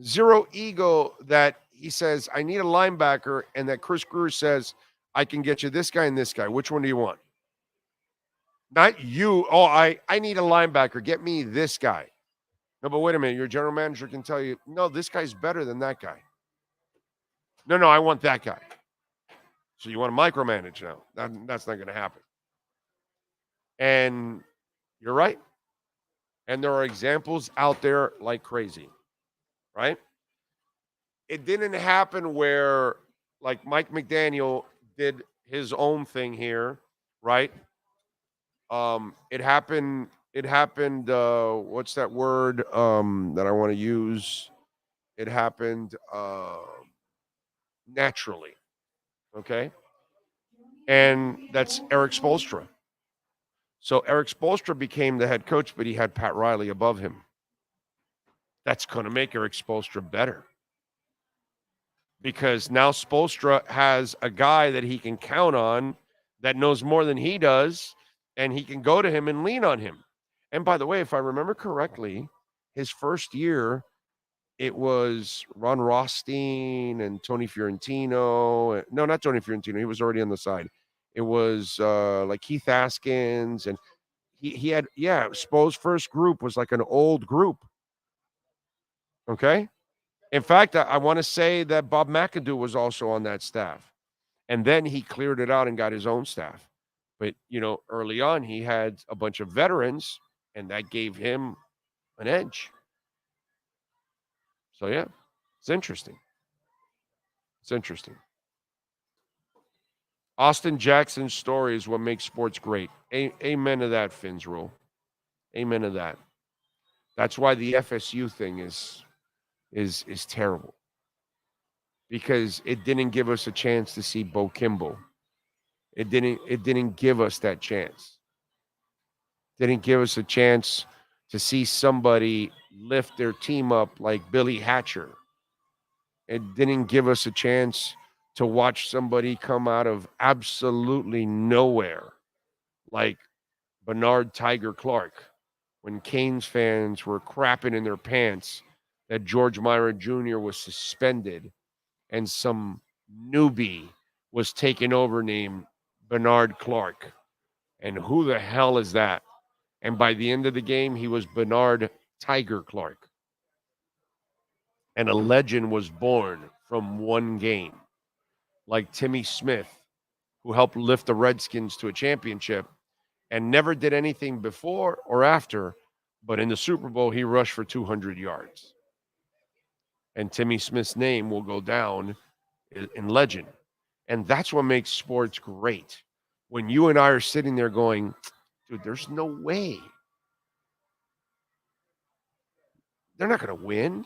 E: Zero ego that he says, I need a linebacker, and that Chris Greer says, I can get you this guy and this guy. Which one do you want? Not you. Oh, I need a linebacker. Get me this guy. No, but wait a minute. Your general manager can tell you, no, this guy's better than that guy. No, I want that guy. So you want to micromanage now. That's not going to happen. And you're right. And there are examples out there like crazy, right? It didn't happen where, like, Mike McDaniel did his own thing here, right? It happened, what's that word that I want to use? It happened naturally, okay? And that's Eric Spoelstra. So Eric Spoelstra became the head coach, but he had Pat Riley above him. That's going to make Eric Spoelstra better, because now Spoelstra has a guy that he can count on that knows more than he does, and he can go to him and lean on him. And by the way, if I remember correctly, his first year, it was Ron Rothstein and Tony Fiorentino. No, not Tony Fiorentino. He was already on the side. It was like Keith Askins, and he had, Spo's first group was like an old group. Okay? In fact, I want to say that Bob McAdoo was also on that staff. And then he cleared it out and got his own staff. But, early on, he had a bunch of veterans, and that gave him an edge. So, yeah, it's interesting. It's interesting. Austin Jackson's story is what makes sports great. Amen to that, Finn's rule. Amen to that. That's why the FSU thing is terrible, because it didn't give us a chance to see Bo Kimball. It didn't give us that chance. Didn't give us a chance to see somebody lift their team up like Billy Hatcher. It didn't give us a chance to watch somebody come out of absolutely nowhere like Bernard Tiger Clark when Canes fans were crapping in their pants that George Myra Jr. was suspended and some newbie was taken over named Bernard Clark. And who the hell is that? And by the end of the game, he was Bernard Tiger Clark. And a legend was born from one game, like Timmy Smith, who helped lift the Redskins to a championship and never did anything before or after, but in the Super Bowl, he rushed for 200 yards. And Timmy Smith's name will go down in legend. And that's what makes sports great. When you and I are sitting there going, dude, there's no way. They're not going to win.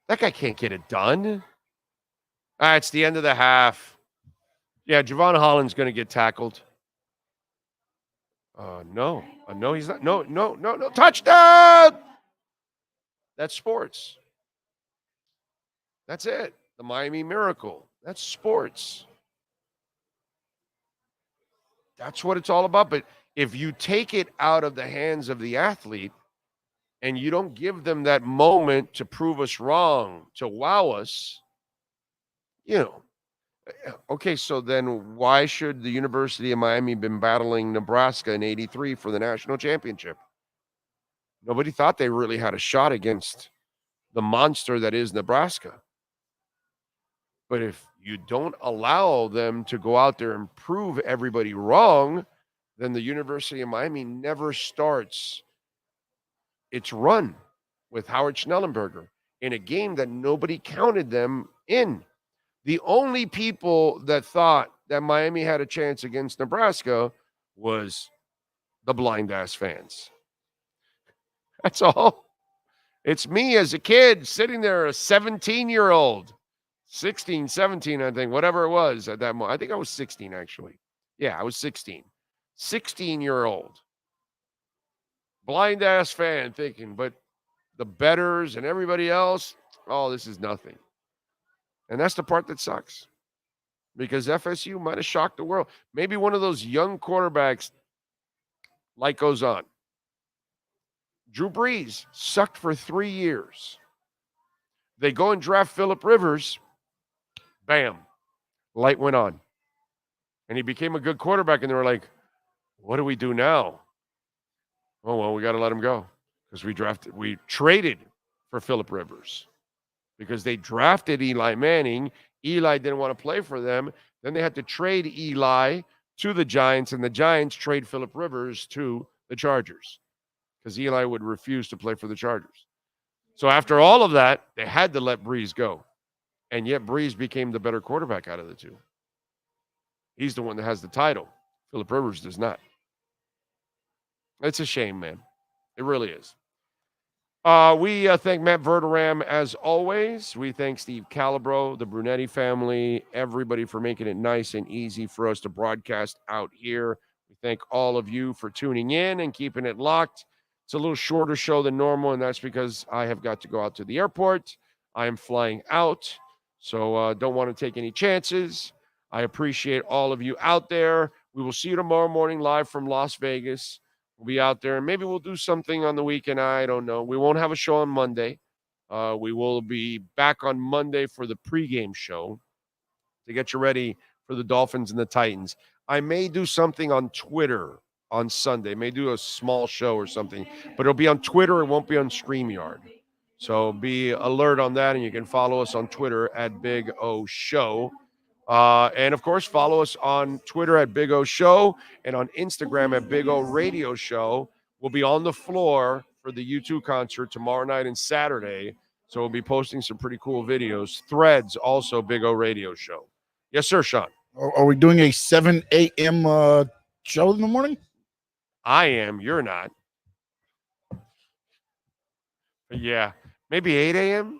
E: That guy can't get it done. It's the end of the half. Yeah, Javon Holland's going to get tackled. No, he's not. No. Touchdown! That's sports. That's it. The Miami Miracle. That's sports. That's what it's all about. But if you take it out of the hands of the athlete and you don't give them that moment to prove us wrong, to wow us, okay, so then why should the University of Miami been battling Nebraska in 83 for the national championship? Nobody thought they really had a shot against the monster that is Nebraska. But if you don't allow them to go out there and prove everybody wrong, then the University of Miami never starts its run with Howard Schnellenberger in a game that nobody counted them in. The only people that thought that Miami had a chance against Nebraska was the blind-ass fans. That's all. It's me as a kid sitting there, a 17-year-old, 16, 17, I think, whatever it was at that moment. I think I was 16, actually. Yeah, I was 16. 16-year-old. Blind-ass fan thinking, but the bettors and everybody else, oh, this is nothing. And that's the part that sucks. Because FSU might have shocked the world. Maybe one of those young quarterbacks, light goes on. Drew Brees sucked for 3 years. They go and draft Phillip Rivers. Bam. Light went on. And he became a good quarterback, and they were like, what do we do now? Oh, well, we got to let him go. Because we traded for Phillip Rivers. Because they drafted Eli Manning. Eli didn't want to play for them. Then they had to trade Eli to the Giants, and the Giants trade Phillip Rivers to the Chargers because Eli would refuse to play for the Chargers. So after all of that, they had to let Brees go. And yet Brees became the better quarterback out of the two. He's the one that has the title. Phillip Rivers does not. It's a shame, man. It really is. We thank Matt Verderam as always. We thank Steve Calabro, the Brunetti family, everybody for making it nice and easy for us to broadcast out here. We thank all of you for tuning in and keeping it locked. It's a little shorter show than normal, and that's because I have got to go out to the airport. I am flying out, so don't want to take any chances. I appreciate all of you out there. We will see you tomorrow morning live from Las Vegas. We'll be out there, and maybe we'll do something on the weekend. I don't know. We won't have a show on Monday. We will be back on Monday for the pregame show to get you ready for the Dolphins and the Titans. I may do something on Twitter on Sunday. May do a small show or something, but it'll be on Twitter. It won't be on StreamYard. So be alert on that, and you can follow us on Twitter at Big O Show. And, of course, follow us on Twitter at Big O Show and on Instagram at Big O Radio Show. We'll be on the floor for the U2 concert tomorrow night and Saturday, so we'll be posting some pretty cool videos. Threads, also Big O Radio Show. Yes, sir, Sean.
F: Are we doing a 7 a.m. Show in the morning?
E: I am. You're not. Yeah. Maybe 8 a.m.?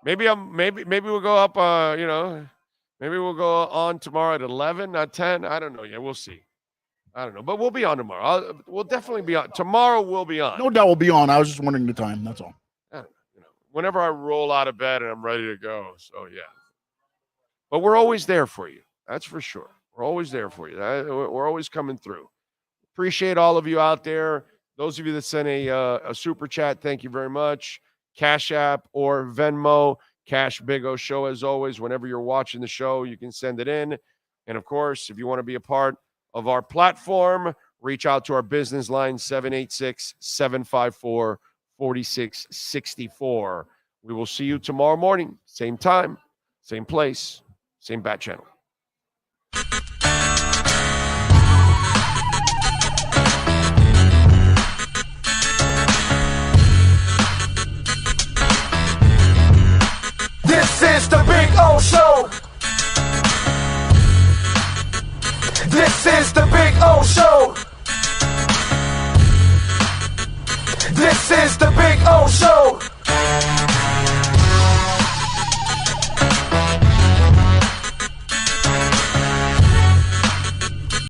E: Maybe we'll go up, Maybe we'll go on tomorrow at 11, not 10. I don't know. Yeah, we'll see. I don't know, but we'll be on tomorrow. We'll definitely be on tomorrow. We'll be on.
F: No doubt we'll be on. I was just wondering the time. That's all.
E: Whenever I roll out of bed and I'm ready to go. So yeah, but we're always there for you. That's for sure. We're always there for you. We're always coming through. Appreciate all of you out there. Those of you that sent a super chat, thank you very much. Cash App or Venmo, Cash Big O Show as always. Whenever you're watching the show, you can send it in. And of course, if you want to be a part of our platform, reach out to our business line, 786-754-4664. We will see you tomorrow morning, same time, same place, same bat channel.
A: This is the Big O Show. This is the Big O Show.